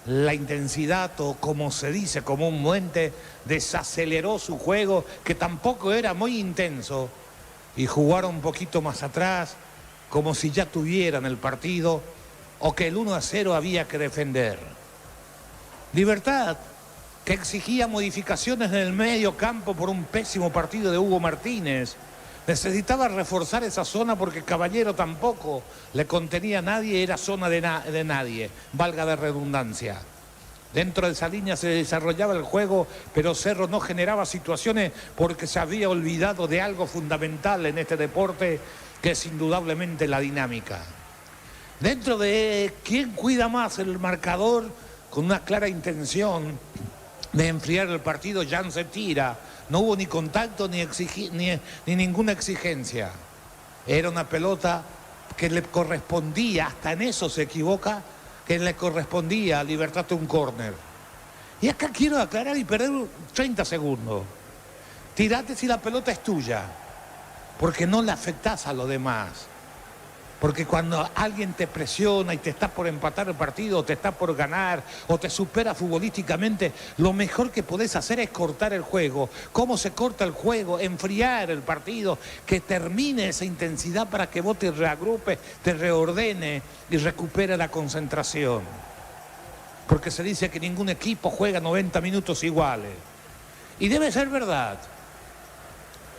la intensidad, o como se dice comúnmente, desaceleró su juego, que tampoco era muy intenso, y jugaron un poquito más atrás, como si ya tuvieran el partido, o que el 1-0 había que defender. Libertad, que exigía modificaciones en el medio campo por un pésimo partido de Hugo Martínez. Necesitaba reforzar esa zona porque Caballero tampoco le contenía a nadie, era zona de nadie, valga de redundancia. Dentro de esa línea se desarrollaba el juego, pero Cerro no generaba situaciones porque se había olvidado de algo fundamental en este deporte, que es indudablemente la dinámica. Dentro de quién cuida más el marcador, con una clara intención de enfriar el partido, Jan se tira. No hubo ni contacto ni ninguna exigencia. Era una pelota que le correspondía, hasta en eso se equivoca, que le correspondía a Libertad de un córner. Y acá quiero aclarar y perder 30 segundos. Tirate si la pelota es tuya, porque no le afectás a los demás. Porque cuando alguien te presiona y te está por empatar el partido, o te está por ganar, o te supera futbolísticamente, lo mejor que podés hacer es cortar el juego. ¿Cómo se corta el juego? Enfriar el partido, que termine esa intensidad para que vos te reagrupes, te reordene y recupere la concentración. Porque se dice que ningún equipo juega 90 minutos iguales. Y debe ser verdad.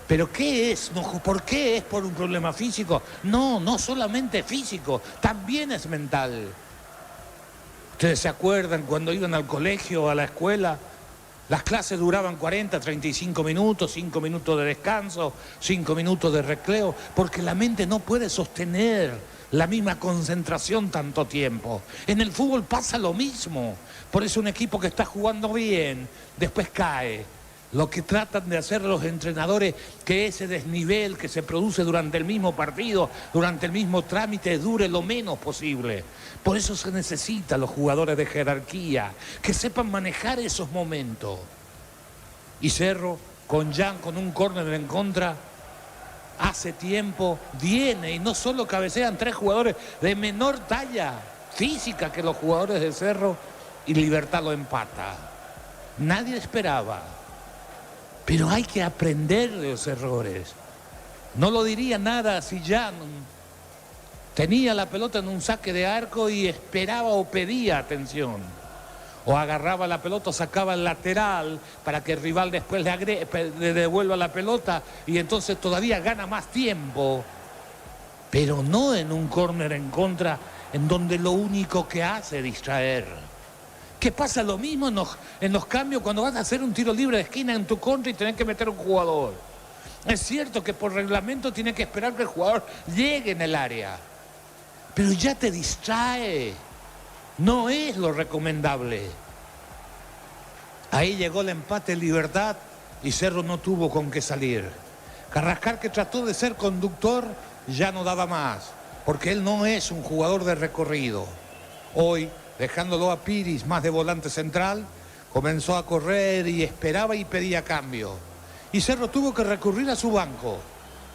¿Pero qué es? ¿Por qué es por un problema físico? No, no solamente físico, también es mental. ¿Ustedes se acuerdan cuando iban al colegio, a la escuela? Las clases duraban 40, 35 minutos, 5 minutos de descanso, 5 minutos de recreo, porque la mente no puede sostener la misma concentración tanto tiempo. En el fútbol pasa lo mismo. Por eso un equipo que está jugando bien, después cae. Lo que tratan de hacer los entrenadores, que ese desnivel que se produce durante el mismo partido, durante el mismo trámite, dure lo menos posible. Por eso se necesitan los jugadores de jerarquía, que sepan manejar esos momentos. Y Cerro, con Jan, con un córner en contra, hace tiempo viene, y no solo cabecean 3 jugadores de menor talla física que los jugadores de Cerro, y Libertad lo empata. Nadie esperaba. Pero hay que aprender de los errores. No lo diría nada si Jan tenía la pelota en un saque de arco y esperaba o pedía atención. O agarraba la pelota, sacaba el lateral para que el rival después le devuelva la pelota y entonces todavía gana más tiempo. Pero no en un córner en contra, en donde lo único que hace es distraer. ¿Qué pasa? Lo mismo en los cambios cuando vas a hacer un tiro libre de esquina en tu contra y tenés que meter un jugador. Es cierto que por reglamento tiene que esperar que el jugador llegue en el área. Pero ya te distrae. No es lo recomendable. Ahí llegó el empate en Libertad y Cerro no tuvo con qué salir. Carrascal, que trató de ser conductor, ya no daba más. Porque él no es un jugador de recorrido. Hoy, dejándolo a Piris más de volante central, comenzó a correr y esperaba y pedía cambio. Y Cerro tuvo que recurrir a su banco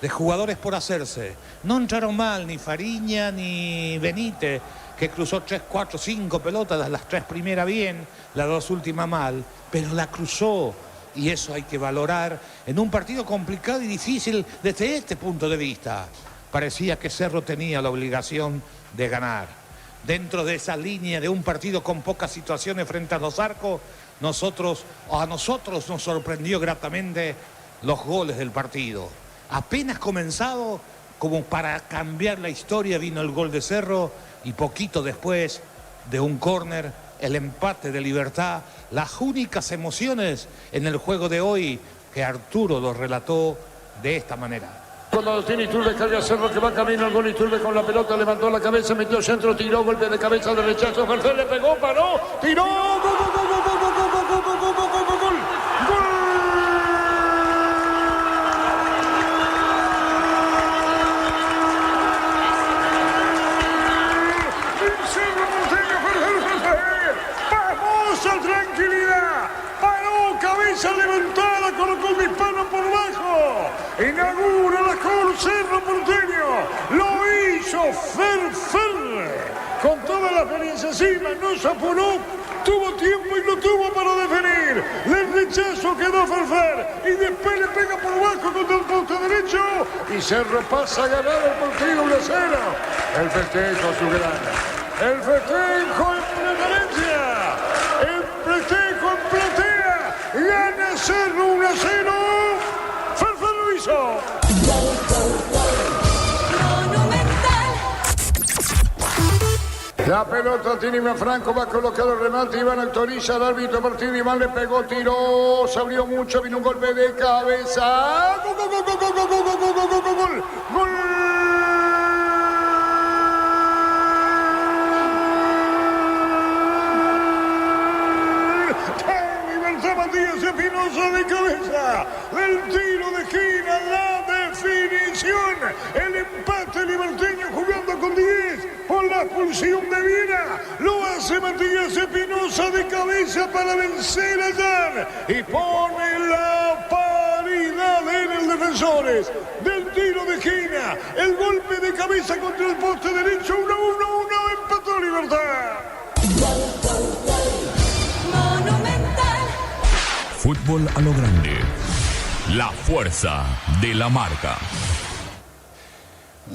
de jugadores por hacerse. No entraron mal ni Fariña ni Benítez, que cruzó 3, 4, 5 pelotas, las 3 primeras bien, las 2 últimas mal, pero la cruzó. Y eso hay que valorar en un partido complicado y difícil desde este punto de vista. Parecía que Cerro tenía la obligación de ganar. Dentro de esa línea de un partido con pocas situaciones frente a los arcos, a nosotros nos sorprendió gratamente los goles del partido. Apenas comenzado, como para cambiar la historia, vino el gol de Cerro y poquito después de un córner, el empate de Libertad. Las únicas emociones en el juego de hoy, que Arturo lo relató de esta manera. Cuando lo tiene Iturbe, carga Cerro, que va camino al gol. Iturbe con la pelota, levantó la cabeza, metió centro, tiró, golpe de cabeza de rechazo. Fernández le pegó, paró, tiró, gol, gol, gol, gol, gol, gol, gol, gol, gol, gol, gol, gol, gol. ¡Vamos, tranquilidad! Paró, cabeza levantada, colocó el disparo por bajo. Inaugura la gol Cerro Porteño. Lo hizo Fer con toda la la experiencia encima, no se apuró, tuvo tiempo y lo tuvo para definir. El rechazo quedó Ferfer y después le pega por abajo contra el poste derecho y Cerro pasa a ganar el partido 1-0. El festejo azulgrana, el festejo en preferencia, el festejo en platea, gana Cerro 1-0. Ferfer lo hizo. La pelota tiene Iván Franco, va a colocar el remate, Iván autoriza al árbitro partido, Iván le pegó, tiró, se abrió mucho, vino un golpe de cabeza. ¡Gol, gol, gol, gol, gol, gol, gol, gol, gol, gol, gol, gol! ¡Gol! Matías Espinosa de cabeza, el tiro de esquina, la definición, el empate liberteño jugando con 10 por la expulsión de Viera, lo hace Matías Espinosa de cabeza para vencer a Jan y pone la paridad en el Defensores del tiro de esquina, el golpe de cabeza contra el poste derecho, 1-1, empató Libertad. Fútbol a lo grande. La fuerza de la marca.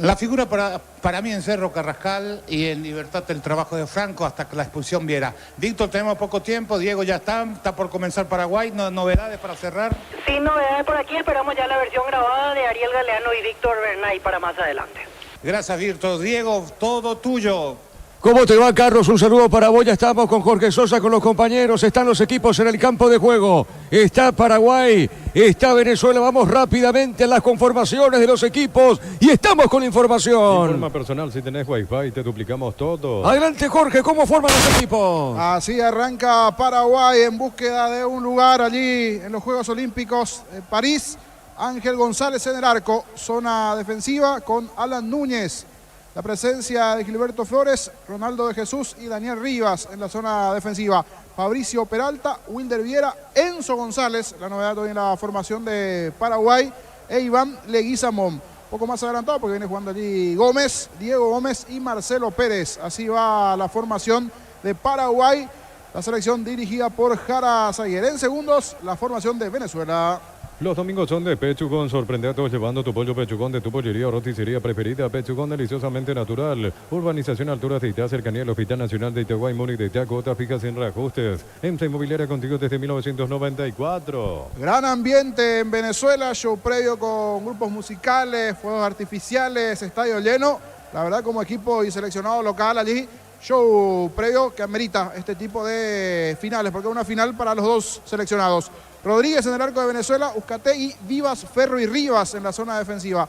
La figura para mí en Cerro Carrascal y en Libertad el trabajo de Franco hasta que la expulsión Viera. Víctor, tenemos poco tiempo, Diego ya está por comenzar Paraguay, novedades para cerrar. Sí, novedades por aquí, esperamos ya la versión grabada de Ariel Galeano y Víctor Bernay para más adelante. Gracias, Víctor. Diego, todo tuyo. ¿Cómo te va, Carlos? Un saludo para vos. Ya estamos con Jorge Sosa, con los compañeros. Están los equipos en el campo de juego. Está Paraguay, está Venezuela. Vamos rápidamente a las conformaciones de los equipos y estamos con información. Informa personal, si tenés wifi te duplicamos todo. Adelante, Jorge, ¿cómo forman los equipos? Así arranca Paraguay en búsqueda de un lugar allí en los Juegos Olímpicos en París. Ángel González en el arco, zona defensiva con Alan Núñez. La presencia de Gilberto Flores, Ronaldo de Jesús y Daniel Rivas en la zona defensiva. Fabricio Peralta, Wilder Viera, Enzo González, la novedad hoy en la formación de Paraguay, e Iván Leguizamón. Poco más adelantado porque viene jugando allí Gómez, Diego Gómez y Marcelo Pérez. Así va la formación de Paraguay, la selección dirigida por Jara Zaguer. En segundos, la formación de Venezuela. Los domingos son de Pechugón. Sorprende a todos llevando tu pollo Pechugón de tu pollería o roticería preferida. Pechugón deliciosamente natural. Urbanización Alturas de Itá, cercanía al Hospital Nacional de Itaguay, Múnich de Itá, cuotas fijas sin reajustes. EMSA Inmobiliaria contigo desde 1994. Gran ambiente en Venezuela, show previo con grupos musicales, fuegos artificiales, estadio lleno. La verdad, como equipo y seleccionado local allí, show previo que amerita este tipo de finales, porque es una final para los dos seleccionados. Rodríguez en el arco de Venezuela, Uzcategui, Vivas, Ferro y Rivas en la zona defensiva.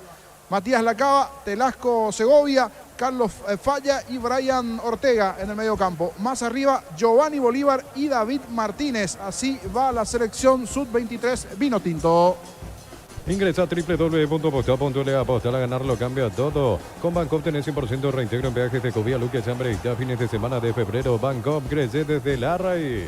Matías Lacaba, Telasco Segovia, Carlos Falla y Brian Ortega en el medio campo. Más arriba, Giovanni Bolívar y David Martínez. Así va la selección sub-23 vino tinto. Ingresa a www.postal.le, apostar a ganar lo cambia todo. Con Bancopp tenés 100% reintegro en viajes de Covía, Luque, Chambre y ya fines de semana de febrero. Bancopp crece desde la raíz.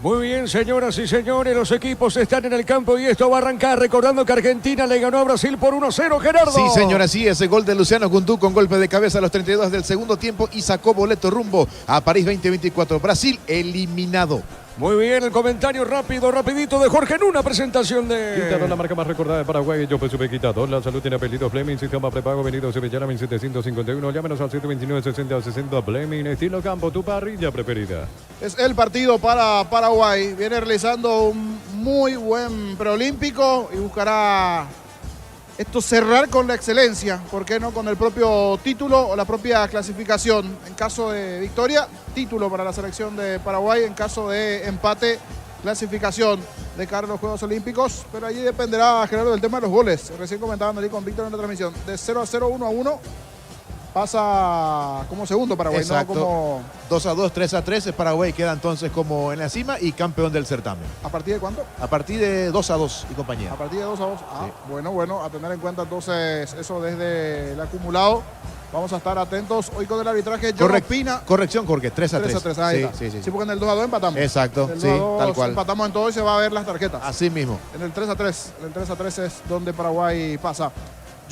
Muy bien, señoras y señores, los equipos están en el campo y esto va a arrancar. Recordando que Argentina le ganó a Brasil por 1-0, Gerardo. Sí, señor, así es. El gol de Luciano Gundú con golpe de cabeza a los 32 del segundo tiempo y sacó boleto rumbo a París 2024. Brasil eliminado. Muy bien, el comentario rapidito de Jorge en una presentación de... Quitador, la marca más recordada de Paraguay. Yo pues supe Quitador. La salud tiene apellido Fleming. Sistema prepago venido Sevillana 1751. Llámenos al 729-6060 Fleming. Estilo campo, tu parrilla preferida. Es el partido para Paraguay. Viene realizando un muy buen preolímpico y buscará esto cerrar con la excelencia. ¿Por qué no con el propio título o la propia clasificación? En caso de victoria, título para la selección de Paraguay. En caso de empate, clasificación de cara a los Juegos Olímpicos. Pero allí dependerá, Gerardo, del tema de los goles. Recién comentaban allí con Víctor en la transmisión. De 0-0, 1-1. Pasa como segundo Paraguay. Exacto. No como... 2-2, 3-3. Paraguay queda entonces como en la cima y campeón del certamen. ¿A partir de cuánto? A partir de 2-2 y compañía. A partir de 2-2. Ah, Sí. bueno, a tener en cuenta entonces eso desde el acumulado. Vamos a estar atentos hoy con el arbitraje. John Ospina. Corrección, Jorge, 3-3. 3-3, ahí está. Sí, porque en el 2-2 empatamos. Exacto, En el sí, 2-2 tal cual. empatamos en todo y se va a ver las tarjetas. Así mismo. En el 3-3. En el 3-3 es donde Paraguay pasa.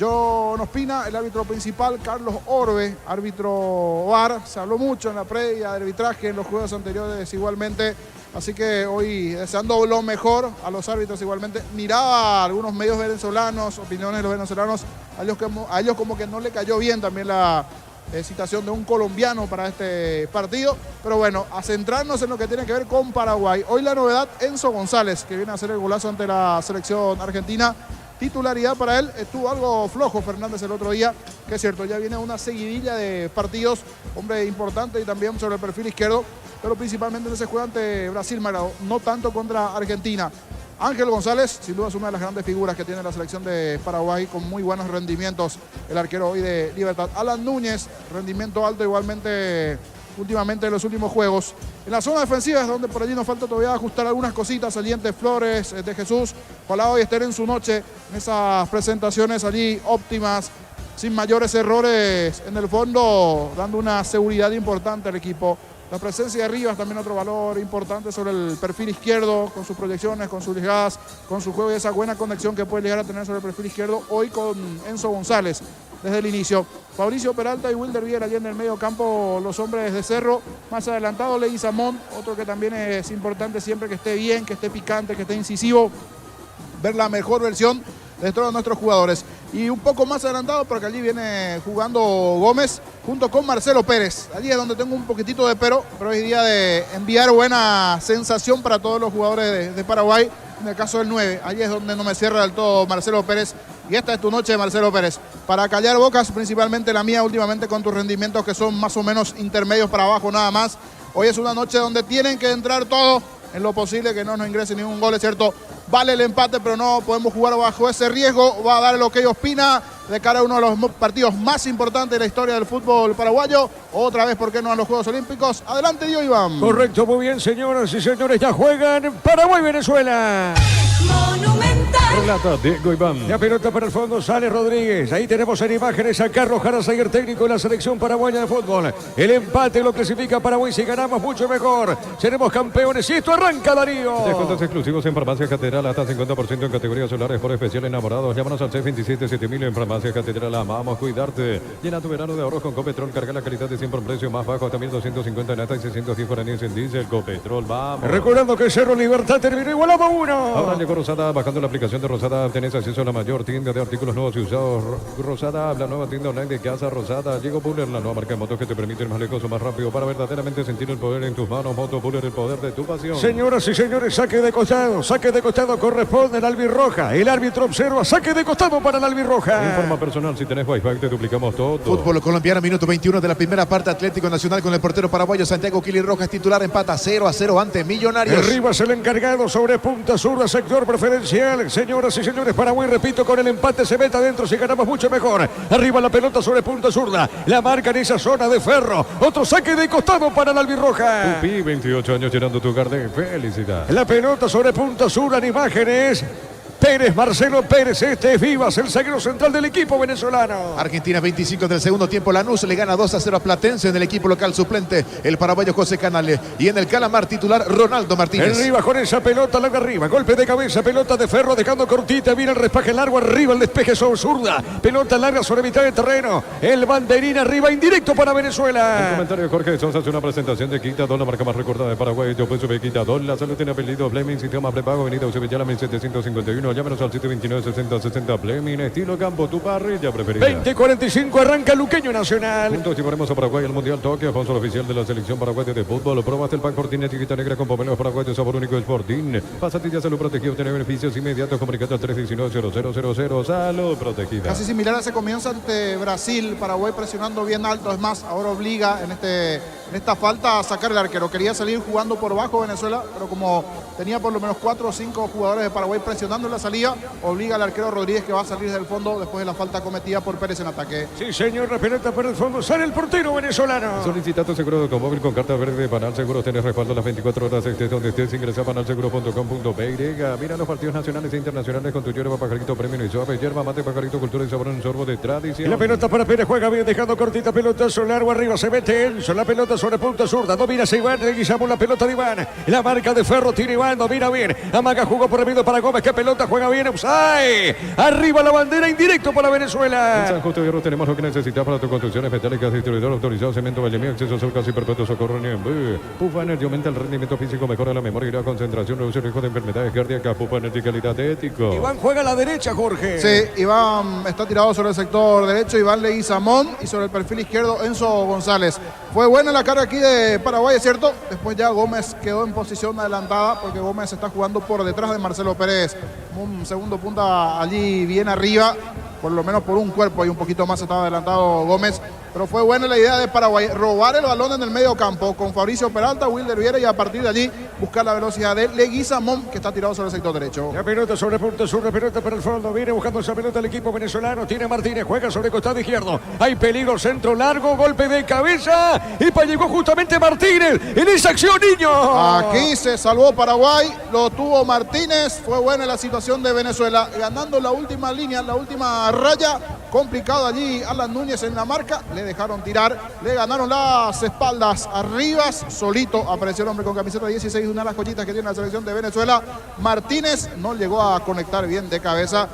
John Ospina, el árbitro principal, Carlos Orbe, árbitro VAR. Se habló mucho en la previa de arbitraje en los juegos anteriores igualmente. Así que hoy deseando lo mejor a los árbitros igualmente. Miraba a algunos medios venezolanos, opiniones de los venezolanos, a ellos como que no le cayó bien también la citación de un colombiano para este partido. Pero bueno, a centrarnos en lo que tiene que ver con Paraguay. Hoy la novedad, Enzo González, que viene a hacer el golazo ante la selección argentina. Titularidad para él, estuvo algo flojo Fernández el otro día, que es cierto, ya viene una seguidilla de partidos, hombre importante y también sobre el perfil izquierdo, pero principalmente en ese juego ante Brasil, no tanto contra Argentina. Ángel González, sin duda es una de las grandes figuras que tiene la selección de Paraguay, con muy buenos rendimientos, el arquero hoy de Libertad. Alan Núñez, rendimiento alto igualmente últimamente en los últimos juegos. En la zona defensiva es donde por allí nos falta todavía ajustar algunas cositas. Saliente Flores, de Jesús, ojalá hoy estén en su noche en esas presentaciones allí óptimas, sin mayores errores en el fondo, dando una seguridad importante al equipo. La presencia de Rivas también otro valor importante sobre el perfil izquierdo, con sus proyecciones, con sus ligadas, con su juego y esa buena conexión que puede llegar a tener sobre el perfil izquierdo hoy con Enzo González desde el inicio. Fabricio Peralta y Wilder Viera allí en el medio campo, los hombres de Cerro. Más adelantado Leguizamón, otro que también es importante siempre que esté bien, que esté picante, que esté incisivo. Ver la mejor versión de todos nuestros jugadores. Y un poco más adelantado, porque allí viene jugando Gómez junto con Marcelo Pérez. Allí es donde tengo un poquitito de pero es día de enviar buena sensación para todos los jugadores de Paraguay. En el caso del 9, allí es donde no me cierra del todo Marcelo Pérez. Y esta es tu noche, Marcelo Pérez. Para callar bocas, principalmente la mía últimamente con tus rendimientos que son más o menos intermedios para abajo nada más. Hoy es una noche donde tienen que entrar todos en lo posible, que no nos ingrese ningún gol, es cierto. Vale el empate, pero no podemos jugar bajo ese riesgo. Va a dar lo que Ospina de cara a uno de los partidos más importantes de la historia del fútbol paraguayo. Otra vez, ¿por qué no a los Juegos Olímpicos? Adelante, Dio Iván. Correcto, muy bien, señoras y señores. Ya juegan Paraguay-Venezuela. Monumental. Relata Diego Iván. La pelota para el fondo, sale Rodríguez. Ahí tenemos en imágenes a Carlos Jarazaguer, técnico de la selección paraguaya de fútbol. El empate lo clasifica Paraguay. Si ganamos, mucho mejor. Seremos campeones. Y esto arranca, Darío. Descuentos exclusivos en Farmacia Catedral, hasta 50% en categorías solares por especial enamorados. Llámanos al 627-7000 en Farmacia Catedral. Amamos cuidarte. Llena tu verano de ahorros con Copetrol. Carga la calidad de siempre un precio más bajo. Hasta 1.250 en hasta y 610 guaraníes en diésel. Copetrol, vamos. Recordando que Cerro Libertad terminó igualado a 1. Ahora llegó Rosada. Bajando la aplicación de Rosada tenés acceso a la mayor tienda de artículos nuevos y usados. Rosada, la nueva tienda online de Casa Rosada. Llegó Puller, la nueva marca de motos que te permite ir más lejos o más rápido para verdaderamente sentir el poder en tus manos. Moto Puller, el poder de tu pasión. Señoras y señores, saque de costado corresponde al albirroja. El árbitro observa, saque de costado para el albirroja. Informa personal, si tenés Wi-Fi te duplicamos todo. Fútbol colombiano, minuto 21 de la primera parte. Atlético Nacional con el portero paraguayo Santiago Kili Rojas, titular, empata 0-0 ante Millonarios. Arriba es el encargado sobre punta zurda, sector preferencial. Señoras y señores, Paraguay, repito, con el empate se mete adentro. Si ganamos, mucho mejor. Arriba la pelota sobre punta zurda. La marca en esa zona de Ferro. Otro saque de costado para el albirroja. Tupi, 28 años llenando tu hogar de felicidad. La pelota sobre punta zurda en imágenes. Pérez, Marcelo Pérez, este es Vivas, el zaguero central del equipo venezolano. Argentina 25 del segundo tiempo, Lanús le gana 2-0 a Platense en el equipo local suplente, el paraguayo José Canales. Y en el Calamar titular, Ronaldo Martínez. Arriba con esa pelota, larga arriba, golpe de cabeza, pelota de Ferro dejando cortita, viene el respaje largo, arriba el despeje sobre zurda, pelota larga sobre mitad de terreno, el banderín arriba, indirecto para Venezuela. El comentario de Jorge Sosa hace una presentación de Quita 2, la marca más recordada de Paraguay. Yo pues sube Quita 2, la salud tiene apellido Bleming, sistema prepago, avenida Eusebio 1751. Llámenos al 729-6060 Bleming, estilo campo, tu parrilla preferida. 20:45 arranca Luqueño Nacional. Juntos llevaremos a Paraguay al Mundial Tokio, sponsor oficial de la selección paraguaya de fútbol. Probaste el pan Fortín etiqueta negra con pomelos paraguayos de sabor único Sporting. Pasatillas Salud Protegida, obtener beneficios inmediatos. Comunicate al 319-0000. Salud Protegida. Casi similar a ese comienzo ante Brasil. Paraguay presionando bien alto. Es más, ahora obliga en esta falta a sacar el arquero. Quería salir jugando por bajo Venezuela, pero como tenía por lo menos 4 o 5 jugadores de Paraguay presionando en la salida, obliga al arquero Rodríguez, que va a salir del fondo después de la falta cometida por Pérez en ataque. Sí, señor, la pelota por el fondo, sale el portero venezolano. Solicita tu seguro de automóvil con carta verde de Banal Seguros. Tenés respaldo las 24 horas, estés donde estés. Ingresa a banalseguro.com.py. Mira los partidos nacionales e internacionales con tu yerba Pajarito Premium y Suave. Yerba Mate Pajarito Cultura y Sabor en sorbo de tradición. Y la pelota para Pérez, juega bien, dejando cortita, pelotazo largo arriba, se mete Enzo, la pelota sobre punta zurda. Domina Iván, Leguizamón, la pelota de Iván. La marca de Ferro, tiene Iván, domina bien. Amaga jugó por el medio para Gómez. Que pelota juega bien. Offside. Arriba la bandera, indirecto para Venezuela. En San Justo Hierro tenemos lo que necesitas para tus construcciones metálicas. Distribuidor autorizado, cemento Vallemía, acceso al casi perpetuo, socorro Niembé. Pufa Energy aumenta el rendimiento físico, mejora la memoria y la concentración, reduce el riesgo de enfermedades cardíacas. Pufa Energy, calidad ético. Iván juega a la derecha, Jorge. Sí, Iván está tirado sobre el sector derecho, Iván Leguizamón, y sobre el perfil izquierdo Enzo González. Fue buena la carga aquí de Paraguay, es cierto. Después ya Gómez quedó en posición adelantada porque Gómez está jugando por detrás de Marcelo Pérez. Un segundo punta allí bien arriba, por lo menos por un cuerpo y un poquito más estaba adelantado Gómez. Pero fue buena la idea de Paraguay, robar el balón en el medio campo con Fabricio Peralta, Wilder Viera, y a partir de allí buscar la velocidad de Leguizamón, que está tirado sobre el sector derecho. La pelota sobre punta sur, la pelota para el fondo, viene buscando esa pelota el equipo venezolano, tiene Martínez, juega sobre costado izquierdo, hay peligro, centro largo, golpe de cabeza, y llegó justamente Martínez en esa acción, niño. Aquí se salvó Paraguay, lo tuvo Martínez, fue buena la situación de Venezuela, ganando la última línea, la última raya, complicado allí Alan Núñez en la marca, le dejaron tirar, le ganaron las espaldas arriba, solito apareció el hombre con camiseta 16, una de las joyitas que tiene la selección de Venezuela. Martínez no llegó a conectar bien de cabeza.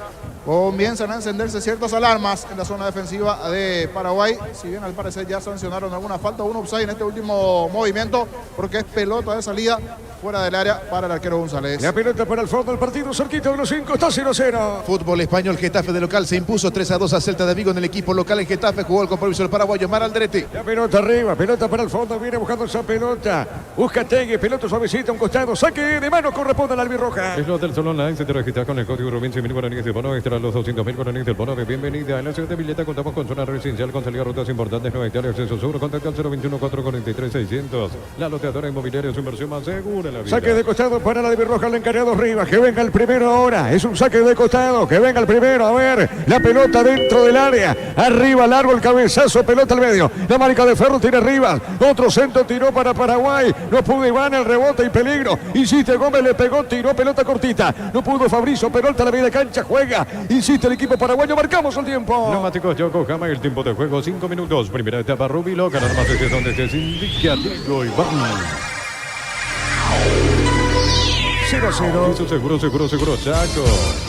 Comienzan a encenderse ciertas alarmas en la zona defensiva de Paraguay, si bien al parecer ya sancionaron alguna falta, un offside en este último movimiento, porque es pelota de salida fuera del área para el arquero González. La pelota para el fondo del partido, cerquita de los 5, está 0-0. Fútbol español, Getafe de local se impuso 3-2 a Celta de Vigo en el equipo local. En Getafe jugó el compromiso del paraguayo Mar Alderete. La pelota arriba, pelota para el fondo, viene buscando esa pelota. Busca Tegui, pelota suavecita, un costado, saque de mano, corresponde al albirroja. Es lo del Sol Online, se te registra con el código Rubin 100.000 guaraníes de bono, extra los 200.000 guaraníes del bono de bienvenida. En la ciudad de Villeta contamos con zona residencial con salida a rutas importantes, Nueva Italia, acceso seguro, contacto al 021-443-600. La loteadora inmobiliaria, su inversión más segura en la vida. Saque de costado para la albirroja, el encargado Rivas, que venga el primero ahora, es un saque de costado, que venga el primero, a ver, la pelota dentro del área, arriba largo el cabezazo, pelota al medio, la marca de Ferro tiene Rivas, otro centro tiró para Paraguay, no pudo Iván, el rebote y peligro, insiste Gómez, le pegó, tiró pelota cortita, no pudo Fabricio Peralta, la media cancha, juega, insiste el equipo paraguayo, marcamos el tiempo. Neumáticos Yokohama, el tiempo de juego 5 minutos, primera etapa Rubilo, ganar más desde donde se indica Diego Iván. 0-0. Eso seguro, Chaco.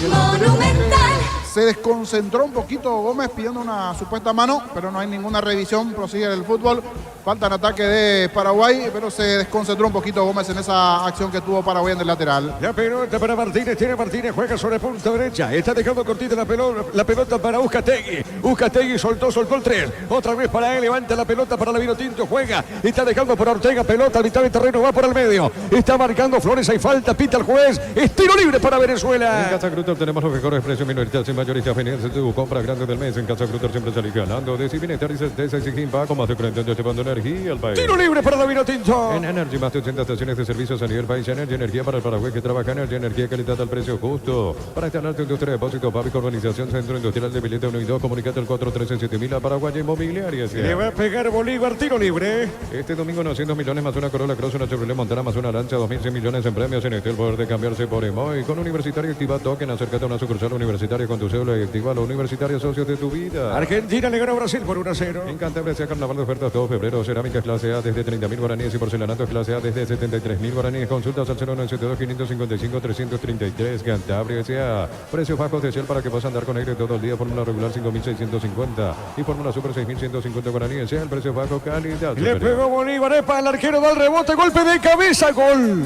Monumental. Se desconcentró un poquito Gómez pidiendo una supuesta mano, pero no hay ninguna revisión, prosigue el fútbol. Falta en ataque de Paraguay, pero se desconcentró un poquito Gómez en esa acción que tuvo Paraguay en el lateral. La pelota para Martínez, tiene Martínez, juega sobre punta derecha, está dejando cortita la pelota para Uzcategui. Uzcategui soltó el 3, otra vez para él, levanta la pelota para la Vinotinto, juega, está dejando por Ortega, pelota a mitad de terreno, va por el medio, está marcando Flores, hay falta, pita el juez, es tiro libre para Venezuela. En Casa Grutter tenemos los mejores precios minoritarios y mayoristas venidos tu compra grande del mes. En Casa Grutter siempre salís ganando. De si bienestar y certeza exigir pago más de 40 años llevando energía al país. Tiro libre para la Vinotinto. En Energy, más de 80 estaciones de servicios a nivel país. Energy, energía para el Paraguay que trabaja. Energy, energía, calidad al precio justo. Para instalar tu industria de depósito, Fábrica Urbanización, Centro Industrial de Villeta 1 y 2. Comunicate al 413-7000 a Paraguay Inmobiliaria. Le va a pegar Bolívar, tiro libre. Este domingo 900 millones más una Corolla Cross, una Chevrolet Montana más una Lancha, 2.100 millones en premios. En este el poder de cambiarse por Emoy. Con Universitario Activa Token, acércate a una sucursal universitaria con tu cédula y activa a los universitarios socios de tu vida. Argentina le ganó a Brasil por 1-0. En Cantabria sea carnaval de ofertas todo febrero. Cerámicas clase A desde 30.000 guaraníes y porcelanatos clase A desde 73.000 guaraníes. Consultas al 0972-555-333. Cantabria S.A. Precios bajos de Shell para que puedas andar con aire todo el día. Fórmula regular 5.650 y Fórmula Super 6.150 guaraníes. Sea el precio bajo, calidad. Le pegó Bolívar, epa, el arquero da el rebote, golpe de cabeza, gol.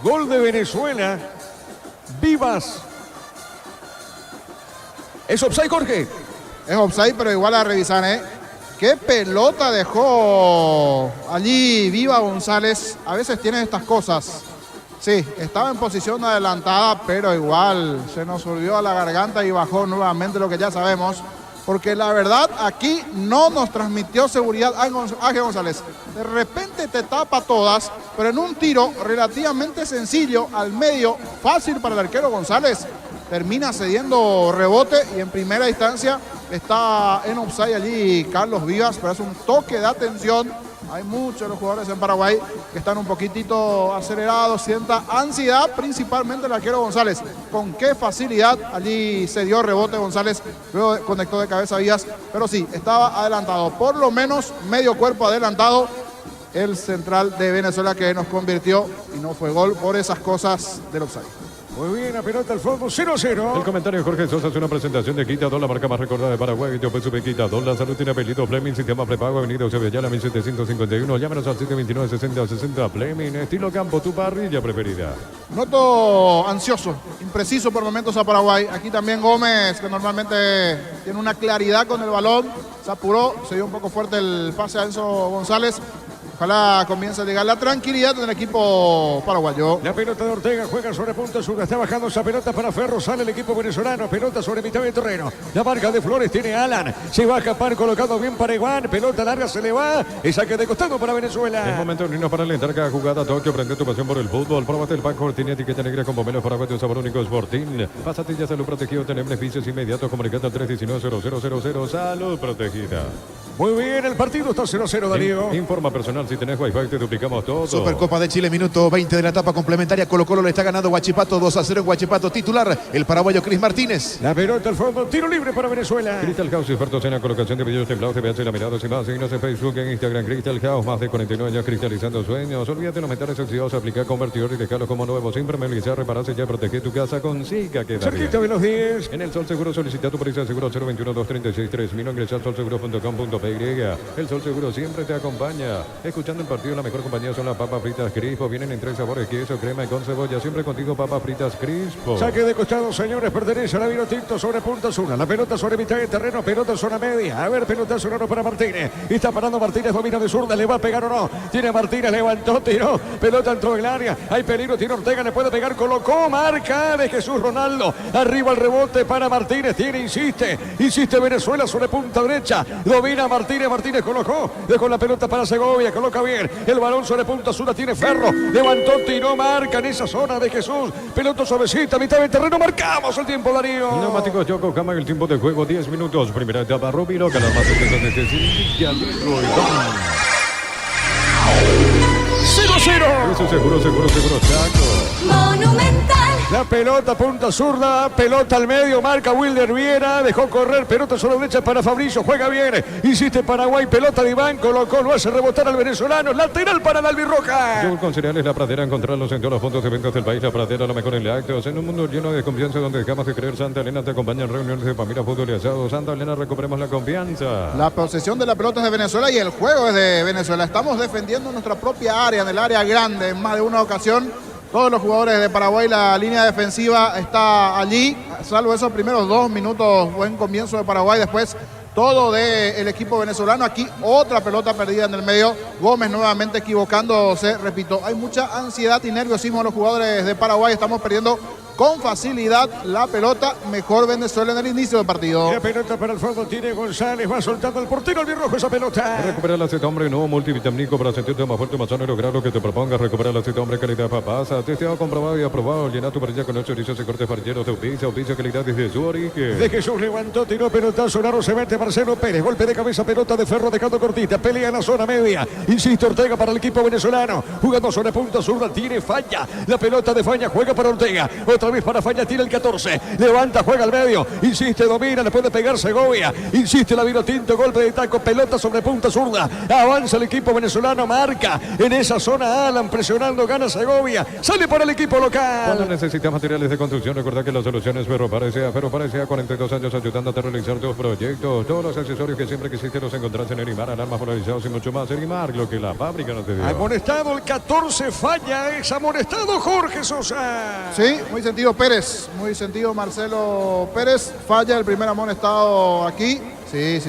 Gol de Venezuela. Vivas. ¿Es offside, Jorge? Es offside, pero igual a revisar, ¿eh? ¿Qué pelota dejó allí Viva González? A veces tiene estas cosas. Sí, estaba en posición adelantada, pero igual se nos subió a la garganta y bajó nuevamente lo que ya sabemos. Porque la verdad aquí no nos transmitió seguridad Ángel González. De repente te tapa todas, pero en un tiro relativamente sencillo al medio, fácil para el arquero González, termina cediendo rebote y en primera instancia está en offside allí Carlos Vivas, pero es un toque de atención Hay muchos de los jugadores en Paraguay que están un poquitito acelerados, sienta ansiedad, principalmente el arquero González. Con qué facilidad allí se dio rebote González, luego conectó de cabeza Vías, pero sí, estaba adelantado, por lo menos medio cuerpo adelantado el central de Venezuela que nos convirtió y no fue gol por esas cosas del offside. Muy bien, la pelota al fondo, 0-0. El comentario de Jorge Sosa es una presentación de Quitador, la marca más recordada de Paraguay. Yo peso Quitador, la salud tiene apellido Fleming, sistema prepago, avenida Eusebio 1751. Llámenos al 729-6060 Fleming, estilo campo, tu parrilla preferida. Noto ansioso, impreciso por momentos a Paraguay. Aquí también Gómez, que normalmente tiene una claridad con el balón, se apuró, se dio un poco fuerte el pase a Enzo González. Ojalá comience a llegar la tranquilidad del equipo paraguayo. La pelota de Ortega juega sobre punta sur. Está bajando esa pelota para Ferro. Sale el equipo venezolano. Pelota sobre mitad del terreno. La marca de Flores tiene Alan. Se va a escapar colocado bien para Iván. Pelota larga se le va. Y saque de costado para Venezuela. Es momento de unirnos para alentar cada jugada. Tokio, prende tu pasión por el fútbol. Pruébate el pack Fortín, etiqueta negra con pomelos paraguay de sabor único Sporting. Pasatillas salud protegido. Tener beneficios inmediatos. Comunicate al 319-0000. Salud protegida. Muy bien, el partido está 0-0, Darío. Informa personal, si tenés Wi-Fi te duplicamos todo. Supercopa de Chile, minuto 20 de la etapa complementaria. Colo-Colo le está ganando Huachipato 2-0 en Huachipato. Titular, el paraguayo Cris Martínez. La pelota al fondo, tiro libre para Venezuela. Crystal House, expertos en la colocación de videos templados, TVH, laminados y más. Síguenos en Facebook, en Instagram, Crystal House. Más de 49 años cristalizando sueños. Olvídate de los metales oxidados, aplicar convertidor y dejarlos como nuevos. Impermeabilizar, repararse ya, proteger tu casa con Zika. Cerquita de los 10. En el Sol Seguro solicita tu póliza de seguro 021-236-3000. Ingresa al solseguro.com.py. El Sol Seguro siempre te acompaña. Escuchando el partido, la mejor compañía son las papas fritas Crispo. Vienen en 3 sabores, queso, crema y con cebolla. Siempre contigo, papas fritas Crispo. Saque de costado, señores, pertenece a la Vinotinto sobre punta sur. La pelota sobre mitad de terreno, pelota en zona media. A ver, pelota sonoro para Martínez. Está parando Martínez, domina de zurda, le va a pegar o no. Tiene Martínez, levantó, tiró. Pelota entró en el área. Hay peligro, tiene Ortega, le puede pegar, colocó, marca de Jesús Ronaldo. Arriba el rebote para Martínez, tiene, insiste Venezuela sobre punta derecha. Domina Martínez, Martínez colocó, dejó la pelota para Segovia, coloca bien. El balón sobre punta sur, la tiene Ferro. Levantó, tiró, marca en esa zona de Jesús. Pelota suavecita, mitad de terreno, marcamos el tiempo, Darío. Neumáticos Yokohama, el tiempo de juego 10 minutos. Primera etapa, Rubino, que las más intensas desde Sevilla, 0-0. Eso seguro, Chaco. Monumental. La pelota punta zurda, pelota al medio, marca Wilder Viera, dejó correr, pelota sobre derecha para Fabricio, juega bien, insiste Paraguay, pelota de Iván, colocó, lo hace rebotar al venezolano, lateral para la albirroja. Yogur con cereales La Pradera, encontrarlos en todos los puntos de ventas del país. La Pradera, lo mejor en actos, en un mundo lleno de confianza donde dejamos de creer. Santa Elena te acompaña en reuniones de familia, fútbol y asado. Santa Elena, recuperemos la confianza. La posesión de la pelota es de Venezuela y el juego es de Venezuela. Estamos defendiendo nuestra propia área, en el área grande, en más de una ocasión. Todos los jugadores de Paraguay, la línea defensiva está allí, salvo esos primeros 2 minutos, buen comienzo de Paraguay, después todo del equipo venezolano. Aquí otra pelota perdida en el medio, Gómez nuevamente equivocándose, repito, hay mucha ansiedad y nerviosismo en los jugadores de Paraguay, estamos perdiendo con facilidad la pelota, mejor Venezuela en el inicio del partido. La pelota para el fondo tiene González, va soltando el portero albirrojo esa pelota. Recupera el aceite hombre nuevo multivitamínico para sentirte más fuerte, más sano y lograr lo que te propongas. Recupera el aceite hombre calidad papasa, testeado, comprobado y aprobado. Llena tu parrilla con 8 chorizos y cortes parrilleros de Opicia calidad desde su origen. De Jesús levantó, tiró pelotazo, Laro se mete Marcelo Pérez, golpe de cabeza, pelota de Ferro dejando cortita, pelea en la zona media, insiste Ortega para el equipo venezolano, jugando sobre punta zurda, tiene Falla, la pelota de Falla juega para Ortega, otra vez para Falla, tira el 14, levanta, juega al medio, insiste, domina, le puede pegar Segovia, insiste la Vinotinto, golpe de taco, pelota sobre punta zurda, avanza el equipo venezolano, marca en esa zona Alan, presionando, gana Segovia, sale para el equipo local. Cuando necesitas materiales de construcción, recuerda que la solución es Ferro Parecea. Ferro Parecea, 42 años ayudándote a realizar tus proyectos. Todos los accesorios que siempre quisiste los encontrás en Erimar, alarmas polarizados y mucho más. Erimar, lo que la fábrica no te dio. Amonestado el 14, Falla, es amonestado Jorge Sosa. Sí, muy sentido Pérez, muy sentido Marcelo Pérez, Falla el primer amonestado aquí, sí.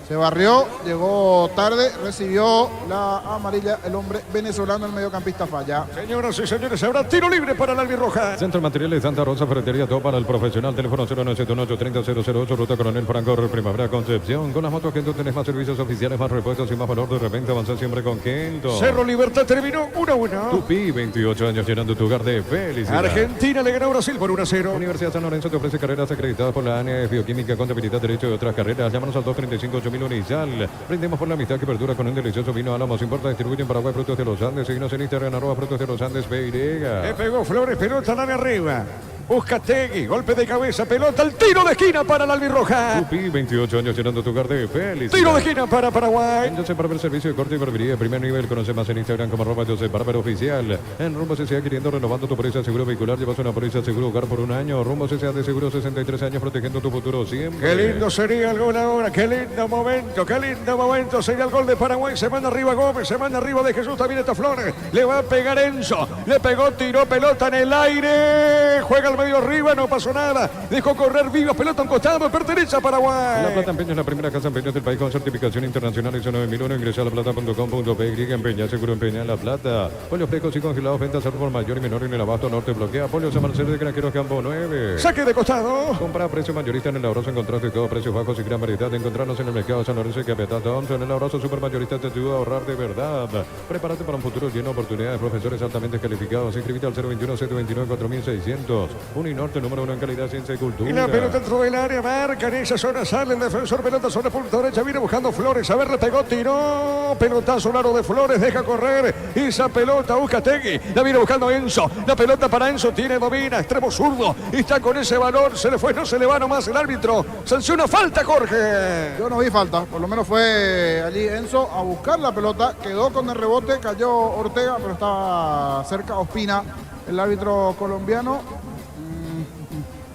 Se barrió, llegó tarde, recibió la amarilla el hombre venezolano, el mediocampista Falla. Señoras y señores, habrá tiro libre para la albirroja. Centro de Materiales Santa Rosa, ferretería, todo para el profesional. Teléfono 0978-30-008, ruta Coronel Franco, Primavera, Concepción. Con las motos Kento tenés más servicios oficiales, más repuestos y más valor. De repente avanzar siempre con Kento. Cerro Libertad terminó 1-1. Tupi, 28 años llenando tu hogar de felicidad. Argentina le ganó a Brasil por 1-0. Universidad San Lorenzo te ofrece carreras acreditadas por la ANEF, Bioquímica, Contabilidad, Derecho y otras carreras. Llámanos al 235-8000. Camilo Nizal. Brindemos por la amistad que perdura con un delicioso vino Álamos. Importa, distribuye en Paraguay Frutos de los Andes. Síguenos en Instagram, @Frutos de los Andes, PY. Le pegó Flores, pelota la de arriba. Busca Tegui, golpe de cabeza, pelota, el tiro de esquina para la albirroja. Tupi, 28 años llenando tu hogar de felicidad. Tiro de esquina para Paraguay. En Josep Barber, servicio de corte y barbería de primer nivel. Conoce más en Instagram como @Josep Barber Oficial. En Rumbo CCA, queriendo renovando tu póliza seguro vehicular. Llevas una póliza seguro hogar por un año. Rumbo CCA de seguro 63 años, protegiendo tu futuro siempre. Qué lindo sería el gol ahora, qué lindo momento sería el gol de Paraguay. Se manda arriba Gómez, se manda arriba de Jesús, también está Flores. Le va a pegar Enzo, le pegó, tiró pelota en el aire. Juega al medio arriba, no pasó nada. Dejó correr viva, pelota a un costado, pertenece a Paraguay. La Plata Empeño es la primera casa empeño del país con certificación internacional ISO 9001. Ingresa a laplata.com.py. Empeña, seguro empeña La Plata. Pollos frescos y congelados, ventas al por mayor y menor en el abasto norte. Bloquea Pollos San Marcelo de Granjeros Campo 9. Saque de costado. Compra a precio mayorista en el Abrazo. Encontraste todo, precios bajos y gran variedad. Encontrarnos en el mercado San Lorenzo y Capitán Thompson. En el Abrazo Supermayorista te ayuda a ahorrar de verdad. Prepárate para un futuro lleno de oportunidades. Profesores altamente calificados. Inscribite al 021-729-4600. Uninorte, número 1 en calidad, ciencia y cultura. Y la pelota dentro del área, marca en esa zona, sale el defensor, pelota sobre punta derecha, viene buscando Flores, a ver, le pegó, tiró, pelotazo largo de Flores, deja correr, esa pelota busca Tegui, la viene buscando Enzo, la pelota para Enzo, tiene, domina, extremo zurdo, y está con ese valor, se le fue, no se le va nomás el árbitro, sanciona falta, Jorge. Yo no vi falta, por lo menos fue allí Enzo a buscar la pelota, quedó con el rebote, cayó Ortega, pero estaba cerca Ospina, el árbitro colombiano.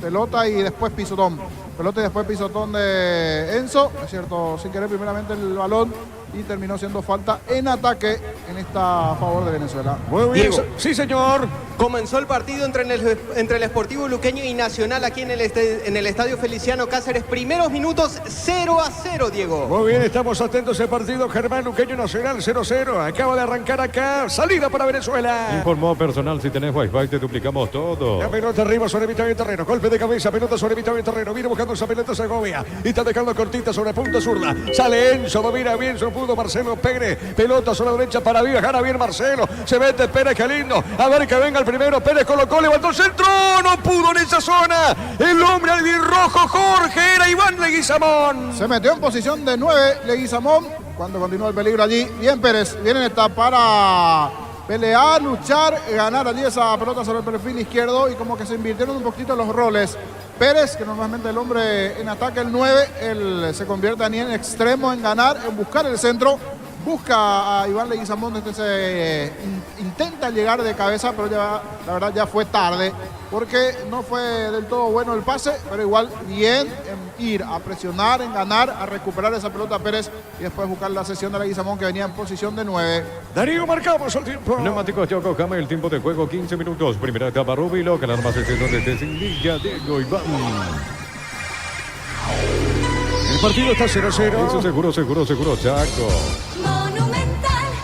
Pelota y después pisotón. Pelota y después pisotón de Enzo. Es cierto, sin querer primeramente el balón y terminó siendo falta en ataque en esta a favor de Venezuela. Muy bien. Diego. Sí, señor. Comenzó el partido entre el Sportivo Luqueño y Nacional aquí en el Estadio Feliciano Cáceres. Primeros minutos 0-0, Diego. Muy bien, estamos atentos al partido. Germán Luqueño Nacional 0-0. Acaba de arrancar acá. Salida para Venezuela. Informó personal, si tenés Wi-Fi te duplicamos todo. La pelota arriba sobre mitad del terreno. Golpe de cabeza, pelota sobre mitad del terreno. Viene buscando esa pelota Segovia. Y está dejando cortita sobre punta zurda. Sale Enzo, domina bien, se pudo Marcelo Pérez. Pelota sobre la derecha para Viva. Gana bien Marcelo. Se mete Pérez, qué lindo. A ver que venga el primero. Pérez colocó, levantó el centro. No pudo en esa zona. El hombre albirrojo, Jorge, era Iván Leguizamón. Se metió en posición de 9 Leguizamón cuando continuó el peligro allí. Bien Pérez, bien en esta para pelear, luchar, ganar allí esa pelota sobre el perfil izquierdo y como que se invirtieron un poquito los roles. Pérez, que normalmente el hombre en ataque, el 9, él se convierte en extremo, en ganar, en buscar el centro. Busca a Iván Leguizamón, se intenta llegar de cabeza, pero ya, la verdad ya fue tarde, porque no fue del todo bueno el pase, pero igual bien en ir a presionar, en ganar, a recuperar esa pelota Pérez y después buscar la sesión de Leguizamón que venía en posición de 9. Darío, marcamos el tiempo. Neumáticos Yokohama, el tiempo de juego 15 minutos. Primera etapa Rubilo, que la arma se donde se indica Diego Iván. El partido está 0-0. Eso seguro, Chaco.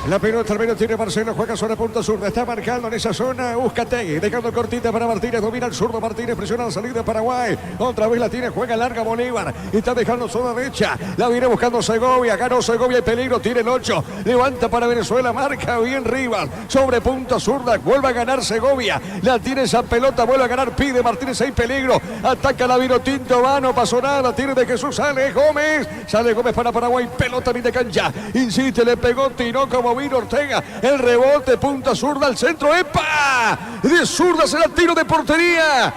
La pelota al medio tiene Marcelo, juega sobre punta zurda, está marcando en esa zona, busca Tegui, dejando cortita para Martínez, domina el zurdo Martínez, presiona la salida de Paraguay, otra vez la tiene, juega larga Bolívar, está dejando zona derecha, la viene buscando Segovia, ganó Segovia y peligro, tiene el 8, levanta para Venezuela, marca bien Rivas, sobre punta zurda, vuelve a ganar Segovia, la tiene esa pelota, vuelve a ganar, pide Martínez, hay peligro, ataca la Vinotinto, va, no pasó nada, tiene de Jesús, sale Gómez para Paraguay, pelota ni de cancha, insiste, le pegó, tiró como vino Ortega, el rebote, punta zurda al centro, ¡epa! De zurda será tiro de portería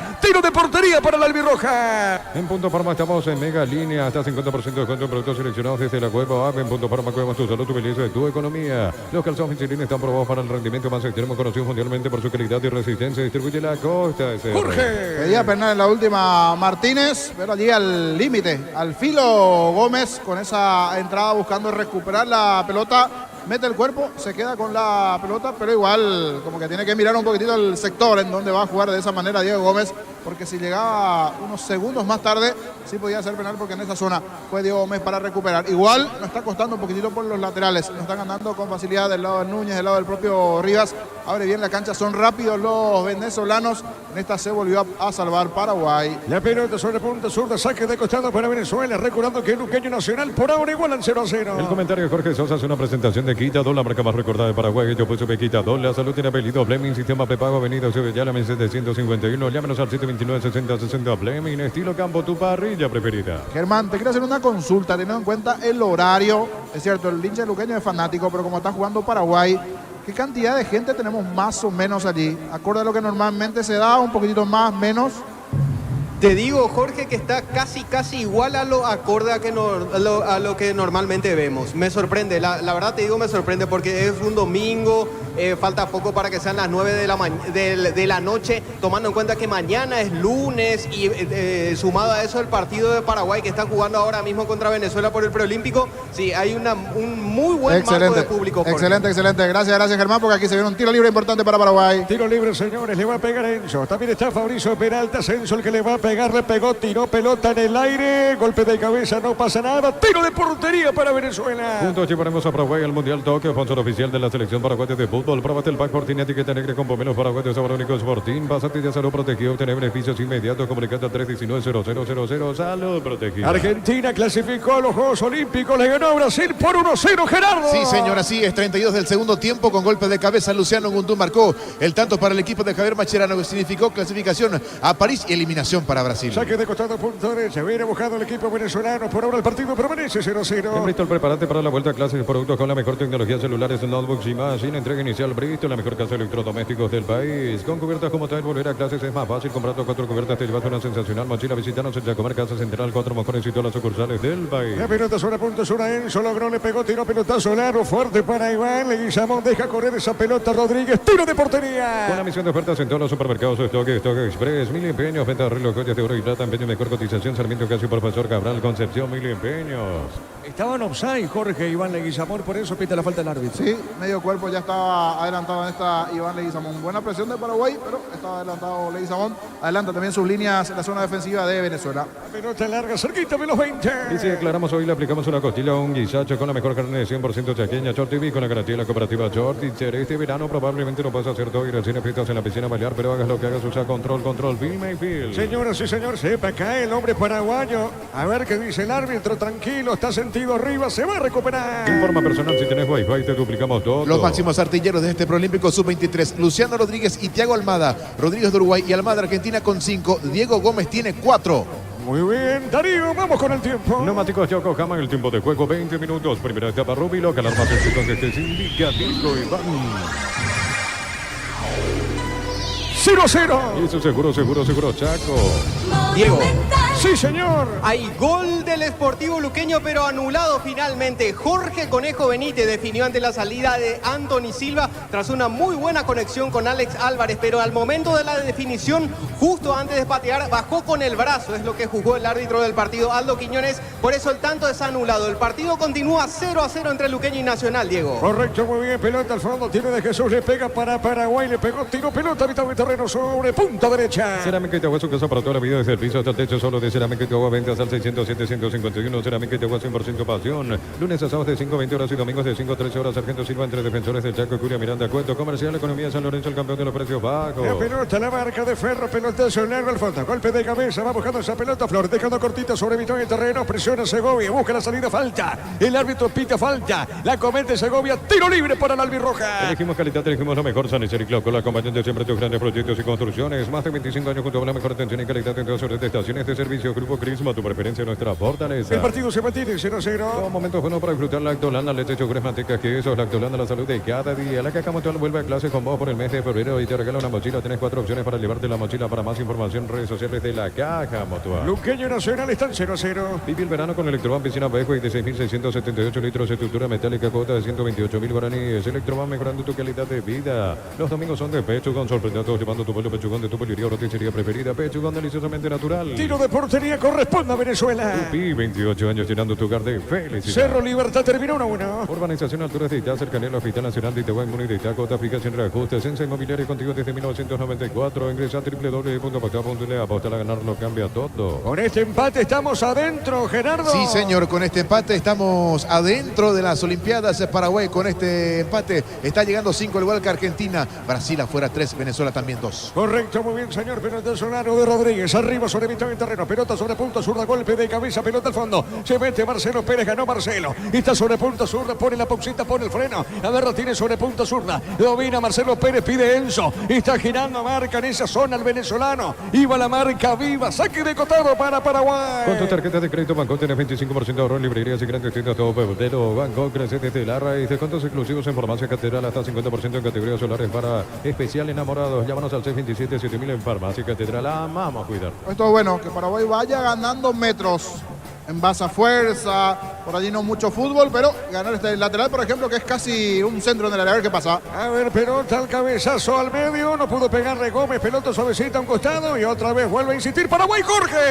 para la albirroja. En Punto Farma estamos en mega línea, hasta 50% de descuento en productos seleccionados desde la Cueva App. En Punto Farma cuidamos tu salud, tu belleza y tu economía. Los calzones Michelin están probados para el rendimiento más extremo, conocido mundialmente por su calidad y resistencia. Distribuye la Costa. Jorge. Pedía penal en la última Martínez, pero allí al límite, al filo Gómez con esa entrada buscando recuperar la pelota. Mete el cuerpo, se queda con la pelota, pero igual como que tiene que mirar un poquitito el sector en donde va a jugar de esa manera Diego Gómez, porque si llegaba unos segundos más tarde, sí podía ser penal, porque en esa zona fue Diego Gómez para recuperar. Igual nos está costando un poquitito por los laterales, nos están ganando con facilidad del lado de Núñez, del lado del propio Rivas. Abre bien la cancha, son rápidos los venezolanos. En esta se volvió a salvar Paraguay. La pelota sobre punta zurda, saque de costado para Venezuela, recordando que el Luqueño Nacional por ahora igual al 0-0. El comentario de Jorge Sosa es una presentación de Quitadol, la marca más recordada de Paraguay. Yo puse Quitadol, la salud tiene apellido Fleming, sistema prepago, avenida Sevillana, 751. Llámenos al 720 29, 60, 60 Fleming. Estilo campo, tu parrilla preferida. Germán, te quiero hacer una consulta, teniendo en cuenta el horario. Es cierto, el hincha luqueño es fanático, pero como está jugando Paraguay, ¿qué cantidad de gente tenemos más o menos allí? Acorde a lo que normalmente se da, un poquitito más, menos. Te digo, Jorge, que está casi igual a lo acorde a lo que normalmente vemos. Me sorprende, la verdad te digo, me sorprende porque es un domingo, falta poco para que sean las 9 de la noche, tomando en cuenta que mañana es lunes y sumado a eso el partido de Paraguay que está jugando ahora mismo contra Venezuela por el preolímpico. Sí, hay un muy buen marco de público, Jorge. Excelente. Gracias Germán, porque aquí se viene un tiro libre importante para Paraguay. Tiro libre, señores, le va a pegar Enzo. También está Fabricio Peralta, Enzo el que le va a pegar, le pegó, tiró pelota en el aire, golpe de cabeza, no pasa nada, tiro de portería para Venezuela. Juntos llevaremos a Paraguay al Mundial Tokio, sponsor oficial de la selección paraguaya de fútbol. Pruébate el pack Fortín, etiqueta negra con pomelos paraguayos, sabor único Fortín. Pásate de salud protegido, obtener beneficios inmediatos, comunicando al 319-0000, salud protegida. Argentina clasificó a los Juegos Olímpicos, le ganó a Brasil por 1-0, Gerardo. Sí, señor, así es, 32 del segundo tiempo, con golpe de cabeza Luciano Gundú marcó el tanto para el equipo de Javier Mascherano, que significó clasificación a París y eliminación para Brasil. Saque de costado, punto derecha, viene buscando el equipo venezolano, por ahora el partido permanece 0-0. En Bristol, prepárate para la vuelta a clases de productos con la mejor tecnología, celulares, notebooks y más. Sin entrega inicial, Bristol, la mejor casa de electrodomésticos del país. Con cubiertas como tal, volver a clases es más fácil. Comprando 4 cubiertas te llevas una sensacional mochila. Visítanos en Yacomer, Casa Central, 4 mejores y todas las sucursales del país. La pelota sobre punto sur a Enzo, logró, le pegó, tiró pelotazo largo, fuerte para Iván. Leguizamón deja correr esa pelota, Rodríguez, tiro de portería. Con la misión de ofertas en todos los supermercados, Stock Express, 1000 empeños, venta de reloj, joyas de oro y plata, empeño mejor cotización, Sarmiento Casio, Profesor Cabral, Concepción, 1000 empeños. Estaban offside, Jorge, Iván Leguizamón, por eso pita la falta del árbitro. Sí, medio cuerpo ya estaba adelantado en esta Iván Leguizamón. Buena presión de Paraguay, pero estaba adelantado Leguizamón. Adelanta también sus líneas en la zona defensiva de Venezuela. La pelota larga, cerquita de los 20. Y si declaramos hoy, le aplicamos una costilla o un guisacho con la mejor carne de 100% chaqueña, Short TV, con la garantía de la cooperativa Short. Este verano probablemente no puedas hacer todo, ir al cine, fiestas en la piscina, bailar, pero hagas lo que hagas, usa control, filma y film. Señoras y señores, sepa acá el hombre paraguayo. A ver qué dice el árbitro, tranquilo, está sentido arriba, se va a recuperar. Informa personal, si tenés wifi te duplicamos todo. Los máximos artilleros de este Proolímpico Sub-23, Luciano Rodríguez y Thiago Almada. Rodríguez de Uruguay y Almada de Argentina con 5. Diego Gómez tiene 4. Muy bien, Darío, vamos con el tiempo. Neumáticos Yokohama, el tiempo de juego 20 minutos. Primera etapa Rubilo, calar más con que estés indicativo y van. 0-0. Y eso seguro, Chaco. Diego. Sí, señor. Hay gol del Sportivo Luqueño, pero anulado finalmente. Jorge Conejo Benítez definió ante la salida de Anthony Silva tras una muy buena conexión con Alex Álvarez, pero al momento de la definición, justo antes de patear, bajó con el brazo. Es lo que jugó el árbitro del partido, Aldo Quiñones. Por eso el tanto es anulado. El partido continúa 0-0 entre Luqueño y Nacional, Diego. Correcto, muy bien. Pelota al fondo, tiene de Jesús, le pega para Paraguay, le pegó, tiro pelota, mitad de terreno sobre punta derecha. Cerámica Itagua, su casa para toda la vida, desde el piso hasta el techo, solo de Cerámica Itagua, ventas al 607-151. Cerámica Itagua, 100% pasión. Lunes a sábados de 5 a 20 horas y domingos de 5 a 13 horas. Sargento Silva entre defensores del Chaco, Curia, Miranda, Cuento, Comercial, Economía, San Lorenzo, el campeón de los precios bajos. La pelota, la marca de Ferro, pelotazo largo al fondo, golpe de cabeza, va buscando esa pelota, Flor, dejando cortita sobre mitad del terreno, presiona Segovia, busca la salida, falta. El árbitro pita falta, la comete Segovia, tiro libre para la albirroja. Elegimos calidad, elegimos lo mejor, San Isidro con la acompañante siempre tus grandes proyectos y construcciones. Más de 25 años junto a la mejor atención y calidad en todas sus estaciones de servicio. Grupo Crisma, tu preferencia, nuestra fortaleza. El partido se mantiene 0-0. Todo momento bueno para disfrutar Lactolanda, leche, yogures, manteca, quesos. Lactolanda, la salud de cada día. La Caja Mutual vuelve a clase con vos por el mes de febrero y te regala una mochila. Tienes 4 opciones para llevarte la mochila. Para más información, redes sociales de la Caja Mutual. Luqueño Nacional están 0-0. Vive el verano con Electroban, piscina Bejo y de 6.678 litros de estructura metálica, cuota de 128.000 guaraníes. Electroban mejorando tu calidad de vida. Los domingos son de Pechugón, sorprendiendo llevando tu pollo Pechugón de tu pollería o roticería preferida. Pechugón, deliciosamente natural. Tiro de portería corresponde a Venezuela. Tupi, 28 años llenando tu hogar de felicidad. Cerro Libertad terminó 1-1. Urbanización Alturas de Itá, cercanía al Hospital Nacional de Itaguá, Muni de Itá, cota fija sin reajustes. Censa Inmobiliaria contigo desde 1994. Ingresa a www.pacta.le. Apostar a ganar lo cambia todo. Con este empate estamos adentro, Gerardo. Sí, señor, con este empate estamos adentro de las Olimpiadas. Paraguay con este empate está llegando 5 al igual que Argentina. Brasil afuera 3, Venezuela también 2. Correcto, muy bien, señor. Pelotazo largo de Rodríguez. Arriba sobre mitad del terreno. pelota sobre punta zurda, golpe de cabeza, pelota al fondo. Se mete Marcelo Pérez, ganó Marcelo. Está sobre punta zurda, pone la pauxita, pone el freno. A ver, la tiene sobre punta zurda. Domina Marcelo Pérez, pide Enzo. Está girando, marca en esa zona el venezolano. Iba la marca viva, saque de costado para Paraguay. Con tu tarjeta de crédito Banco tienes 25% de ahorro en librerías y grandes tiendas todo pebetero. Banco crece desde la raíz. Descuentos exclusivos en farmacia Catedral hasta 50% en categorías solares para especial enamorados. Llámanos al 627-7000 en farmacia Catedral. Amamos a cuidar. Esto es bueno, que Paraguay vaya ganando metros en base a fuerza, por allí no mucho fútbol, pero ganar este lateral, por ejemplo, que es casi un centro en el área. A ver qué pasa. A ver, pelota al cabezazo al medio, no pudo pegarle Gómez, pelota suavecita a un costado y otra vez vuelve a insistir Paraguay, Jorge.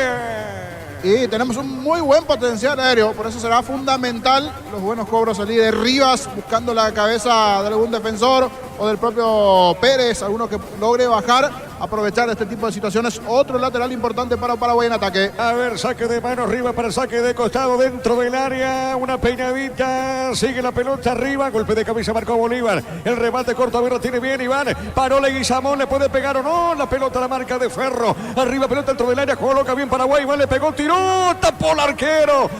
Y tenemos un muy buen potencial aéreo, por eso será fundamental los buenos cobros allí de Rivas, buscando la cabeza de algún defensor o del propio Pérez, alguno que logre bajar, aprovechar este tipo de situaciones. Otro lateral importante para Paraguay en ataque. A ver, saque de mano arriba para el saque de costado dentro del área, una peinadita, sigue la pelota arriba, golpe de cabeza marcó Bolívar, el remate corto, a ver, lo tiene bien Iván, paró Leguizamón, le puede pegar o no, la pelota la marca de Ferro, arriba pelota dentro del área, coloca bien Paraguay, Iván le pegó, tiró, tapó el arquero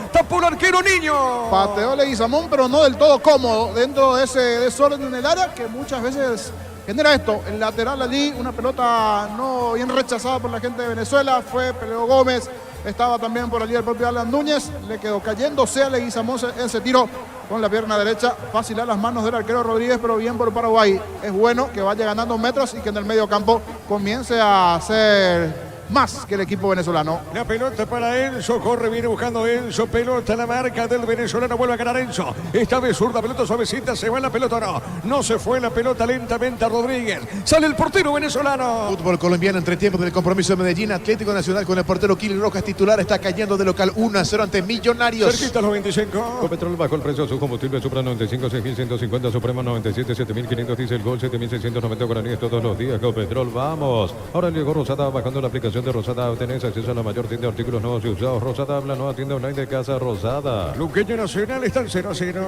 Niño. Pateó Leguizamón, pero no del todo cómodo dentro de ese desorden en el área que muchas veces genera esto. El lateral allí, una pelota no bien rechazada por la gente de Venezuela, peleó Gómez, estaba también por allí el propio Alan Núñez, le quedó cayéndose a Leguizamón ese tiro con la pierna derecha, fácil a las manos del arquero Rodríguez, pero bien por Paraguay. Es bueno que vaya ganando metros y que en el medio campo comience a hacer más que el equipo venezolano. La pelota para Enzo, corre, viene buscando Enzo, pelota la marca del venezolano, vuelve a ganar Enzo, esta vez zurda, pelota suavecita, se va la pelota, no se fue la pelota lentamente a Rodríguez, sale el portero venezolano. Fútbol colombiano, entretiempo del compromiso de Medellín, Atlético Nacional con el portero Kili Rojas titular, está cayendo de local 1-0 ante Millonarios. Cerquita los 25. Copetrol bajó el precio de su combustible, Supra 95, 6.150, Suprema 97, 7.500, dice el Gol, 7.690 guaraníes todos los días. Copetrol, vamos. Ahora llegó Rosada, bajando la aplicación de Rosada, tenés acceso a la mayor tienda de artículos nuevos y usados. Rosada, la nueva tienda online de Casa Rosada. Luqueño Nacional está en 0-0.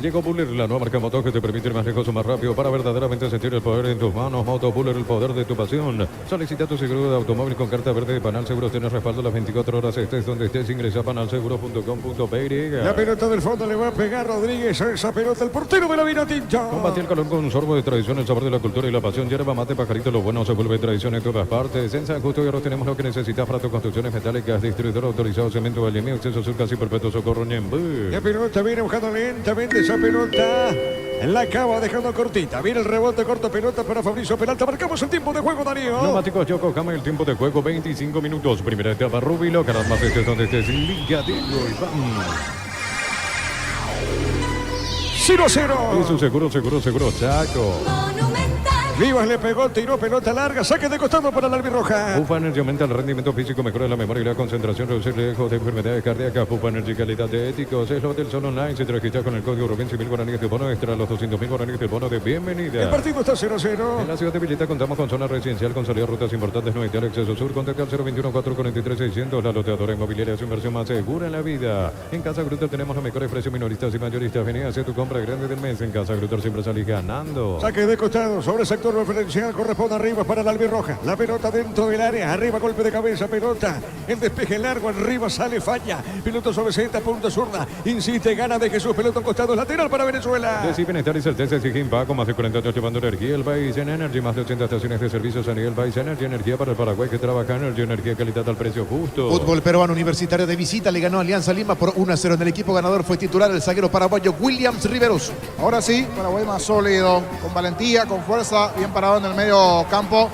Llegó Buller, la nueva marca moto que te permite ir más lejos o más rápido para verdaderamente sentir el poder en tus manos. Moto Buller, el poder de tu pasión. Solicita tu seguro de automóvil con carta verde de Panal Seguros. Tienes respaldo las 24 horas, estés donde estés. Ingresa a panalseguro.com.py. La pelota del fondo le va a pegar Rodríguez a esa pelota, el portero de la Vinotinto. Combate el calor con un sorbo de tradición, el sabor de la cultura y la pasión. Yerba mate, pajarito, lo bueno se vuelve tradición en todas partes. En San Justo y ahora tenemos lo que necesitas para tus construcciones metálicas. Distribuidor autorizado, cemento, Valimio, acceso sur, casi perpetuo, Socorro, Ñembú. La pelota viene buscando lentamente esa pelota. La acaba dejando cortita. Viene el rebote, corto, pelota para Fabricio Peralta. Marcamos el tiempo de juego, Darío. Neumáticos Yokohama, el tiempo de juego 25 minutos. Primera etapa, Rubilo, Caramba, estés donde estés. Liga de Goibán. 0-0. Y su seguro, Chaco. Vivas le pegó, tiró pelota larga, saque de costado para la albirroja. Pupa Energy aumenta el rendimiento físico, mejora la memoria y la concentración, reduce el riesgo de enfermedades cardíacas. Pupa Energy, calidad de éticos. Es lo del Sol Online. Si te registras con el código Rubén, 100.000 guaraníes de bono extra, los 200.000 guaraníes de bono de bienvenida. El partido está 0-0. En la ciudad de Villeta contamos con zona residencial, con salida a rutas importantes, no hay acceso sur. Contacta al 021-443-600. La loteadora inmobiliaria, su inversión más segura en la vida. En Casa Grutter tenemos los mejores precios minoristas y mayoristas. Vení a hacer tu compra grande del mes. En Casa Grutter siempre salís ganando. Saque de costado sobre el sector referencial, corresponde arriba para la albirroja. La pelota dentro del área, arriba golpe de cabeza, pelota. El despeje largo, arriba sale, falla. Piloto suavecita, punta zurda. Insiste, gana de Jesús, pelota en costado, lateral para Venezuela. Decir bienestar y certeza exige Impaco, más de 40 años llevando energía. El país en Energy, más de 80 estaciones de servicios a nivel país. Energy, energía para el Paraguay que trabaja. Energy, energía, calidad al precio justo. Fútbol peruano universitario de visita, le ganó Alianza Lima por 1-0 en el equipo ganador. Fue titular el zaguero paraguayo Williams Riveros. Ahora sí, Paraguay más sólido, con valentía, con fuerza, bien parado en el medio campo.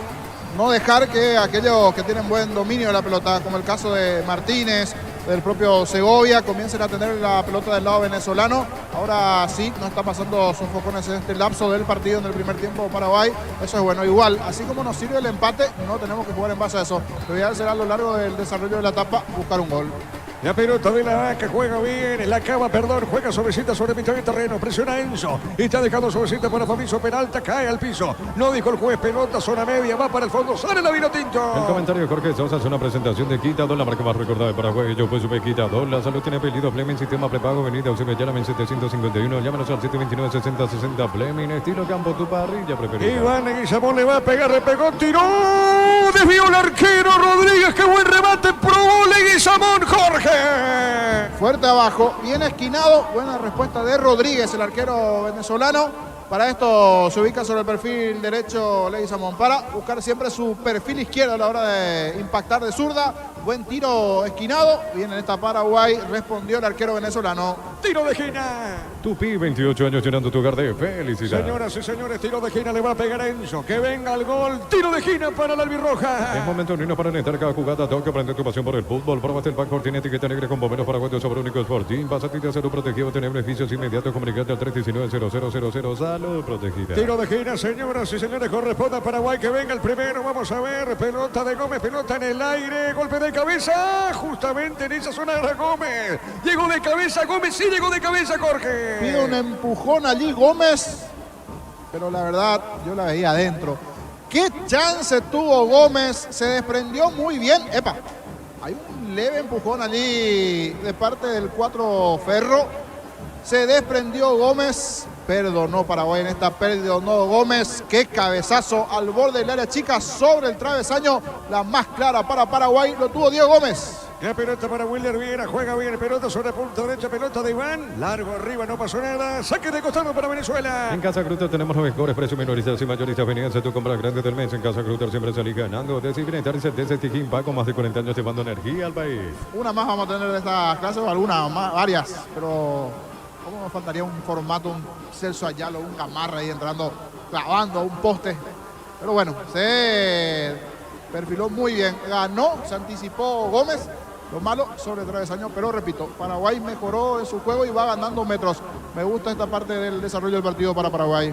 No dejar que aquellos que tienen buen dominio de la pelota, como el caso de Martínez, del propio Segovia, comiencen a tener la pelota del lado venezolano. Ahora sí, no está pasando sofocones en este lapso del partido en el primer tiempo Paraguay. Eso es bueno. Igual, así como nos sirve el empate, no tenemos que jugar en base a eso. Lo ideal será a lo largo del desarrollo de la etapa buscar un gol. La pelota de la vaca juega bien. La cava, perdón, juega suavecita sobre mitad de terreno. Presiona Enzo. Está dejando suavecita para Fabricio Peralta. Cae al piso. No dijo el juez. Pelota, zona media. Va para el fondo. Sale la vino tinto. El comentario de Jorge Sosa es una presentación de Quitador, la marca más recordada de Paraguay. Yo pues supe Quitador. La salud tiene apellido Fleming. Sistema prepago. Avenida Eusebio Yalamen 751. Llámanos al 729-6060 Fleming. Estilo campo, tu parrilla preferida. Iván Leguizamón le va a pegar. Le pegó. Tiró. Desvió el arquero Rodríguez. Qué buen remate. Probó Leguizamón. Jorge. Fuerte abajo, bien esquinado. Buena respuesta de Rodríguez, el arquero venezolano. Para esto se ubica sobre el perfil derecho Leguizamón para buscar siempre su perfil izquierdo a la hora de impactar de zurda. Buen tiro esquinado. Bien en esta Paraguay respondió el arquero venezolano. Tiro de esquina. Tupi, 28 años llenando tu hogar de felicidad. Señoras y señores, tiro de esquina le va a pegar a Enzo. Que venga el gol. Tiro de esquina para la albirroja. Es momento de irnos para alentar cada jugada. Tengo que aprender tu pasión por el fútbol. Probaste el Backboard, tiene etiqueta negra con bomberos paraguayos sobre único Sporting. Vas a ti de acero protegido, tener beneficios inmediatos. Comunicate al 319-0000. Salud protegida. Tiro de esquina, señoras y señores, corresponde a Paraguay. Que venga el primero. Vamos a ver. Pelota de Gómez, pelota en el aire. Golpe de cabeza. Justamente en esa zona de Gómez. Llegó de cabeza Gómez. Sí, llegó de cabeza Jorge. Pide un empujón allí Gómez. Pero la verdad, yo la veía adentro. ¿Qué chance tuvo Gómez? Se desprendió muy bien. ¡Epa! Hay un leve empujón allí de parte del 4 Ferro. Se desprendió Gómez. Perdonó Paraguay en esta, perdonó Gómez. Qué cabezazo al borde del área chica sobre el travesaño. La más clara para Paraguay lo tuvo Diego Gómez. La pelota para Wilder Viera, juega bien, pelota sobre punta derecha, pelota de Iván, largo arriba, no pasó nada, saque de costado para Venezuela. En Casa Grutter tenemos los mejores precios minoristas y mayoristas. Venías a tu compra grande del mes. En Casa Grutter siempre salí ganando. Bienestar y certeza Tijín con más de 40 años llevando energía al país. Una más vamos a tener de esta clase, o alguna más, varias, pero ¿cómo nos faltaría un formato, un Celso Ayala, un Gamarra ahí entrando, clavando a un poste? Pero bueno, se perfiló muy bien, ganó, se anticipó Gómez. Lo malo sobre el travesaño, pero repito, Paraguay mejoró en su juego y va ganando metros. Me gusta esta parte del desarrollo del partido para Paraguay.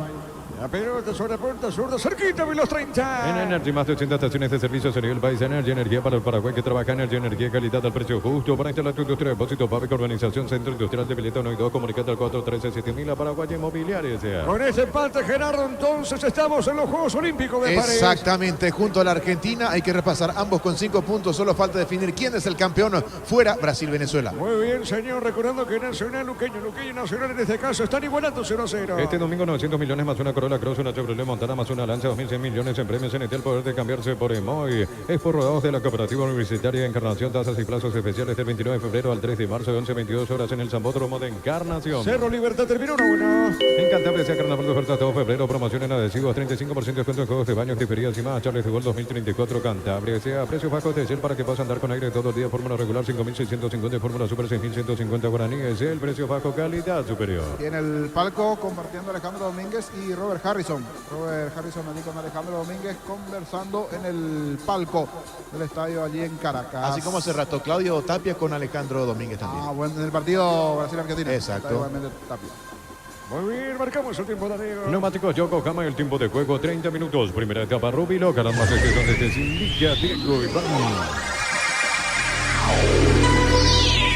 La pelota sobre punta zurda, cerquita de los 30. En Energy, más de 80 estaciones de servicios a nivel país. Energy, energía para el Paraguay que trabaja. Energía, calidad al precio justo. Para instalar tu industria, depósito, fábrica, urbanización, centro industrial de Pileta 1 y 2. Comunicate al 413-7000 a Paraguay Inmobiliaria. Con ese empate, Gerardo, entonces estamos en los Juegos Olímpicos de París. Exactamente, junto a la Argentina hay que repasar ambos con 5 puntos. Solo falta definir quién es el campeón fuera Brasil-Venezuela. Muy bien, señor. Recordando que Nacional, Luqueño y Nacional en este caso están igualando 0-0. Este domingo 900 millones más una Corolla Cross, una Chevrolet Montana más una Lanza, 2.100 millones en premios. NT, el poder de cambiarse por Emoy. Es por rodados de la Cooperativa Universitaria Encarnación. Tasas y plazos especiales del 29 de febrero al 3 de marzo de 11-22 horas en el Zambódromo de Encarnación. Cerro Libertad terminó 1-1. En Cantabria sea Carnaval de ofertas todo febrero. Promoción en adhesivos, 35% de descuento en juegos de baños, griferías y más. Charles de Gol 2034 Cantabria. Sea precios bajos de Shell para que puedas andar con aire todo el día. Fórmula regular 5.650, Fórmula Super 6.150 guaraníes. El precio bajo, calidad superior. Y en el palco compartiendo Alejandro Domínguez y Robert Harrison. Robert Harrison allí con Alejandro Domínguez conversando en el palco del estadio allí en Caracas. Así como hace rato Claudio Tapia con Alejandro Domínguez también. Ah, bueno, en el partido Brasil-Argentina. Exacto. Igualmente Tapia. Muy bien, marcamos el tiempo de arriba. Neumáticos Yokohama, el tiempo de juego 30 minutos. Primera etapa Rubilo, caramba, que es donde se indica Diego Iván.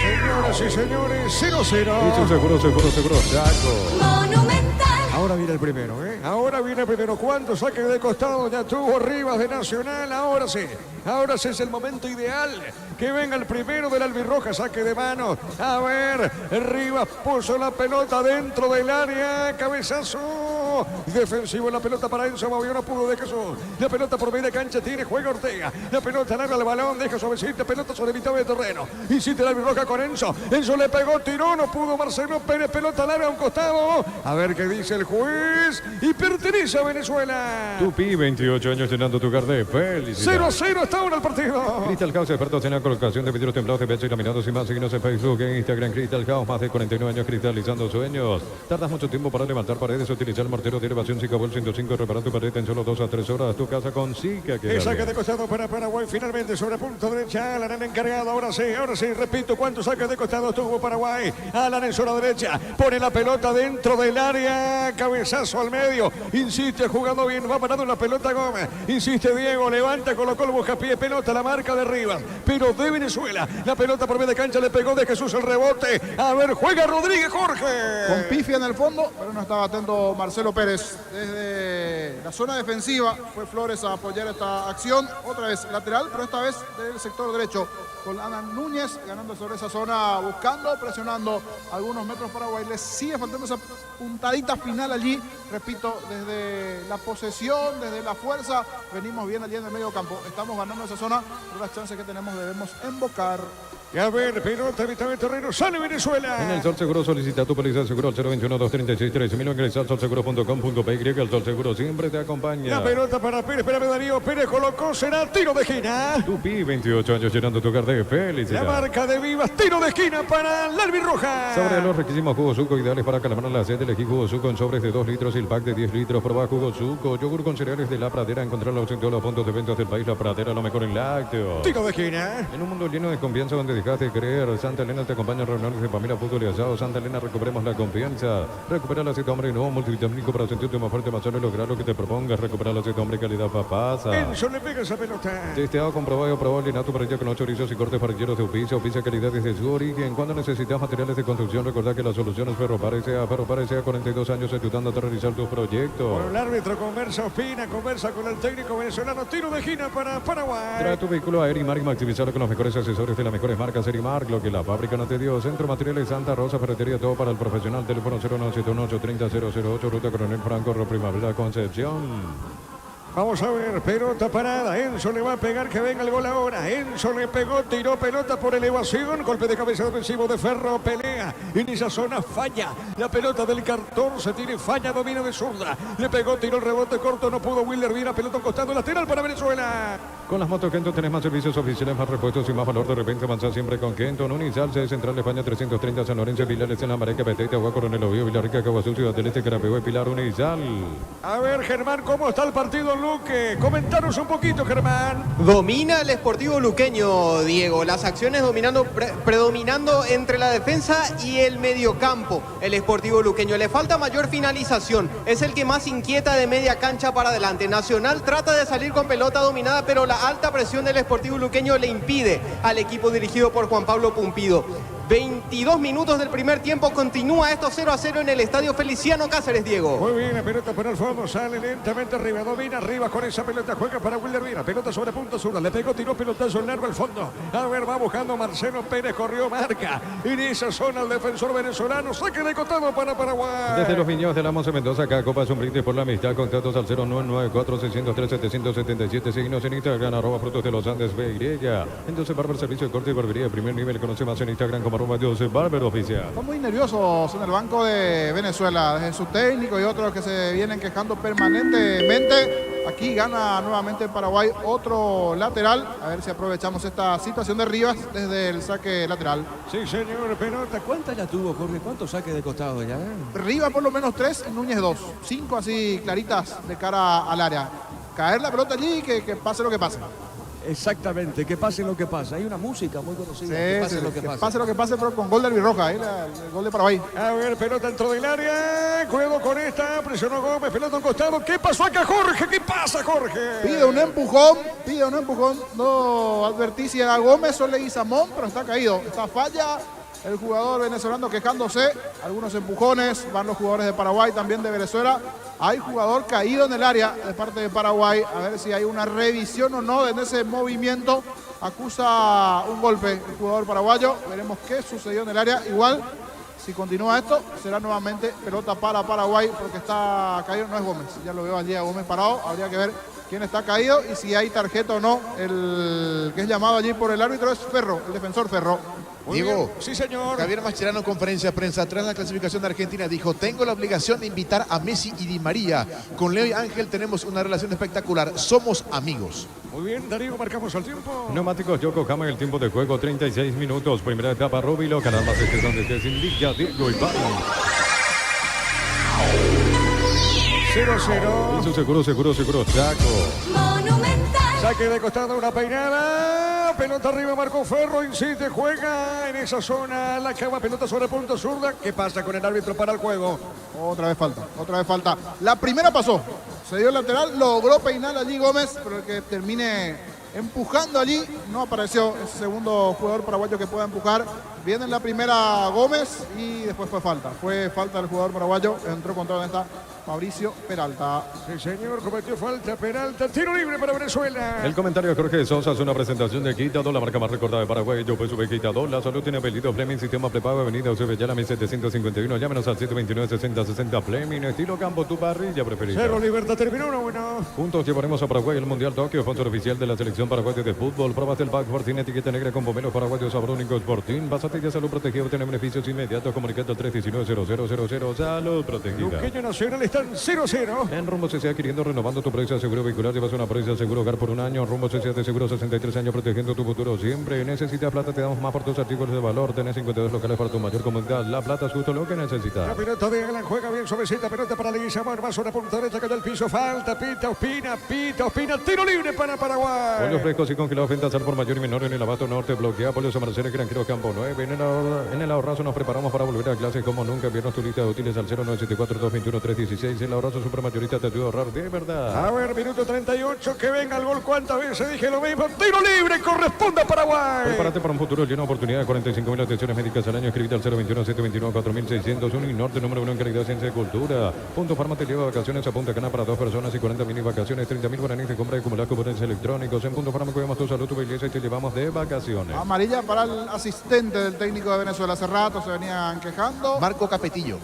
Señoras y señores, 0-0. Eso seguro, Chaco. Monumental. Ahora viene el primero, ¿eh? Ahora viene el primero. ¿Cuántos saques de costado ya tuvo Rivas de Nacional? Ahora sí es el momento ideal. Que venga el primero del albirroja, saque de mano. A ver, Rivas puso la pelota dentro del área. Cabezazo. Defensivo la pelota para Enzo Movió, no pudo de Jesús. La pelota por media cancha tiene, juega Ortega. La pelota larga al balón, deja suavecita, pelota sobre mitad de terreno. Insiste el albirroja con Enzo. Enzo le pegó, tiró, no pudo Marcelo Pérez. Pelota larga a un costado. A ver qué dice el juez. Y pertenece a Venezuela. Tupi, 28 años llenando tu hogar de felicidad. 0-0 hasta ahora el partido. Crystal House, expertos en la colocación de vidrios templados de pecho y laminados y más. Síguenos en Facebook, en Instagram, Crystal House, más de 49 años cristalizando sueños. Tardas mucho tiempo para levantar paredes, utilizar mortero 0 de elevación. Sicabol 105, repara tu pared en solo 2 a 3 horas. Tu casa con Sica. El saque de costado para Paraguay. Finalmente sobre punto derecha. Alan el encargado. Ahora sí. Repito, ¿cuántos saques de costado tuvo Paraguay? Alan en zona derecha. Pone la pelota dentro del área. Cabezazo al medio. Insiste jugando bien. Va parando la pelota Gómez. Insiste Diego. Levanta, colocó el buscapié. Pelota la marca de Rivas. Pero de Venezuela. La pelota por medio de cancha le pegó de Jesús el rebote. A ver, juega Rodríguez Jorge. Con pifia en el fondo, pero no estaba atento Marcelo Pérez. Desde la zona defensiva fue Flores a apoyar esta acción. Otra vez lateral, pero esta vez del sector derecho. Con Alan Núñez ganando sobre esa zona, buscando, presionando algunos metros Paraguay. Les sigue faltando esa puntadita final allí. Repito, desde la posesión, desde la fuerza, venimos bien allí en el medio campo. Estamos ganando esa zona, pero las chances que tenemos debemos embocar. Y a ver, pelota, Vitame Terreno, sale Venezuela. En el Sol Seguro solicita tu póliza de seguro al 021-236-13.000. Ingresa al solseguro.com.py. El Sol Seguro siempre te acompaña. La pelota para Pérez, espérame Darío. Pérez colocó, será tiro de esquina. Tupi, 28 años llenando tu hogar de felicidad. La marca de Vivas, tiro de esquina para Larvin Roja. Sobre los requisitos, jugo suco ideales para calmar la sed. Elegí jugo suco en sobres de 2 litros y el pack de 10 litros. Proba jugo suco, yogur con cereales de La Pradera. Encontrarlos en todos los puntos de ventas del país. La Pradera, lo mejor en lácteos. Tiro de esquina. En un mundo lleno de confianza donde dejaste de creer, Santa Elena te acompaña en reuniones de familia, fútbol y asado. Santa Elena, recuperemos la confianza. Recupera el aceite hombre nuevo multivitamínico para sentirte más fuerte, más sano y lograr lo que te propongas. Recupera el aceite hombre calidad papasa. Enzo le pega esa pelota. Testeado, comprobado y probado Linato parrilla con 8 chorizos y cortes parrilleros de oficio. Oficia calidad desde su origen. Cuando necesitas materiales de construcción, recordad que la solución es Ferropar S.A. Ferropar S.A. 42 años ayudando a realizar tus proyectos. Bueno, el árbitro conversa, opina, conversa con el técnico venezolano. Tiro de esquina para Paraguay. Trae tu vehículo a Erimark, maximizarlo con los mejores accesorios de las mejores marcas Erimark, lo que la fábrica no te dio. Centro Materiales Santa Rosa, ferretería, todo para el profesional. Teléfono 09718300008, ruta Coronel Franco, Primavera, Concepción. Vamos a ver, pelota parada. Enzo le va a pegar, que venga el gol ahora. Enzo le pegó, tiró pelota por elevación. Golpe de cabeza defensivo de Ferro, pelea. En esa zona falla. La pelota del 14 tiene falla, domina de zurda. Le pegó, tiró el rebote corto, no pudo Wilder. Viene pelota costado lateral para Venezuela. Con las motos Kenton tenés más servicios oficiales, más repuestos y más valor. De repente avanzar siempre con Kenton. Unizal, sede central de España 330, San Lorenzo, Pilares, en la Mareca, Petete, Agua, Coronel Oviedo, Villarrica, Caguazú, Ciudad del Este, Carapehué, Pilar, Unizal. A ver, Germán, ¿cómo está el partido, Luque? Comentaros un poquito, Germán. Domina el Sportivo Luqueño, Diego. Las acciones predominando entre la defensa y el mediocampo. El Sportivo Luqueño. Le falta mayor finalización. Es el que más inquieta de media cancha para adelante. Nacional trata de salir con pelota dominada, pero la alta presión del Sportivo Luqueño le impide al equipo dirigido por Juan Pablo Pumpido. 22 minutos del primer tiempo, continúa esto 0-0 en el estadio Feliciano Cáceres, Diego. Muy bien, la pelota para el fondo, sale lentamente arriba, domina arriba con esa pelota, juega para Wilder Vina, pelota sobre punto sur, le pegó, tiró pelotazo largo al fondo. A ver, va buscando Marcelo Pérez, corrió, marca. En esa zona el defensor venezolano, saque de costado para Paraguay. Desde los viñedos de la Monse Mendoza, acá Copa es un brindis por la amistad, contactos al 0994-603-777, síguenos en Instagram, @ Frutos de los Andes, BY. Entonces, Barber Servicio de Corte y Barbería de primer nivel, conoce más en Instagram como @Barber Oficial. Están muy nerviosos en el banco de Venezuela, desde su técnico y otros que se vienen quejando permanentemente. Aquí gana nuevamente Paraguay otro lateral. A ver si aprovechamos esta situación de Rivas desde el saque lateral. Sí, señor, pelota. ¿Cuántas ya tuvo, Jorge? ¿Cuántos saques de costado ya? Rivas por lo menos 3, Núñez 2. 5 así claritas de cara al área. Caer la pelota allí y que pase lo que pase. Exactamente, que pase lo que pase. Hay una música muy conocida. Que pase lo que pase. Pase lo que pase, pero con gol de Albirroja. Ahí el gol de Paraguay. A ver, pelota dentro del área. Cuidado con esta. Presionó Gómez. Pelota a un costado. ¿Qué pasó acá, Jorge? ¿Qué pasa, Jorge? Pide un empujón. No advertí si era Gómez o Leguizamón, pero está caído. Está falla. El jugador venezolano quejándose. Algunos empujones. Van los jugadores de Paraguay, también de Venezuela. Hay jugador caído en el área de parte de Paraguay. A ver si hay una revisión o no en ese movimiento. Acusa un golpe el jugador paraguayo. Veremos qué sucedió en el área. Igual, si continúa esto, será nuevamente pelota para Paraguay porque está caído. No es Gómez. Ya lo veo allí a Gómez parado. Habría que ver quién está caído y si hay tarjeta o no. El que es llamado allí por el árbitro es Ferro, el defensor Ferro. Diego, sí, señor. Javier Mascherano, conferencia de prensa tras la clasificación de Argentina, dijo: tengo la obligación de invitar a Messi y Di María. Con Leo y Ángel tenemos una relación espectacular. Somos amigos. Muy bien, Darío, marcamos el tiempo. Neumáticos Yokohama, el tiempo de juego 36 minutos. Primera etapa, Róbilo, Canal Más donde se indica Diego Iván. 0-0. Eso seguro, Chaco. Monumental. Saque de costado, una peinada. Pelota arriba, Marco Ferro, insiste, juega en esa zona. La cama, pelota sobre punta zurda. ¿Qué pasa con el árbitro para el juego? Otra vez falta. La primera pasó. Se dio el lateral, logró peinar allí Gómez, pero el que termine empujando allí no apareció ese segundo jugador paraguayo que pueda empujar. Viene en la primera Gómez y después fue falta. Fue falta del jugador paraguayo. Entró contra donde está Mauricio Peralta. Sí, señor, cometió falta Peralta. Tiro libre para Venezuela. El comentario de Jorge Sosa es una presentación de Quitador, la marca más recordada de Paraguay. Yo pues sube Quitador. La salud tiene apellido Fleming, sistema prepago, avenida Eusebio 1751. Llámenos al 729-6060 Fleming. Estilo campo, tu parrilla preferida. Cerro Libertad terminó 1-1. Juntos llevaremos a Paraguay el Mundial Tokio, sponsor oficial de la selección paraguaya de fútbol. Probaste el Backboard sin etiqueta negra con pomelos paraguayos sabrónicos Sporting. Basate de salud protegida, obtener beneficios inmediatos. Comunicando al 319-0000. Salud protegida. Luqueño Nacional están 0-0. En Rumbo CCA, adquiriendo, renovando tu póliza de seguro vehicular, llevas una póliza de seguro hogar por un año. Rumbo CCA de seguro 63 años, protegiendo tu futuro siempre. Necesitas plata, te damos más por tus artículos de valor. Tenés 52 locales para tu mayor comodidad. La plata es justo lo que necesitas. La pelota de Alan juega bien suavecita, pelota para Leguizamón, va sobre punta derecha, cayó al piso, falta, pita, Ospina, tiro libre para Paraguay. Pollos frescos y congelados, ventas al por mayor y menor en el Abasto Norte, bloquea, Pollos Amarcenes, Granjero Campo 9. En el ahorrazo nos preparamos para volver a clases como nunca. Envíanos tu lista de útiles al 0974-221-316. El ahorrazo supermayorista te ayuda a ahorrar de verdad. A ver, minuto 38, que venga el gol. ¿Cuántas veces dije lo mismo? Tiro libre, corresponde a Paraguay. Prepárate para un futuro lleno de oportunidades. 45.000 atenciones médicas al año. Escribite al 021-729-4601 y Norte número 1 en calidad, ciencia y cultura. Punto Farma te lleva a vacaciones a Punta Cana para 2 personas y 40 mini vacaciones. 30.000 guaraníes de compra y acumular cupones electrónicos. En Punto Farma cuidamos tu salud, tu belleza y te llevamos de vacaciones. Amarilla para el asistente del técnico de Venezuela. Hace rato se venían quejando. Marco Capetillo.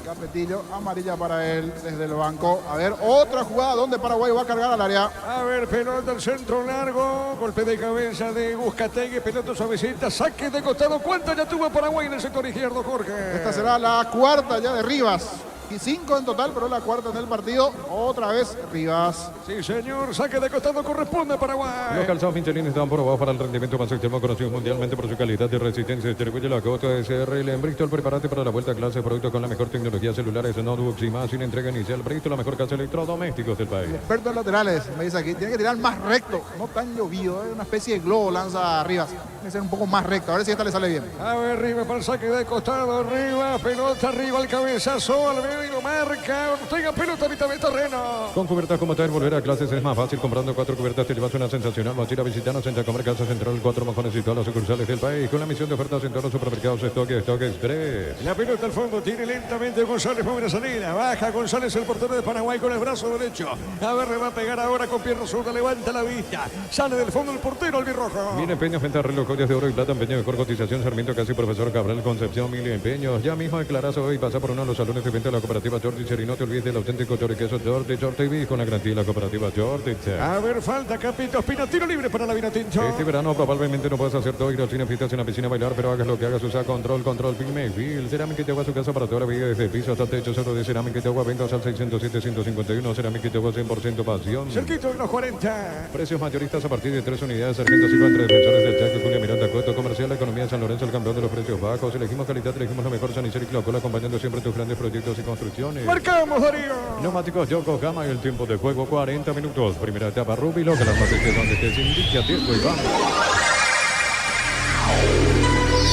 Amarilla para él desde el banco. A ver, otra jugada donde Paraguay va a cargar al área. A ver, pelota al centro largo, golpe de cabeza de Buscategui, pelota suavecita, saque de costado. ¿Cuánto ya tuvo Paraguay en el sector izquierdo, Jorge? Esta será la cuarta ya de Rivas. Y 5 en total, pero la cuarta en el partido. Otra vez Rivas. Sí, señor. Saque de costado corresponde a Paraguay. Los calzados Michelin están probados para el rendimiento más extremo, conocido mundialmente por su calidad y resistencia. Distribuye la Cota SRL en Bristol. Prepárate para la vuelta a clase. Producto con la mejor tecnología, celulares, notebooks y más. Sin entrega inicial. Bristol, la mejor casa de electrodomésticos del país. Experto en laterales, me dice aquí. Tiene que tirar más recto, no tan llovido. Una especie de globo lanza Rivas. Tiene que ser un poco más recto. A ver si esta le sale bien. A ver, Rivas para el saque de costado. Rivas, pelota arriba, al cabezazo, al medio, marca. Ortega, pelota a mitad de terreno. Con cubiertas como tal, volver a clases es más fácil. Comprando 4 cubiertas te llevas una sensacional mochila. Visitanos en Chacomer, Casa Central, 4 mojones y todas las sucursales del país. Con la misión de ofertas en todos los supermercados Stock Express. La pelota al fondo, tiene lentamente González, buena salida. Baja González, el portero de Paraguay, con el brazo derecho. A ver, le va a pegar ahora con pierna zurda, levanta la vista. Sale del fondo el portero albirrojo. Viene Empeños, venta reloj, joyas de oro y plata, empeño de mejor cotización, Sarmiento, casi Profesor Cabral, Concepción, Mil Empeños. Ya mismo declarás hoy, pasa por uno de los salones de venta de la cooperativa Jordicher y no te olvides del auténtico choriqueso Jordicher TV con la garantía de la cooperativa Jordicher. A ver, falta Capito Ospina, tiro libre para la Vinotinto. Este verano probablemente no puedas hacer todo, ir al cine, fiestas en la piscina, bailar, pero hagas lo que hagas, usa control, Pyme, Fil, cerámica y te agua a su casa para toda la vida, desde el piso hasta el techo, solo de cerámica y te agua, ventas al 607-151, cerámica y te agua 100% pasión. Cerquito de los 40. Precios mayoristas a partir de 3 unidades, Sargento Silva entre defensores del Chaco, Julia Miranda, Cueto, Comercial, la economía de San Lorenzo, el campeón de los precios bajos, elegimos calidad, elegimos lo mejor, San Isidro y Clocola, acompañando siempre tus grandes proyectos y construcciones. Marcamos, Darío. Neumáticos Yokohama y el tiempo de juego 40 minutos. Primera etapa Rubilo, que las más estés donde estés, indique tiempo y vamos.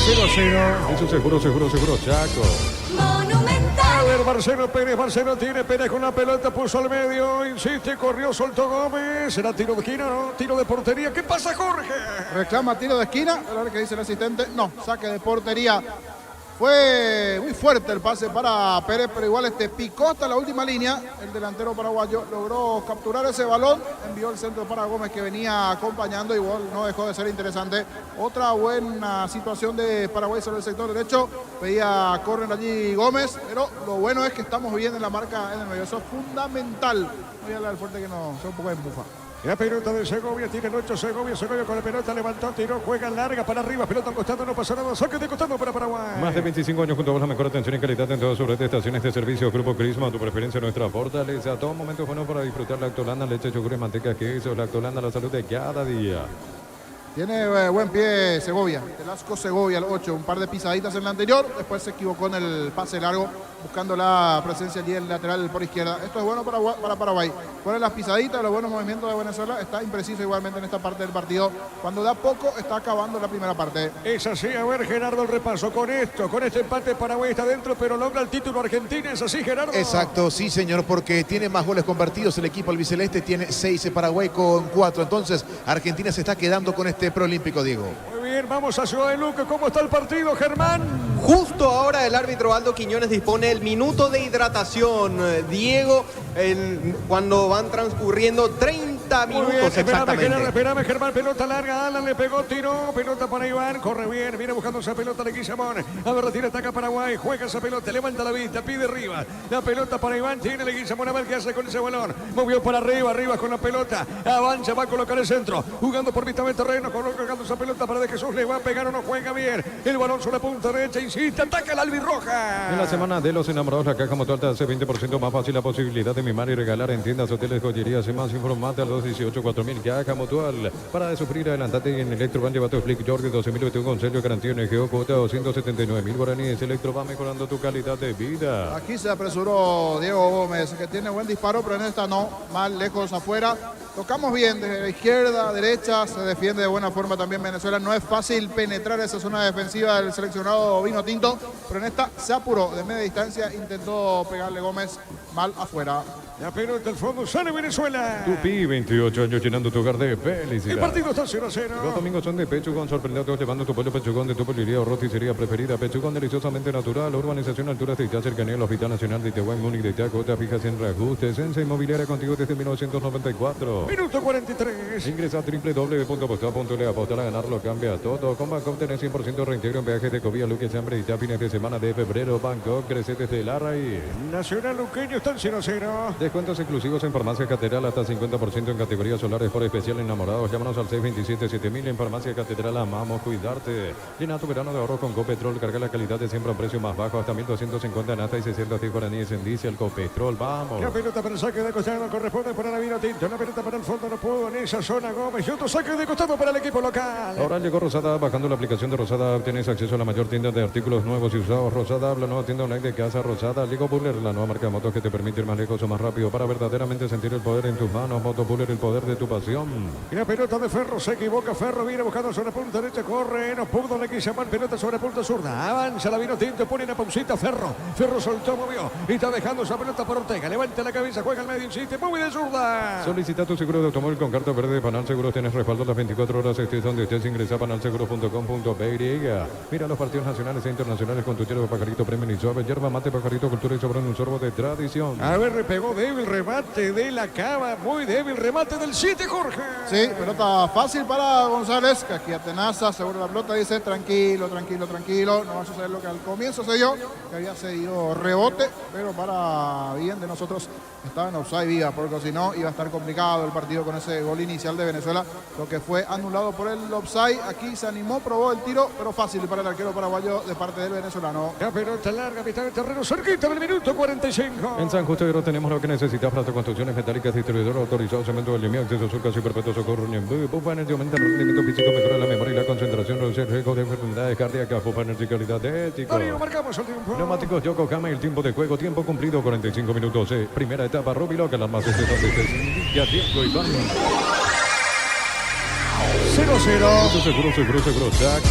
0-0. Eso seguro, Chaco. A ver, Marcelo tiene Pérez con la pelota, puso al medio, insiste, corrió, soltó Gómez. ¿Será tiro de esquina, no? Tiro de portería. ¿Qué pasa, Jorge? Reclama tiro de esquina. A ver qué dice el asistente. No, saque de portería. Fue muy fuerte el pase para Pérez, pero igual picó hasta la última línea. El delantero paraguayo logró capturar ese balón, envió el centro para Gómez, que venía acompañando. Igual no dejó de ser interesante. Otra buena situación de Paraguay sobre el sector derecho. Veía correr allí Gómez, pero lo bueno es que estamos bien en la marca en el medio. Eso es fundamental. Voy a hablar fuerte que no sea un poco de empuja. La pelota de Segovia, tiene el 8 Segovia con la pelota, levantó, tiró, juega larga para arriba, pelota al costado, no pasa nada, saque de costado para Paraguay. Más de 25 años junto a vos, la mejor atención y calidad en todas sus redes de estaciones de servicio. Grupo Crisma, tu preferencia, nuestra fortaleza. Todo momento bueno para disfrutar Lactolanda, leche, yogur, manteca, queso. Lactolanda, la salud de cada día. Tiene buen pie Segovia, Velasco Segovia, el 8, un par de pisaditas en la anterior, después se equivocó en el pase largo, buscando la presencia allí en el lateral por izquierda. Esto es bueno para Paraguay. Ponen las pisaditas, los buenos movimientos de Venezuela, está impreciso igualmente en esta parte del partido. Cuando da poco, está acabando la primera parte. Es así, a ver Gerardo el repaso con este empate Paraguay está dentro, pero logra el título Argentina, ¿es así Gerardo? Exacto, sí señor, porque tiene más goles convertidos el equipo albiceleste, tiene 6, Paraguay con 4, entonces Argentina se está quedando con este preolímpico, Diego. Muy bien, vamos a Ciudad de Luque, ¿cómo está el partido, Germán? Justo ahora el árbitro Aldo Quiñones dispone el minuto de hidratación, Diego, cuando van transcurriendo 30 minutos bien, exactamente. Espérame, Germán, pelota larga, Alan le pegó, tiró, pelota para Iván, corre bien, viene buscando esa pelota de Guillamón, a ver, retira, ataca Paraguay, juega esa pelota, levanta la vista, pide arriba, la pelota para Iván, tiene Leguizamón, a ver qué hace con ese balón, movió para arriba con la pelota, avanza, va a colocar el centro, jugando por mitad de terreno, colocando esa pelota para De Jesús, le va a pegar o no juega bien, el balón sobre la punta derecha, insiste, ataca el albirroja. En la semana de los enamorados, la caja motor te hace 20% más fácil la posibilidad de mimar y regalar en tiendas, hoteles, joyerías y más. Informate al 218-4000, caja mutual. Para de sufrir, adelantate en Electroban, lleva tu Flick Jordi 2021 con sello garantía NGO, cuota 279.000 guaraníes. Electroban mejorando tu calidad de vida. Aquí se apresuró Diego Gómez, que tiene buen disparo, pero en esta no, mal lejos afuera. Tocamos bien desde la izquierda, derecha, se defiende de buena forma también Venezuela. No es fácil penetrar esa zona defensiva del seleccionado vino tinto, pero en esta se apuró de media distancia, intentó pegarle Gómez mal afuera. La pelota al fondo, sale Venezuela. Tupi, 28 años llenando tu hogar de felicidad. El partido está 0-0. Los domingos son de Pechugón, sorprendido llevando tu pollo Pechugón de tu pollería o roticería preferida. Pechugón deliciosamente natural, urbanización altura de Ita, cercanía al Hospital Nacional de Itaguay, Múnich de Itaco, fijas en reajustes, Sensa Inmobiliaria contigo desde 1994. Minuto 43. Ingresa a www.postad.le, apostar a ganar lo cambia todo. Con Bangkok tenés 100% reintegro en viajes de Covía, Luque, Hambre y fines de semana de febrero. Bangkok crece desde la raíz. Nacional Luqueño está en 0-0. Descuentos exclusivos en Farmacia Catedral, hasta 50% en categorías solares por especial enamorados. Llámanos al 627-7000 en Farmacia Catedral. Amamos cuidarte. Llena tu verano de ahorro con Copetrol. Carga la calidad de siempre a un precio más bajo, hasta 1.250 en hasta y 610 guaraníes en diésel. Copetrol, vamos. La pelota para el saque de costado corresponde para la vino tinto. La pelota para el fondo no pudo en esa zona Gómez. Y otro saque de costado para el equipo local. Ahora llegó Rosada. Bajando la aplicación de Rosada obtienes acceso a la mayor tienda de artículos nuevos y usados. Rosada, la nueva tienda online de casa Rosada. Llegó Buller, la nueva marca de motos que te permite ir más lejos o más rápido para verdaderamente sentir el poder en tus manos. Motopuller, el poder de tu pasión. Y la pelota de Ferro se equivoca. Ferro viene buscando sobre punta derecha. Corre, no pudo. Le quiso llamar pelota sobre punta zurda. Avanza la vino tinto. Pone una pausita. Ferro. Ferro soltó, movió. Y está dejando esa pelota por Ortega. Levanta la cabeza, juega al medio, insiste. Muy de zurda. Solicita tu seguro de automóvil con carta verde de Panal Seguros. Tienes respaldo las 24 horas. Estés donde estés. Ingresa a panalseguros.com.py. Mira los partidos nacionales e internacionales con tu chelo de Pajarito Premium y Suave. Yerba mate, Pajarito, cultura y sobran un sorbo de tradición. A ver, le pegó débil remate de la Cava. Muy débil remate del 7, Jorge. Sí, pelota fácil para González, que aquí atenaza, seguro la pelota, dice tranquilo, tranquilo, tranquilo. No va a suceder lo que al comienzo se dio, que había cedido rebote, pero para bien de nosotros estaba en offside viva, porque si no iba a estar complicado el partido con ese gol inicial de Venezuela, lo que fue anulado por el offside. Aquí se animó, probó el tiro, pero fácil para el arquero paraguayo de parte del venezolano. La pelota larga, mitad del terreno, cerquita del minuto 45. En San Justo tenemos lo que necesitas para tus construcciones metálicas, distribuidor autorizado, cemento del Limio, acceso sur, casi perpetuo, socorro, Pupa Energy, aumenta el rendimiento físico, mejora la memoria y la concentración, reduce el riesgo de enfermedades cardíacas. Pupa Energy, calidad de ético. Marcamos el tiempo. Neumáticos Yokohama, el tiempo de juego, tiempo cumplido, 45 minutos. Primera etapa, Rubilo, que las más donde estés. Ya tiempo, Iván. 0-0. Seguro, saco.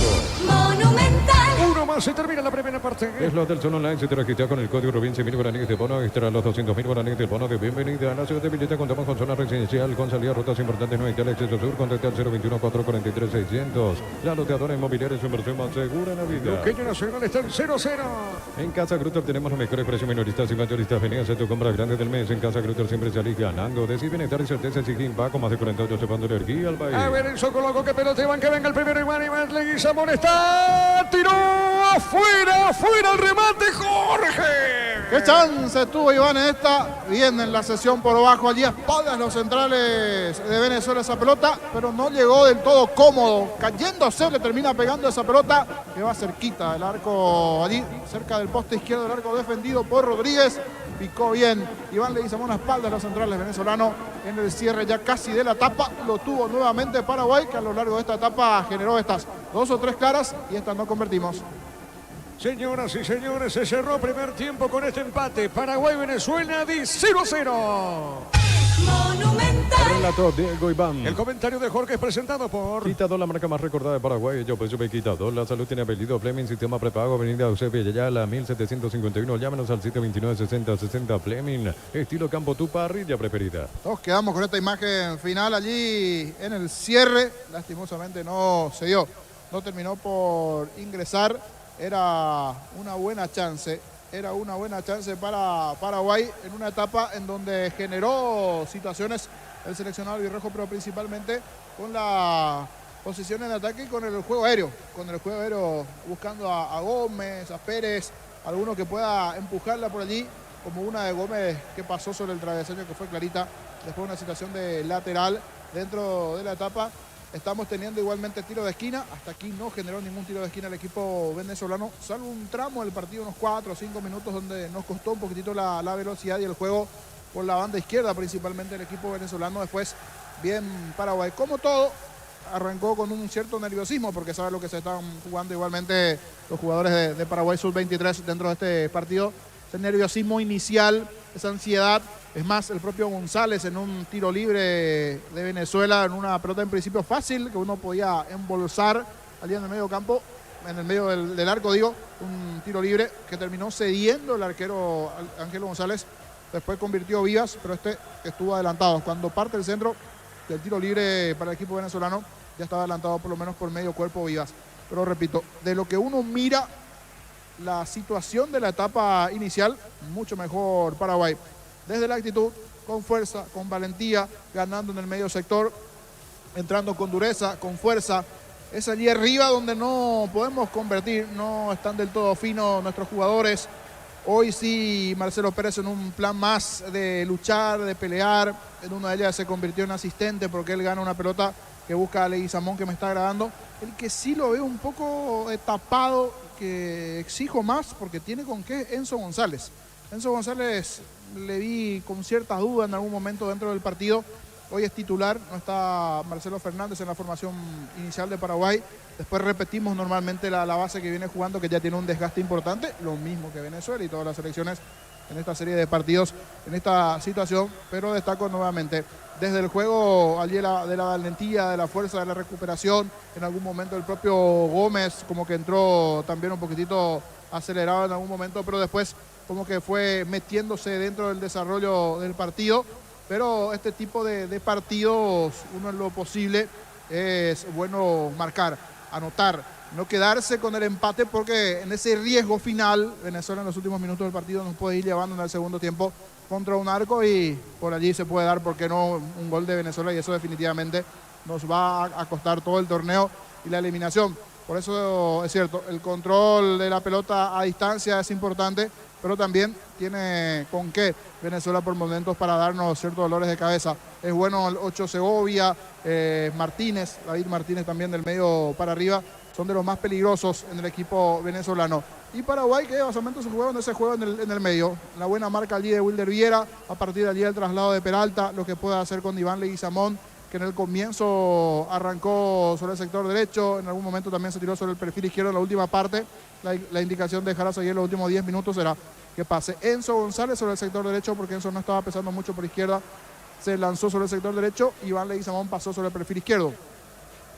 Monumental. Uno más, se termina la primera parte. Es lo del Sol Online, si te registras con el código Rubin, 100.000 guaraníes de bono, extra los 200.000 guaraníes de bono de bienvenida a la ciudad de Villeta. Contamos con zona residencial, con salida, rutas importantes, no hay tal acceso sur, contacte al 021-443-600. La loteadora inmobiliaria es su inversión más segura en la vida. Luqueño Nacional está en 0-0. En Casa Grutter tenemos los mejores precios minoristas y mayoristas. Vení a hacer tu compra grande del mes. En Casa Grutter siempre salís ganando. Decir bienestar y certeza, exigir va con más de 48 llevando energía al país. A ver, el Socoloco, que pelota Iván, que venga el primero Iván, Leguizamón está, tiró afuera el remate, Jorge. ¿Qué chance tuvo Iván en esta? Bien en la sesión por abajo, allí a espaldas los centrales de Venezuela esa pelota, pero no llegó del todo cómodo. Cayéndose le termina pegando esa pelota que va cerquita del arco, allí cerca del poste izquierdo del arco defendido por Rodríguez. picó bien Iván Leguizamón a espaldas de los centrales venezolanos en el cierre ya casi de la etapa. Lo tuvo nuevamente Paraguay, que a lo largo de esta etapa generó estas 2 o 3 claras y estas no convertimos. Señoras y señores, se cerró primer tiempo con este empate. Paraguay-Venezuela de 0-0. Relator Diego Iván. El comentario de Jorge es presentado por Quitador, la marca más recordada de Paraguay. Yo pues Quitador. La salud tiene apellido Fleming, sistema prepago, avenida Eusebio Yayala, 1751. Llámenos al 729-6060 Fleming. Estilo campo, tu parrilla preferida. Nos quedamos con esta imagen final allí en el cierre. Lastimosamente no se dio. No terminó por ingresar. Era una buena chance. Era una buena chance para Paraguay en una etapa en donde generó situaciones el seleccionado albirrojo, pero principalmente con la posición en ataque y con el juego aéreo. Con el juego aéreo buscando a Gómez, a Pérez, alguno que pueda empujarla por allí, como una de Gómez que pasó sobre el travesaño que fue clarita, después de una situación de lateral dentro de la etapa. Estamos teniendo igualmente tiro de esquina. Hasta aquí no generó ningún tiro de esquina el equipo venezolano, salvo un tramo del partido, unos 4 o 5 minutos, donde nos costó un poquitito la velocidad y el juego por la banda izquierda, principalmente el equipo venezolano. Después, bien Paraguay. Como todo, arrancó con un cierto nerviosismo, porque sabe lo que se están jugando igualmente los jugadores de Paraguay Sub-23 dentro de este partido. Ese nerviosismo inicial, esa ansiedad. Es más, el propio González en un tiro libre de Venezuela, en una pelota en principio fácil, que uno podía embolsar allí en el medio campo, en el medio del arco, digo, un tiro libre que terminó cediendo el arquero Ángel González. Después convirtió Vivas, pero este estuvo adelantado. Cuando parte el centro del tiro libre para el equipo venezolano, ya estaba adelantado por lo menos por medio cuerpo Vivas. Pero repito, de lo que uno mira la situación de la etapa inicial, mucho mejor Paraguay. Desde la actitud, con fuerza, con valentía, ganando en el medio sector, entrando con dureza, con fuerza. Es allí arriba donde no podemos convertir, no están del todo finos nuestros jugadores. Hoy sí, Marcelo Pérez en un plan más de luchar, de pelear. En una de ellas se convirtió en asistente porque él gana una pelota que busca a Leguizamón, que me está agradando. El que sí lo veo un poco tapado, que exijo más porque tiene con qué, Enzo González. Enzo González le vi con cierta duda en algún momento dentro del partido. Hoy es titular, no está Marcelo Fernández en la formación inicial de Paraguay. Después repetimos normalmente la base que viene jugando, que ya tiene un desgaste importante, lo mismo que Venezuela y todas las selecciones en esta serie de partidos, en esta situación. Pero destaco nuevamente, desde el juego allí de la valentía, de la fuerza, de la recuperación. En algún momento el propio Gómez como que entró también un poquitito acelerado en algún momento, pero después como que fue metiéndose dentro del desarrollo del partido. Pero este tipo de partidos, uno en lo posible es bueno marcar, anotar, no quedarse con el empate, porque en ese riesgo final, Venezuela en los últimos minutos del partido nos puede ir llevando en el segundo tiempo contra un arco y por allí se puede dar, ¿por qué no?, un gol de Venezuela, y eso definitivamente nos va a costar todo el torneo y la eliminación. Por eso es cierto, el control de la pelota a distancia es importante, pero también tiene con qué Venezuela por momentos para darnos ciertos dolores de cabeza. Es bueno el Ocho Segovia, Martínez, David Martínez también del medio para arriba, son de los más peligrosos en el equipo venezolano. Y Paraguay, que básicamente se juega en ese juego en el medio. La buena marca allí de Wilder Viera, a partir de allí el traslado de Peralta, lo que puede hacer con Iván Leguizamón, que en el comienzo arrancó sobre el sector derecho, en algún momento también se tiró sobre el perfil izquierdo en la última parte. La indicación de Jara seguir en los últimos 10 minutos será que pase Enzo González sobre el sector derecho, porque Enzo no estaba pesando mucho por izquierda, se lanzó sobre el sector derecho, Iván Leguizamón pasó sobre el perfil izquierdo.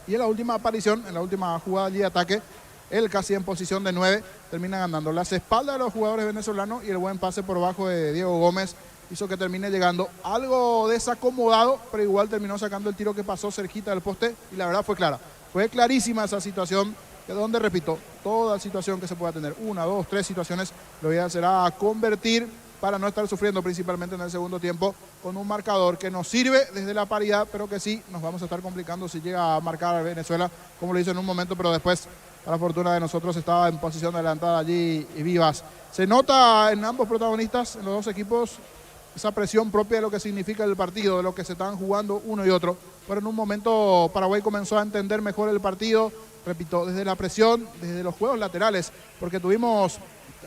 Y en la última aparición, en la última jugada allí de ataque, él casi en posición de 9 termina ganando las espaldas de los jugadores venezolanos, y el buen pase por bajo de Diego Gómez hizo que termine llegando algo desacomodado, pero igual terminó sacando el tiro que pasó cerquita del poste, y la verdad fue clara. Fue clarísima esa situación, de donde, repito, toda situación que se pueda tener, 1, 2, 3 situaciones, lo ideal será convertir para no estar sufriendo principalmente en el segundo tiempo con un marcador que nos sirve desde la paridad, pero que sí nos vamos a estar complicando si llega a marcar a Venezuela, como lo hizo en un momento, pero después, para fortuna de nosotros, estaba en posición adelantada allí y Vivas. Se nota en ambos protagonistas, en los dos equipos, esa presión propia de lo que significa el partido, de lo que se están jugando uno y otro. Pero en un momento Paraguay comenzó a entender mejor el partido, repito, desde la presión, desde los juegos laterales, porque tuvimos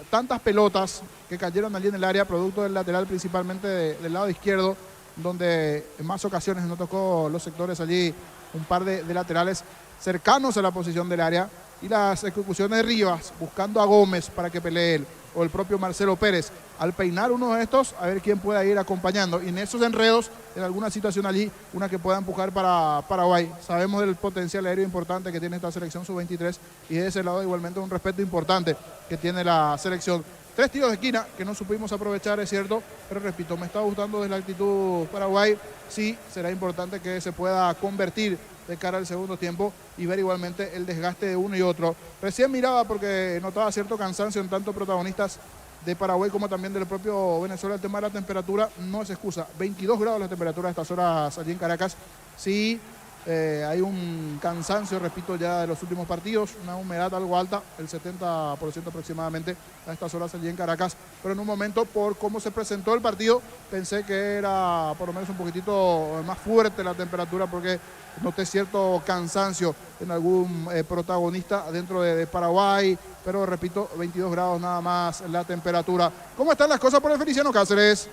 tantas pelotas que cayeron allí en el área, producto del lateral principalmente del lado izquierdo, donde en más ocasiones no tocó los sectores allí, un par de laterales cercanos a la posición del área, y las ejecuciones de Rivas buscando a Gómez para que pelee él, o el propio Marcelo Pérez, al peinar uno de estos, a ver quién pueda ir acompañando, y en esos enredos, en alguna situación allí, una que pueda empujar para Paraguay. Sabemos del potencial aéreo importante que tiene esta selección sub-23, y de ese lado igualmente un respeto importante que tiene la selección. 3 tiros de esquina que no supimos aprovechar, es cierto, pero repito, me está gustando desde la actitud Paraguay. Sí, será importante que se pueda convertir de cara al segundo tiempo y ver igualmente el desgaste de uno y otro. Recién miraba porque notaba cierto cansancio en tanto protagonistas de Paraguay como también del propio Venezuela. El tema de la temperatura no es excusa. 22 grados la temperatura a estas horas allí en Caracas. Sí, hay un cansancio, repito, ya de los últimos partidos, una humedad algo alta, el 70% aproximadamente a estas horas allí en Caracas, pero en un momento, por cómo se presentó el partido, pensé que era por lo menos un poquitito más fuerte la temperatura, porque noté cierto cansancio en algún protagonista dentro de Paraguay, pero repito, 22 grados nada más la temperatura. ¿Cómo están las cosas por el Feliciano Cáceres?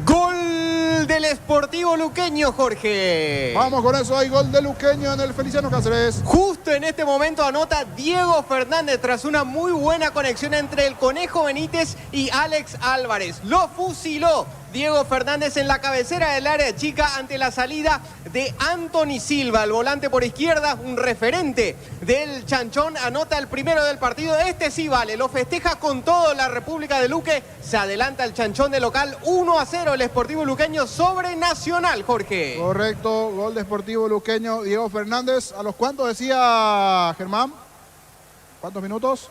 Gol del Sportivo Luqueño, Jorge. Vamos con eso, hay gol de Luqueño en el Feliciano Cáceres. Justo en este momento anota Diego Fernández tras una muy buena conexión entre el Conejo Benítez y Alex Álvarez. Lo fusiló Diego Fernández en la cabecera del área chica ante la salida de Anthony Silva, el volante por izquierda, un referente del Chanchón, anota el primero del partido. Este sí vale, lo festeja con todo la República de Luque. Se adelanta el Chanchón de local 1-0 el Sportivo Luqueño sobre Nacional, Jorge. Correcto, gol de Sportivo Luqueño, Diego Fernández. ¿A los cuántos decía Germán? ¿Cuántos minutos?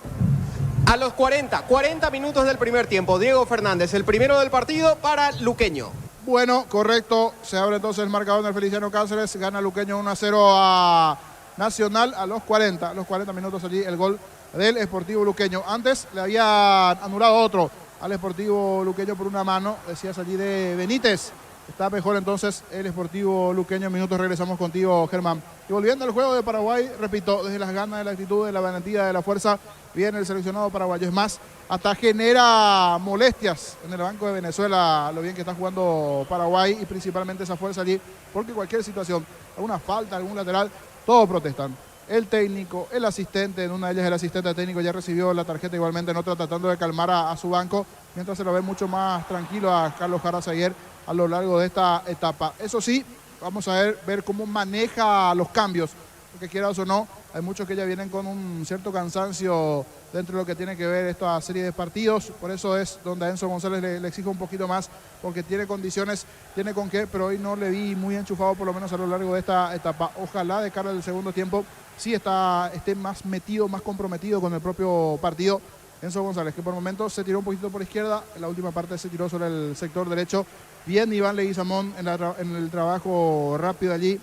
A los 40 minutos del primer tiempo, Diego Fernández, el primero del partido para Luqueño. Bueno, correcto, se abre entonces el marcador del Feliciano Cáceres, gana Luqueño 1-0 a Nacional a los 40 minutos allí el gol del Sportivo Luqueño. Antes le habían anulado otro al Sportivo Luqueño por una mano, decías allí de Benítez. Está mejor entonces el Sportivo Luqueño. En minutos regresamos contigo, Germán. Y volviendo al juego de Paraguay, repito, desde las ganas, de la actitud, de la valentía, de la fuerza, viene el seleccionado paraguayo. Es más, hasta genera molestias en el banco de Venezuela, lo bien que está jugando Paraguay y principalmente esa fuerza allí, porque cualquier situación, alguna falta, algún lateral, todos protestan. El técnico, el asistente, en una de ellas el asistente técnico ya recibió la tarjeta igualmente en otra, tratando de calmar a su banco, mientras se lo ve mucho más tranquilo a Carlos Jara Zaguer a lo largo de esta etapa. Eso sí, vamos a ver cómo maneja los cambios, porque quieras o no, hay muchos que ya vienen con un cierto cansancio dentro de lo que tiene que ver esta serie de partidos. Por eso es donde a Enzo González le exige un poquito más, porque tiene condiciones, tiene con qué, pero hoy no le vi muy enchufado, por lo menos a lo largo de esta etapa. Ojalá de cara al segundo tiempo sí esté más metido, más comprometido con el propio partido. Enzo González, que por momentos se tiró un poquito por izquierda, en la última parte se tiró sobre el sector derecho. Bien Iván Leguizamón en el trabajo rápido allí,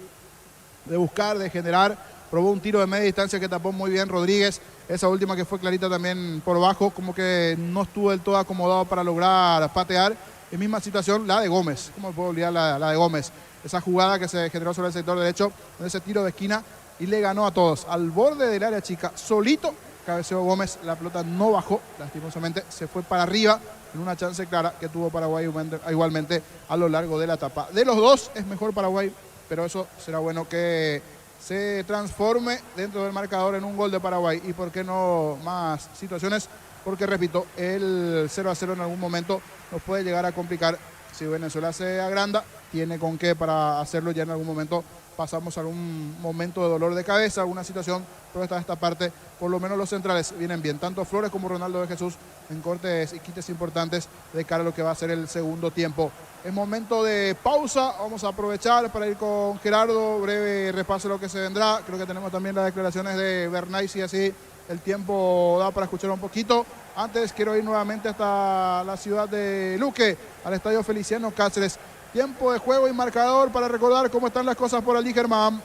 de buscar, de generar. Probó un tiro de media distancia que tapó muy bien Rodríguez. Esa última que fue clarita también por bajo, como que no estuvo del todo acomodado para lograr patear. En misma situación la de Gómez. ¿Cómo puedo olvidar la de Gómez? Esa jugada que se generó sobre el sector derecho, en ese tiro de esquina, y le ganó a todos. Al borde del área chica, solito, cabeceó Gómez, la pelota no bajó, lastimosamente se fue para arriba en una chance clara que tuvo Paraguay igualmente a lo largo de la etapa. De los dos es mejor Paraguay, pero eso será bueno que se transforme dentro del marcador en un gol de Paraguay. Y por qué no más situaciones, porque repito, el 0-0 en algún momento nos puede llegar a complicar. Si Venezuela se agranda, tiene con qué para hacerlo. Ya en algún momento pasamos algún momento de dolor de cabeza, alguna situación, pero esta parte, por lo menos los centrales vienen bien, tanto Flores como Ronaldo de Jesús en cortes y quites importantes de cara a lo que va a ser el segundo tiempo. Es momento de pausa, vamos a aprovechar para ir con Gerardo, breve repaso de lo que se vendrá. Creo que tenemos también las declaraciones de Bernay, si así el tiempo da para escuchar un poquito. Antes quiero ir nuevamente hasta la ciudad de Luque, al Estadio Feliciano Cáceres. Tiempo de juego y marcador para recordar cómo están las cosas por allí, Germán.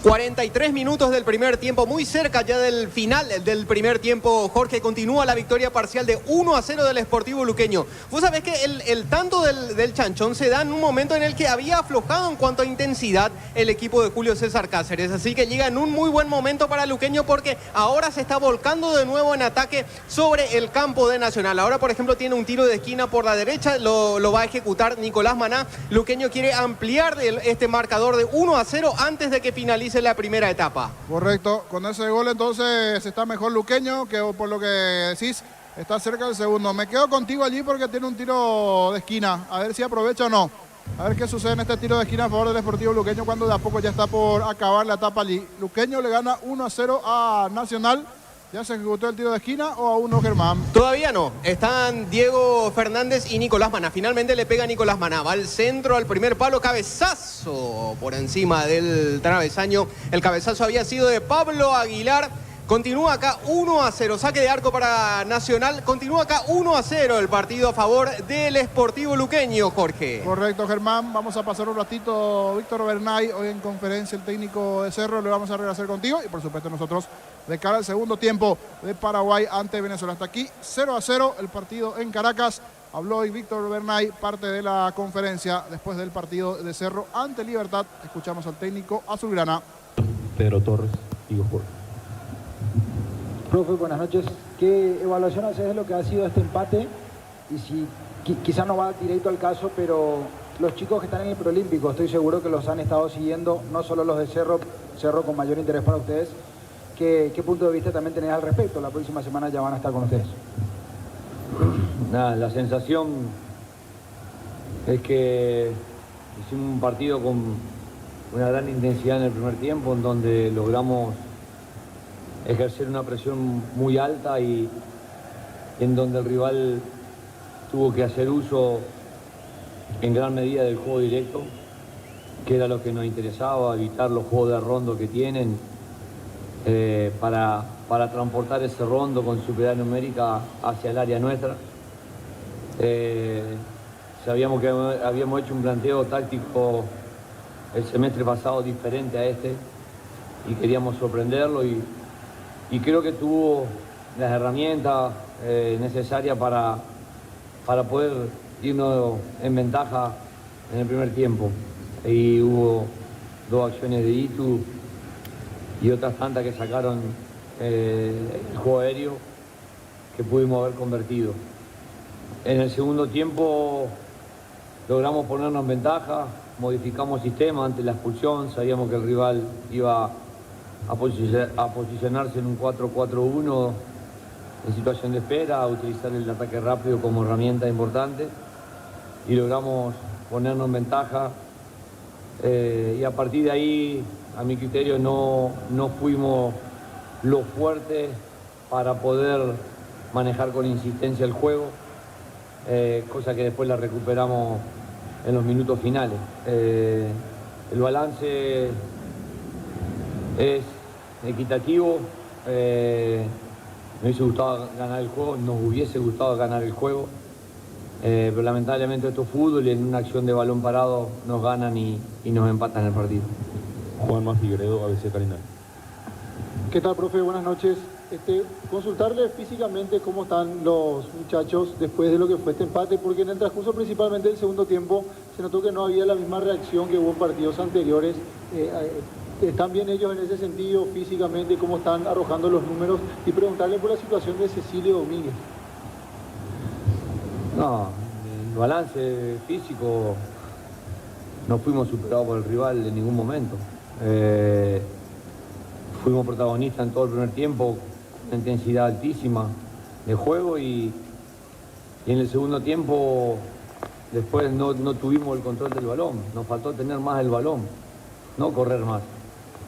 43 minutos del primer tiempo, muy cerca ya del final del primer tiempo, Jorge. Continúa la victoria parcial de 1-0 del Sportivo Luqueño. Vos sabés que el tanto del Chanchón se da en un momento en el que había aflojado en cuanto a intensidad el equipo de Julio César Cáceres. Así que llega en un muy buen momento para Luqueño, porque ahora se está volcando de nuevo en ataque sobre el campo de Nacional. Ahora, por ejemplo, tiene un tiro de esquina por la derecha, lo va a ejecutar Nicolás Maná. Luqueño quiere ampliar este marcador de 1-0 antes de que finalice la primera etapa. Correcto, con ese gol entonces está mejor Luqueño, que por lo que decís está cerca del segundo. Me quedo contigo allí porque tiene un tiro de esquina, a ver si aprovecha o no. A ver qué sucede en este tiro de esquina a favor del Sportivo Luqueño cuando de a poco ya está por acabar la etapa allí. Luqueño le gana 1-0 a Nacional. ¿Ya se ejecutó el tiro de esquina o aún no, Germán? Todavía no. Están Diego Fernández y Nicolás Maná. Finalmente le pega Nicolás Maná. Va al centro, al primer palo, cabezazo por encima del travesaño. El cabezazo había sido de Pablo Aguilar. Continúa acá 1-0. Saque de arco para Nacional. Continúa acá 1-0 el partido a favor del Sportivo Luqueño, Jorge. Correcto, Germán. Vamos a pasar un ratito, Víctor Bernay, hoy en conferencia el técnico de Cerro. Le vamos a regresar contigo y por supuesto nosotros de cara al segundo tiempo de Paraguay ante Venezuela. Hasta aquí 0-0 el partido en Caracas. Habló hoy Víctor Bernay, parte de la conferencia después del partido de Cerro ante Libertad. Escuchamos al técnico azulgrana. Pedro Torres, Diego Jorge. Profe, buenas noches. ¿Qué evaluación haces de lo que ha sido este empate? Y si quizás no va directo al caso, pero los chicos que están en el Preolímpico, estoy seguro que los han estado siguiendo, no solo los de Cerro con mayor interés para ustedes. ¿Qué punto de vista también tenés al respecto? La próxima semana ya van a estar con ustedes. Nada, la sensación es que hicimos un partido con una gran intensidad en el primer tiempo, en donde logramos ejercer una presión muy alta y en donde el rival tuvo que hacer uso en gran medida del juego directo, que era lo que nos interesaba, evitar los juegos de rondo que tienen para transportar ese rondo con superioridad numérica hacia el área nuestra. Sabíamos que habíamos hecho un planteo táctico el semestre pasado diferente a este y queríamos sorprenderlo y creo que tuvo las herramientas necesarias para poder irnos en ventaja en el primer tiempo. Y hubo dos acciones de Itu y otras tantas que sacaron el juego aéreo que pudimos haber convertido. En el segundo tiempo logramos ponernos en ventaja, modificamos sistema ante la expulsión, sabíamos que el rival iba a posicionarse en un 4-4-1 en situación de espera, a utilizar el ataque rápido como herramienta importante y logramos ponernos en ventaja y a partir de ahí, a mi criterio, no fuimos lo fuerte para poder manejar con insistencia el juego, cosa que después la recuperamos en los minutos finales. El balance es equitativo, me hubiese gustado ganar el juego, nos hubiese gustado ganar el juego, pero lamentablemente esto es fútbol y en una acción de balón parado nos ganan y nos empatan el partido. Juanma Figueredo, ABC Carinal. ¿Qué tal, profe? Buenas noches. Consultarle físicamente cómo están los muchachos después de lo que fue este empate, porque en el transcurso principalmente del segundo tiempo se notó que no había la misma reacción que hubo en partidos anteriores. ¿Están bien ellos en ese sentido físicamente? ¿Cómo están arrojando los números? Y preguntarle por la situación de Cecilio Domínguez. No, el balance físico no fuimos superados por el rival en ningún momento. Fuimos protagonistas en todo el primer tiempo, una intensidad altísima de juego y en el segundo tiempo después no tuvimos el control del balón, nos faltó tener más el balón, no correr más.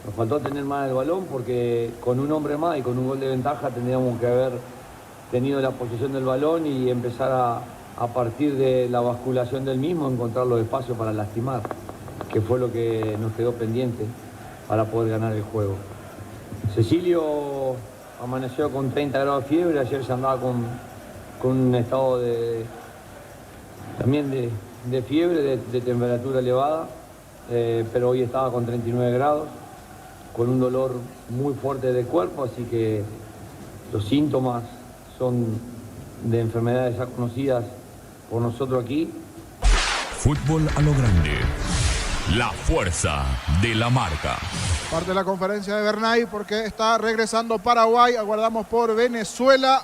Nos faltó tener más el balón porque con un hombre más y con un gol de ventaja tendríamos que haber tenido la posesión del balón y empezar a partir de la basculación del mismo encontrar los espacios para lastimar, que fue lo que nos quedó pendiente para poder ganar el juego. Cecilio amaneció con 30 grados de fiebre, ayer se andaba con un estado también de fiebre, de temperatura elevada, pero hoy estaba con 39 grados. con un dolor muy fuerte de cuerpo, así que los síntomas son de enfermedades ya conocidas por nosotros aquí. Fútbol a lo grande. La fuerza de la marca. Parte de la conferencia de Bernay porque está regresando Paraguay. Aguardamos por Venezuela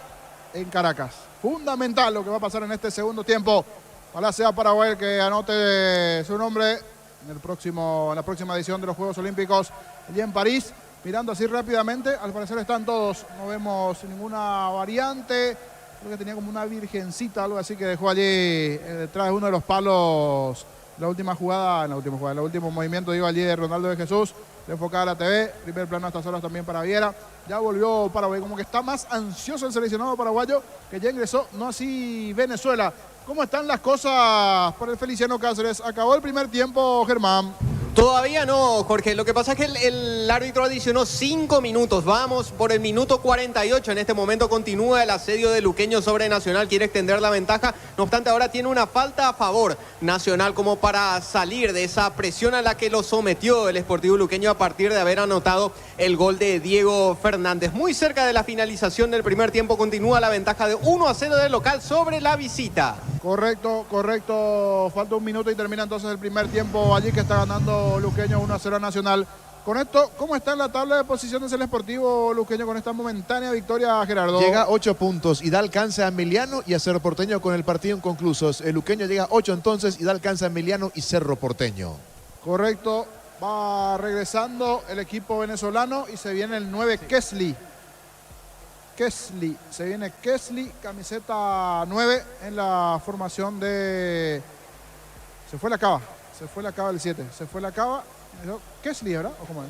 en Caracas. Fundamental lo que va a pasar en este segundo tiempo. Ojalá sea Paraguay el que anote su nombre en la próxima edición de los Juegos Olímpicos allí en París. Mirando así rápidamente, al parecer están todos. No vemos ninguna variante. Creo que tenía como una virgencita, algo así que dejó allí detrás de uno de los palos. El último movimiento, digo, allí de Ronaldo de Jesús, de enfocada a la TV, primer plano a estas horas también para Viera. Ya volvió Paraguay, como que está más ansioso el seleccionado paraguayo, que ya ingresó, no así Venezuela. ¿Cómo están las cosas por el Feliciano Cáceres? Acabó el primer tiempo, Germán. Todavía no, Jorge. Lo que pasa es que el árbitro adicionó 5 minutos. Vamos por el minuto 48. En este momento continúa el asedio de Luqueño sobre Nacional. Quiere extender la ventaja. No obstante, ahora tiene una falta a favor Nacional como para salir de esa presión a la que lo sometió el Sportivo Luqueño a partir de haber anotado el gol de Diego Fernández. Muy cerca de la finalización del primer tiempo continúa la ventaja de 1-0 del local sobre la visita. Correcto. Falta un minuto y termina entonces el primer tiempo allí que está ganando Luqueño 1-0 a Nacional. Con esto, ¿cómo está en la tabla de posiciones el Sportivo Luqueño con esta momentánea victoria, Gerardo? Llega a 8 puntos y da alcance a Emiliano y a Cerro Porteño con el partido inconclusos. El Luqueño llega a 8 entonces y da alcance a Emiliano y Cerro Porteño. Correcto. Va regresando el equipo venezolano y se viene el 9 Kesley. Se viene Kesley, camiseta 9 en la formación de... Se fue la cava el 7. Se fue la cava. Kesley, ¿verdad? ¿O cómo es?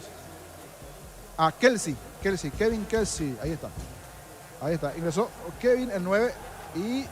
Ah, Kelsey. Kevin Kelsey. Ahí está. Ingresó Kevin el 9 y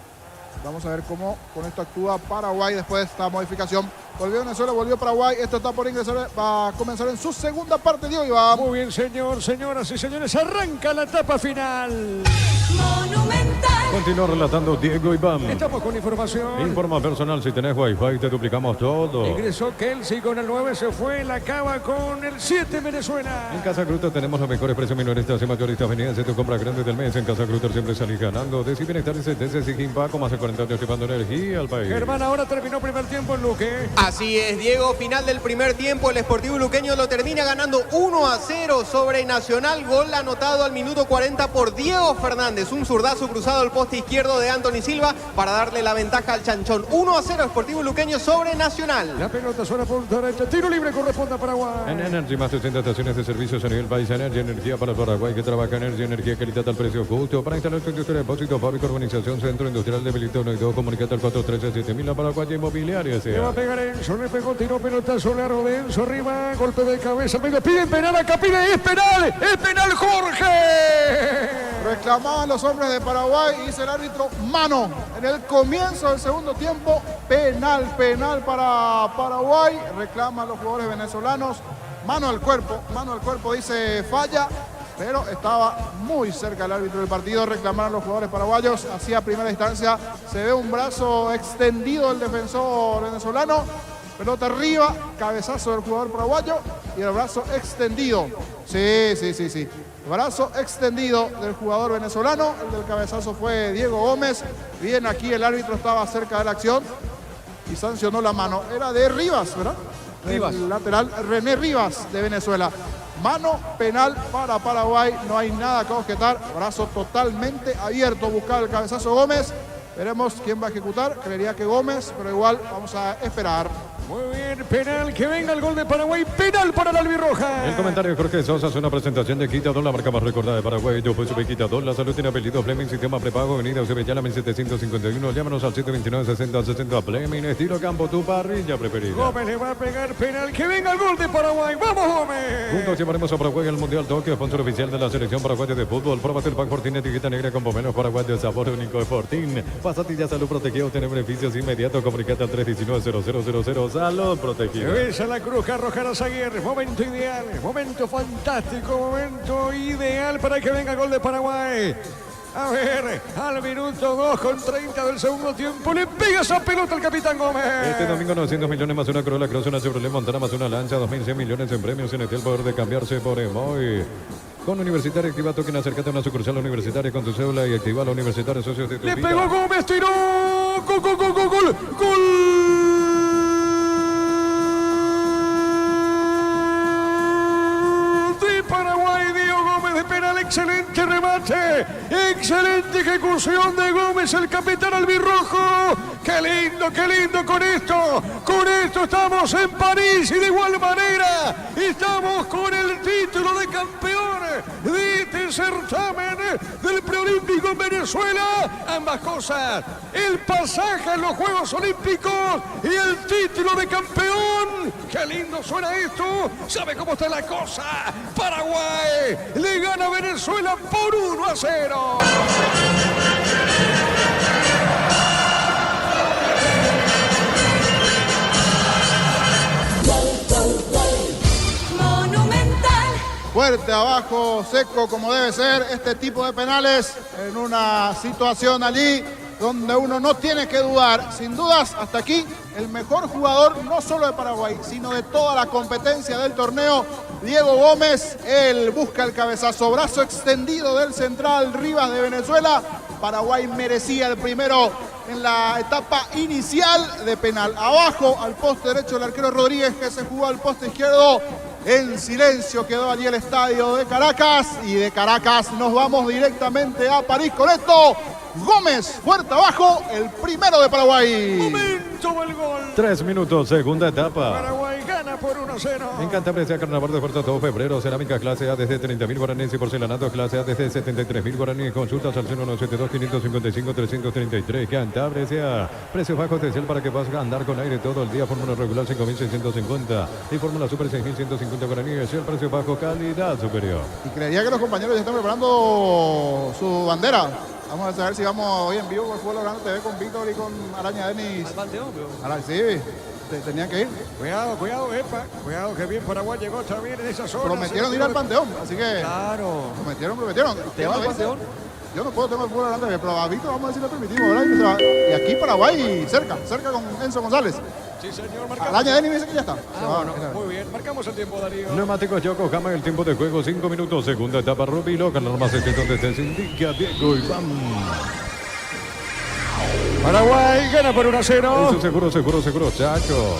vamos a ver cómo con esto actúa Paraguay después de esta modificación. Volvió Venezuela, volvió Paraguay. Esto está por ingresar, va a comenzar en su segunda parte, Diego Iván. Muy bien, señoras y señores. Arranca la etapa final. Monumental. Continúa relatando Diego Iván. Estamos con información. Informa personal, si tenés Wi-Fi te duplicamos todo. Ingresó Kelsey con el 9, se fue la cava con el 7 Venezuela. En Casa Grutter tenemos los mejores precios minoristas y mayoristas. Venidas de tu compra grande del mes. En Casa Grutter siempre salís ganando. De bienestar y sentencias y Gimpaco, más de 40 años llevando energía al país. Germán, ahora terminó primer tiempo en Luque. Así es, Diego, final del primer tiempo. El Sportivo Luqueño lo termina ganando 1-0 sobre Nacional. Gol anotado al minuto 40 por Diego Fernández. Un zurdazo cruzado al poste izquierdo de Anthony Silva para darle la ventaja al Chanchón. 1-0 Sportivo Luqueño sobre Nacional. La pelota suena por derecha. Tiro libre corresponde a Paraguay. En Energy, más de 60 estaciones de servicios a nivel país. Energy, energía para Paraguay, que trabaja energía, calidad al precio justo. Para instalar tu industria de depósito, fábrica, urbanización, centro industrial de Belito 1 y 2. Comunicate al 413-7000. La Paraguay Inmobiliaria. Le va a pegar Enzo, le pegó, tiró pelotazo largo de Enzo arriba. Golpe de cabeza. Medio pide penal acá, pide. ¡Es penal, Jorge! Reclamaban los hombres de Paraguay y dice el árbitro, mano. En el comienzo del segundo tiempo, penal para Paraguay. Reclaman los jugadores venezolanos. Mano al cuerpo, dice falla. Pero estaba muy cerca el árbitro del partido. Reclamaron los jugadores paraguayos. Así a primera instancia se ve un brazo extendido del defensor venezolano. Pelota arriba, cabezazo del jugador paraguayo y el brazo extendido. Sí. Brazo extendido del jugador venezolano. El del cabezazo fue Diego Gómez. Bien, aquí el árbitro estaba cerca de la acción y sancionó la mano. Era de Rivas, ¿verdad? Rivas. El lateral René Rivas de Venezuela. Mano penal para Paraguay. No hay nada que objetar. Brazo totalmente abierto. Buscaba el cabezazo Gómez. Veremos quién va a ejecutar. Creería que Gómez, pero igual vamos a esperar. Muy bien, penal, que venga el gol de Paraguay, penal para la albirroja. El comentario de Jorge Sosa es una presentación de Quitador, la marca más recordada de Paraguay. Yo pues Quitador, la salud tiene apellido Fleming, sistema prepago, avenida Eusebellana 1751. Llámanos al 729-60-60 Fleming, estilo campo, tu parrilla preferida. Gómez le va a pegar penal, que venga el gol de Paraguay, ¡vamos Gómez! Juntos llevaremos a Paraguay al Mundial Tokio, sponsor oficial de la selección paraguaya de fútbol. Pruébate el pan Fortín, etiqueta negra con pomelos Paraguay de sabor único de Fortín. Pasatilla Salud Protegida, obtener beneficios inmediatos, comunicate al 319-0000, Salud Protegida. Besa la cruz, arrojar a Zaguer, momento ideal, momento fantástico, momento ideal para que venga el gol de Paraguay. A ver, al minuto 2 con 30 del segundo tiempo. Le pega esa pelota al capitán Gómez. Este domingo 900 millones más una Corolla Cross, una Chevrolet Montana más una Lancha, 2100 millones en premios. En el poder de cambiarse por Emoy. Con Universitaria activa token, acércate a una sucursal universitaria con tu cédula y activa la Universitaria Socios de tu Le vida. pegó Gómez, tiró. Gol, gol, gol, gol, gol. Gol. Paraguay, Diego Gómez de penal, excelente remate, excelente ejecución de Gómez, el capitán albirrojo. Qué lindo con esto estamos en París y de igual manera estamos con el título de campeón de este certamen del preolímpico en Venezuela. Ambas cosas, el pasaje en los Juegos Olímpicos y el título de campeón. Qué lindo suena esto. ¿Sabe cómo está la cosa? Paraguay le gana a Venezuela por 1-0. Fuerte abajo, seco como debe ser este tipo de penales en una situación allí donde uno no tiene que dudar. Sin dudas, hasta aquí el mejor jugador no solo de Paraguay, sino de toda la competencia del torneo, Diego Gómez. Él busca el cabezazo, brazo extendido del central Rivas de Venezuela. Paraguay merecía el primero en la etapa inicial de penal. Abajo al poste derecho el arquero Rodríguez, que se jugó al poste izquierdo. En silencio quedó allí el estadio de Caracas, y de Caracas nos vamos directamente a París con esto. Gómez, fuerte abajo, el primero de Paraguay. Momento del gol. 3 minutos, segunda etapa. Paraguay gana por 1-0. En Cantabria, Carnaval de Puerto todo febrero. Cerámica clase A desde 30.000 guaraníes y porcelanato clase A desde 73.000 guaraníes. Consultas al 0972-555-333. Cantabria, precios bajos especial para que puedas andar con aire todo el día. Fórmula regular 5.650 y fórmula super 6.150 guaraníes. El precio bajo, calidad superior. Y creería que los compañeros ya están preparando su bandera. Vamos a saber si vamos hoy en vivo con Fútbol Grande TV con Víctor y con Araña Denis. Al Panteón, Sí, tenían que ir. Cuidado, epa. Cuidado que bien Paraguay llegó también en esa zona. Prometieron ir al Panteón, así que... Claro. Prometieron. ¿Te vas al Panteón? Yo no puedo, tengo el Fútbol Grande, pero a Víctor vamos a decir lo permitimos, ¿verdad? Y aquí Paraguay, cerca con Enzo González. Sí, señor. Araña Denis me dice que ya está. Bueno, muy bien. Marcamos el tiempo, Darío. Neumáticos Yokohama, el tiempo de juego 5 minutos. Segunda etapa, Rubilo, con normas donde se indica Diego Iván. Paraguay gana por 1-0. Eso seguro, Chacho.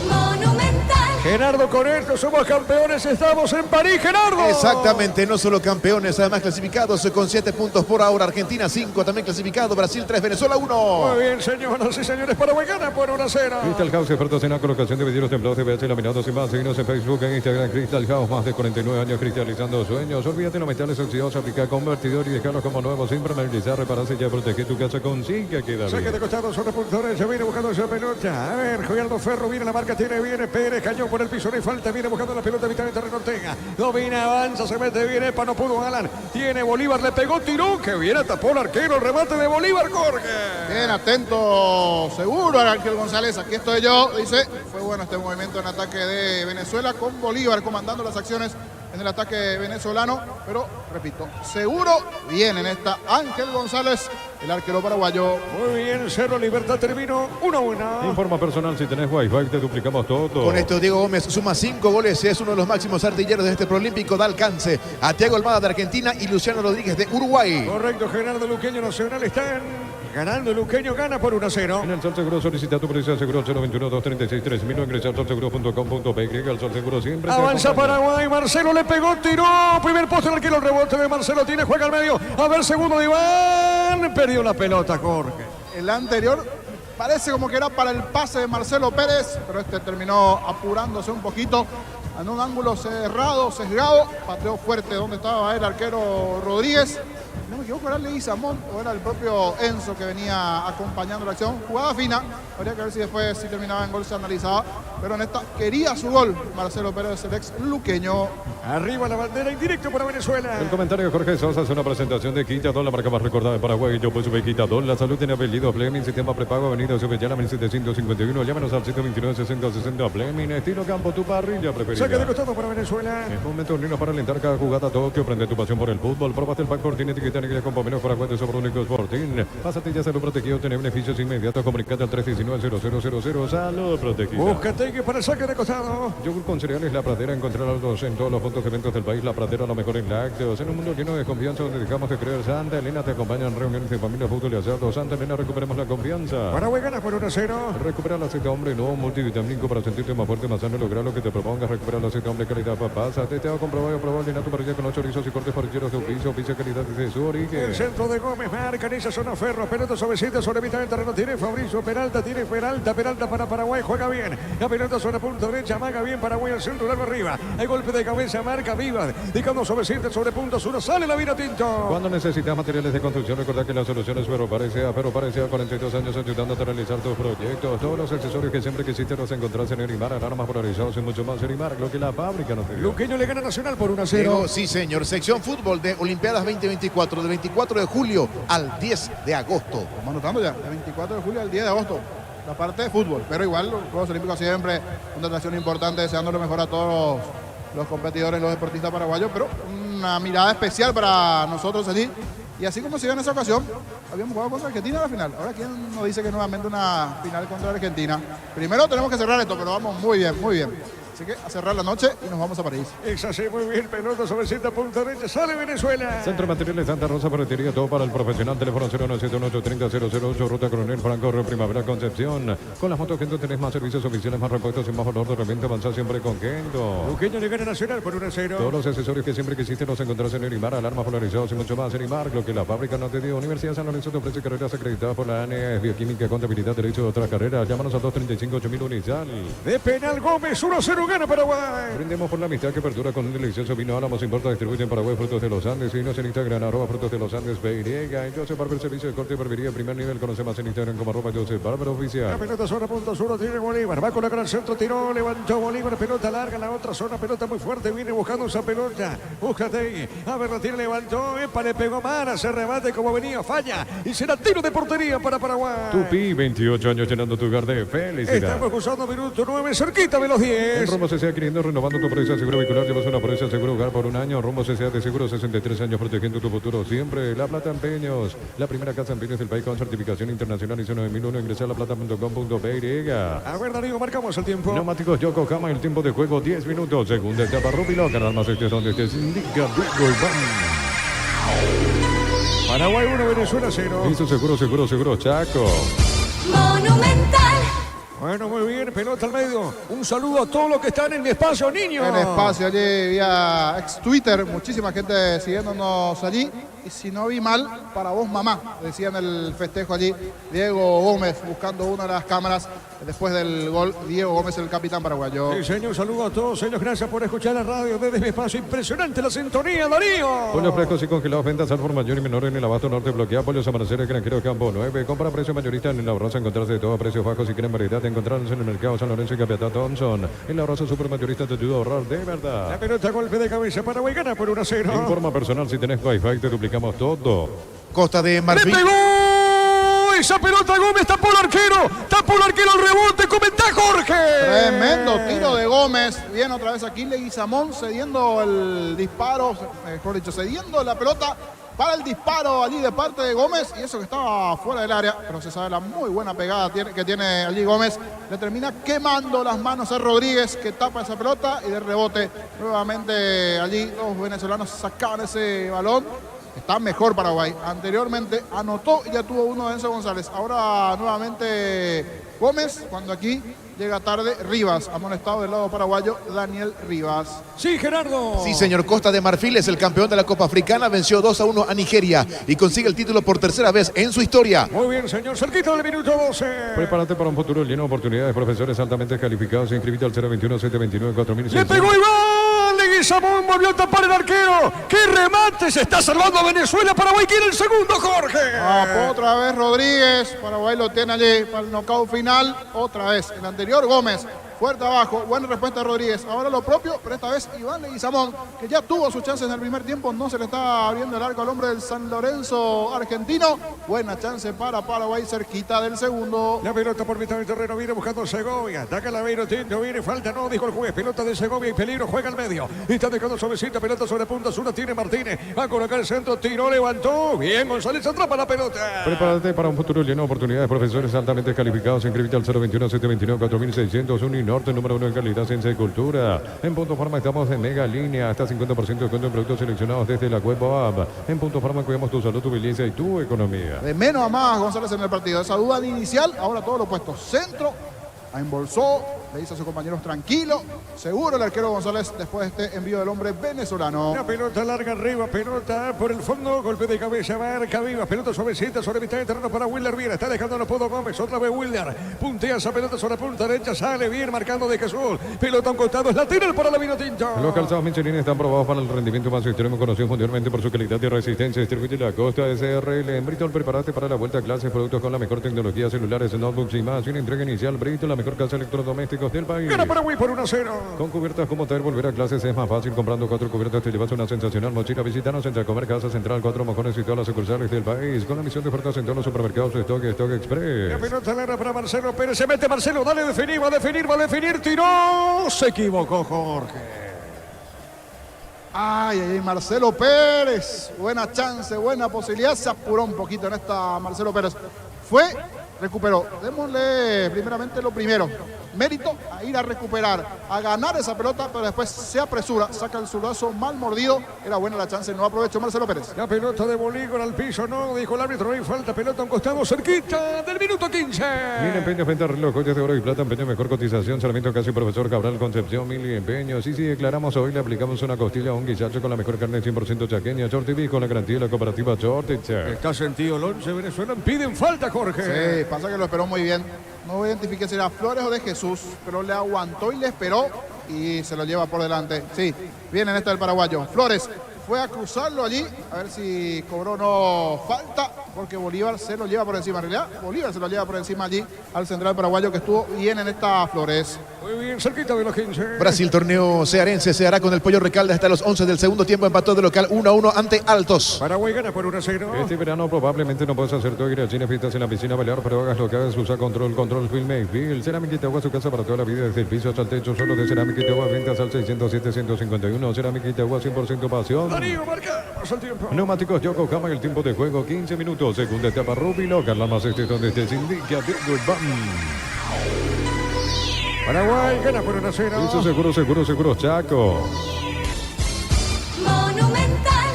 Gerardo, con esto somos campeones, estamos en París, Gerardo. Exactamente, no solo campeones, además clasificados con 7 puntos por ahora. Argentina 5, también clasificado. Brasil 3, Venezuela 1. Muy bien, señoras y señores, Paraguay gana por 1-0. Crystal House, expertos en la colocación de vidrios templados, TVH, laminados y más. Seguinos en Facebook, en Instagram, Crystal House, más de 49 años cristalizando sueños. Olvídate los metales oxidados, aplicar convertidor y dejarlos como nuevos, sin penalizar, repararse y ya proteger tu casa con zinc, que queda Saque bien. de costado, son repulsores, se viene buscando esa pelota. A ver, Gerardo Ferro, viene la marca, viene Pérez, cayó por el piso, no hay falta, viene buscando la pelota, vital de Terreno Ortega. Domina, avanza, se mete, viene, no pudo Alan. Tiene Bolívar, le pegó, tiró, que viene, tapó el arquero, el remate de Bolívar, Jorge. Bien, atento, seguro Ángel González, aquí estoy yo, dice, fue bueno este movimiento en ataque de Venezuela con Bolívar comandando las acciones en el ataque venezolano, pero repito, seguro viene en esta Ángel González, el arquero paraguayo. Muy bien, Cerro Libertad terminó 1-1. Informa personal, si tenés Wi-Fi te duplicamos todo. Con esto Diego Gómez suma 5 goles, es uno de los máximos artilleros de este Proolímpico, da alcance a Thiago Almada de Argentina y Luciano Rodríguez de Uruguay. Correcto, Gerardo Luqueño Nacional están ganando, Luqueño gana por 1-0. En el Sol Seguro solicita tu precio de seguro 021-236-3000 o ingresa al solseguro.com.pe. El Sol Seguro siempre avanza Paraguay, Marcelo le pegó, tiró, primer poste, el arquero, el rebote de Marcelo, tiene, juega al medio, a ver, segundo de Iván, perdió la pelota, Jorge. El anterior parece como que era para el pase de Marcelo Pérez, pero este terminó apurándose un poquito en un ángulo cerrado, sesgado, pateó fuerte donde estaba el arquero Rodríguez. No me equivoco, era Leguizamón o era el propio Enzo que venía acompañando la acción. Jugada fina, habría que ver si después si terminaba en gol se analizaba. pero en esta quería su gol. Marcelo Pérez, el ex luqueño. Arriba la bandera en directo para Venezuela. El comentario de Jorge Sosa es una presentación de Quitadol, la marca más recordada de Paraguay. Yo pues Quitadol, la salud tiene apellido Fleming, sistema prepago, avenida Subellana 1751. Llámenos al 129-6060 Fleming, estilo campo, tu parrilla preferida. Saque de costado para Venezuela. Es momento de unirnos para alentar cada jugada Tokio. Prende tu pasión por el fútbol. Probaste el pack Fortín, etiqueta negra con pomeros Paraguay de Sabor Único Fortín. Pásate ya salud protegido, tener beneficios inmediatos. Comunicate al 319-0000. Salud protegida. Búscate que para saque de costado. Yogur con cereales La Pradera, encontrarlos en todos los puntos de eventos del país. La Pradera, lo mejor en lácteos. En un mundo lleno de confianza donde dejamos de creer. Santa Elena te acompaña en reuniones de familia, fútbol y asado. Santa Elena, recuperemos la confianza. Paraguay gana por 1-0. Recupera el aceite hombre nuevo multivitamínico para sentirte más fuerte, más sano, lograr lo que te propongas. Recupera el aceite hombre calidad papasa. Te hago comprobado y probado. Llena tu parrilla con los chorizos y cortes parrilleros de oficio. Oficio calidad de su origen. El centro de Gómez marca en esa zona Ferro. Pelota suavecita sobre mitad del terreno. Tiene Fabricio Peralta. Tiene Peralta para Paraguay. Juega bien. La pelota sobre punto derecha. Amaga bien Paraguay al centro. Largo arriba. Hay golpe de cabeza. Marca viva. Dejando suavecita sobre punto sur. Sale la vino tinto. Cuando necesitas materiales de construcción, recordad que la solución es Ferro Parecea. Ferro Parecea, 42 años ayudándote a realizar tus proyectos. Todos los accesorios que siempre quisiste los encontrás en Erimar. Alarmas polarizados y mucho más. Erimar, lo que la fábrica nos dio. Luqueño le gana Nacional por 1-0. Diego, sí, señor. Sección fútbol de Olimpiadas 2024, del 24 de julio al 10 de agosto. Vamos anotando ya, del 24 de julio al 10 de agosto. La parte de fútbol, pero igual los Juegos Olímpicos siempre una atracción importante, deseando lo mejor a todos los competidores, los deportistas paraguayos, pero una mirada especial para nosotros allí. Y así como se dio en esa ocasión, habíamos jugado contra Argentina en la final. Ahora, ¿quién nos dice que nuevamente una final contra Argentina? Primero tenemos que cerrar esto, pero vamos muy bien, muy bien. Así que a cerrar la noche y nos vamos a París. Es así, muy bien. Pelota sobre cierta punta derecha. Sale Venezuela. Centro de Materiales Santa Rosa, ferretería, todo para el profesional. Teléfono 0978-30-008. Ruta Coronel Franco, Primavera, Concepción. Con las motos Gento tenés más servicios oficiales, más repuestos y más valor de herramienta avanzada siempre con Gento. Luqueño le gana Nacional por 1-0. Todos los accesorios que siempre quisiste los encontrás en Erimar. Alarmas polarizados y mucho más. Erimar, lo que la fábrica no te dio. Universidad San Lorenzo te ofrece carreras acreditadas por la ANE, Bioquímica, Contabilidad, Derecho de otras carreras. Llámanos al 235-8000 Unizal. De penal Gómez, 1-0 gana Paraguay. Brindemos por la amistad que perdura con un delicioso vino Álamos. Importa, distribuye en Paraguay Frutos de los Andes. Y nos en Instagram, @Frutos de los Andes, BY. Joseph Barber, servicio de corte y barbería, primer nivel. Conoce más en Instagram como @Joseph Barber Oficial. La pelota sobre punto sur, tiene Bolívar. Va con la gran centro, tiró, levantó Bolívar. Pelota larga, la otra zona, pelota muy fuerte. Viene buscando esa pelota. Búscate ahí. A ver, la tiene, levantó. Epa, le pegó Mara. Se rebate como venía, falla. Y será tiro de portería para Paraguay. Tupi, 28 años llenando tu hogar de felicidad. Estamos usando minuto 9, cerquita de los 10. En Rumbo CCA, queriendo renovando tu precio seguro vehicular, llevas una póliza seguro hogar por un año. Rumbo CCA de seguro, 63 años protegiendo tu futuro siempre. La Plata Empeños, la primera casa en empeños del país con certificación internacional ISO 9001. Ingresa a laplata.com.py. A ver, Darío, marcamos el tiempo. Neumáticos Yokohama, el tiempo de juego 10 minutos. Segunda etapa, Rubilo, canal más este donde estés. Indica Diego Paraguay 1, Venezuela 0. Listo, seguro, Chaco. Monumental. Bueno, muy bien, pelota al medio. Un saludo a todos los que están en mi espacio, niños. En espacio allí vía ex Twitter, muchísima gente siguiéndonos allí. Y si no vi mal, para vos mamá, decían el festejo allí. Diego Gómez buscando una de las cámaras después del gol. Diego Gómez, el capitán paraguayo. Sí, señor, saludo a todos, señores, gracias por escuchar la radio desde mi espacio. Impresionante la sintonía, Darío. Pollos frescos y congelados, ventas al por mayor y menor en el abasto norte bloqueado. Pollos amanecer, granjero Campo 9. Compra a precio mayorista en la Rosa, encontrarse de todo a precios bajos. Si quieren variedad, encontrarnos en el mercado San Lorenzo y Capitán Thompson. En la Rosa super mayorista te ayuda a ahorrar de verdad. La pelota, golpe de cabeza, Paraguay gana por 1-0. En forma personal, si tenés Wi-Fi, te duplicamos todo. Costa de Marfil. ¡Le pegó! Esa pelota Gómez, tapó el arquero el rebote, comenta Jorge. Tremendo tiro de Gómez. Viene otra vez aquí Leguizamón cediendo el disparo, mejor dicho, cediendo la pelota para el disparo allí de parte de Gómez. Y eso que estaba fuera del área, pero se sabe la muy buena pegada que tiene allí Gómez. Le termina quemando las manos a Rodríguez, que tapa esa pelota y de rebote nuevamente allí los venezolanos sacaban ese balón. Está mejor Paraguay. Anteriormente anotó y ya tuvo uno de Enzo González. Ahora nuevamente Gómez, cuando aquí llega tarde Rivas. Amonestado del lado paraguayo Daniel Rivas. Sí, Gerardo. Sí, señor. Costa de Marfil es el campeón de la Copa Africana. Venció 2-1 a Nigeria y consigue el título por tercera vez en su historia. Muy bien, señor. Cerquita del minuto 12. Prepárate para un futuro lleno de oportunidades. Profesores altamente calificados. Inscribite al 021-729-4000. ¡Le pegó Iván! Leguizamón volvió a tapar el arquero. ¡Qué remate! Se está salvando Venezuela. Paraguay quiere el segundo, Jorge. Otra vez Rodríguez. Paraguay lo tiene allí para el knockout final. Otra vez. El anterior Gómez. fuerte abajo, buena respuesta de Rodríguez. Ahora lo propio, pero esta vez Iván Leguizamón, que ya tuvo sus chances en el primer tiempo, no se le está abriendo el arco al hombre del San Lorenzo argentino. Buena chance para Paraguay, cerquita del segundo. La pelota por mitad del terreno, viene buscando Segovia. Ataca la Vinotinto, viene falta, no, dijo el juez. Pelota de Segovia y peligro, juega al medio. Está dejando suavecita, pelota sobre punta, una tiene Martínez. Va a colocar el centro, tiró, levantó. Bien, González atrapa la pelota. Prepárate para un futuro lleno de oportunidades. Profesores altamente calificados. Inscríbete al 021-729-4600. Uninorte, número 1 en calidad, ciencia y cultura. En Punto Farma estamos en mega línea. Hasta 50% de descuento en productos seleccionados desde la web o app. En Punto Farma cuidamos tu salud, tu belleza y tu economía. De menos a más González en el partido. Esa duda inicial, ahora todo lo opuesto. Centro, la embolsó, le dice a sus compañeros tranquilo. Seguro el arquero González después de este envío del hombre venezolano. La pelota larga arriba, pelota por el fondo, golpe de cabeza, marca viva, pelota suavecita sobre mitad de terreno para Wilder Viera. Está dejando los Podo Gómez, otra vez Wilder. Puntea esa pelota sobre la punta derecha, sale bien marcando de Jesús. Pelota a un costado, es lateral para la Vinotinto. Los calzados Michelin están probados para el rendimiento más extremo, conocidos mundialmente por su calidad y resistencia. Distribuye la Costa SRL. En Bristol, prepárate para la vuelta a clases, productos con la mejor tecnología, celulares, notebooks y más. Una entrega inicial, Bristol, la mejor casa de electrodomésticos del país. Gana Paraguay por 1-0. Con cubiertas como tal, volver a clases es más fácil. Comprando 4 cubiertas te llevas una sensacional mochila. Visítanos en Comer Casa Central, 4 mojones y todas las sucursales del país. Con la misión de ofertas en todos los supermercados de Stock Express. La pelota larga para Marcelo Pérez. Se mete Marcelo, dale, definir, va a definir, tiró. Se equivocó Jorge. Ay, Marcelo Pérez. Buena chance, buena posibilidad. Se apuró un poquito en esta Marcelo Pérez. Recuperó. Démosle primeramente lo primero. Mérito a ir a recuperar, a ganar esa pelota, pero después se apresura, saca el zurdazo mal mordido. Era buena la chance, no aprovechó Marcelo Pérez. La pelota de Bolívar al piso, no, dijo el árbitro, no hay falta, pelota a un costado, cerquita del minuto 15. Mil empeños frente al reloj, joyas de oro y plata, empeño mejor cotización, Sarmiento Casi, profesor Cabral, Concepción, Mil y empeños. Sí, declaramos hoy, le aplicamos una costilla a un guisacho con la mejor carne 100% chaqueña, Short TV, con la garantía de la cooperativa Short. Está sentido el 11, Venezuela, piden falta, Jorge. Sí, pasa que lo esperó muy bien. No identifiqué si era Flores o de Jesús, pero le aguantó y le esperó y se lo lleva por delante. Sí, viene en esta del paraguayo. Flores fue a cruzarlo allí, a ver si cobró no falta, porque Bolívar se lo lleva por encima. En realidad, Bolívar se lo lleva por encima allí al central paraguayo que estuvo bien en esta Flores. Muy bien, cerquita de los 15. Brasil, torneo cearense, se hará con el Pollo Recalde hasta los 11 del segundo tiempo. Empató de local 1-1 ante Altos. Paraguay gana por 1-0. Este verano probablemente no puedes hacer todo, ir al cine, fiestas en la piscina, bailar, pero hagas lo que hagas, usa control, filme, feel. Cerámica Itagua, su casa para toda la vida, desde el piso hasta el techo, solo de Cerámica Itagua, ventas al 607-151. Cerámica Itagua, 100% pasión. Darío, marca, pasa el tiempo. Neumáticos Yokohama, el tiempo de juego, 15 minutos. Segunda etapa, Rubilo, Carla más donde te indica, Diego Paraguay gana por 1-0. Eso seguro, Chaco.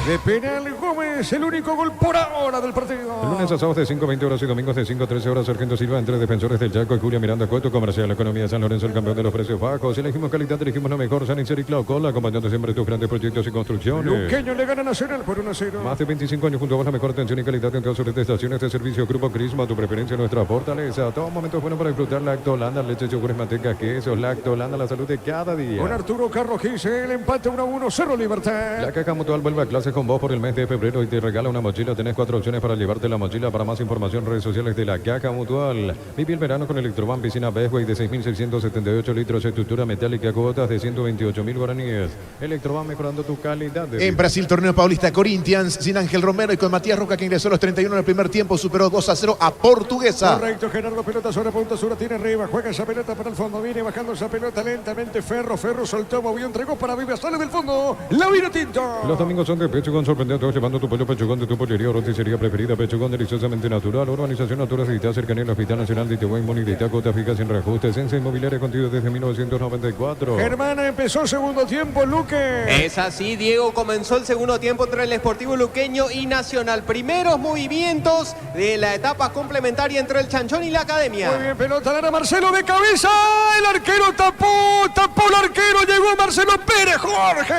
De penal, Gómez, el único gol por ahora del partido. El lunes a sábados de 5:20 horas y domingos de 5:13 horas, Sargento Silva, entre defensores del Chaco y Julia Miranda Cueto, Comercial Economía San Lorenzo, el campeón de los precios bajos. Elegimos calidad, elegimos lo mejor, San Isidro y Claucola, acompañando siempre tus grandes proyectos y construcciones. Luqueño le gana Nacional por 1-0. Más de 25 años junto a vos, la mejor atención y calidad en todas sus estaciones de servicio. Grupo Crisma, tu preferencia, nuestra fortaleza. Todo momento es bueno para disfrutar Lacto Holanda, leche, yogures, manteca, quesos, Lacto Holanda, la salud de cada día. Con Arturo Carlos Gise, el empate 1-1, Cerro Libertad. La Caja Mutual vuelve a clases con vos por el mes de febrero y te regala una mochila. Tenés 4 opciones para llevarte la mochila. Para más información, redes sociales de la Caja Mutual. Vive el verano con Electroban Piscina Bestway de 6.678 litros, estructura metálica, cuotas de 128.000 guaraníes. Electroban, mejorando tu calidad de vida. En Brasil, torneo paulista, Corinthians sin Ángel Romero y con Matías Roca, que ingresó a los 31 en el primer tiempo, superó 2-0 a Portuguesa. Correcto, Gerardo, pelota sobre punta, Sura tiene arriba, juega esa pelota para el fondo, viene bajando esa pelota lentamente, Ferro soltó, movió, entregó para Viva, sale del fondo, la Vinotinto. Los domingos son de Pechugón, sorprende a todos llevando tu pollo Pechugón de tu pollería o roticería preferida. Pechugón, deliciosamente natural, urbanización Natura Ciudad, cercanía al Hospital Nacional de Iteguay, Moni de Itaco, Tafica sin reajustes, Sense Inmobiliaria contigo desde 1994. Germana empezó segundo tiempo, Luque. Es así, Diego, comenzó el segundo tiempo entre el Sportivo Luqueño y Nacional. Primeros movimientos de la etapa complementaria entre el Chanchón y la Academia. Muy bien, pelota, gana Marcelo de cabeza, el arquero tapó el arquero, llegó Marcelo Pérez, Jorge.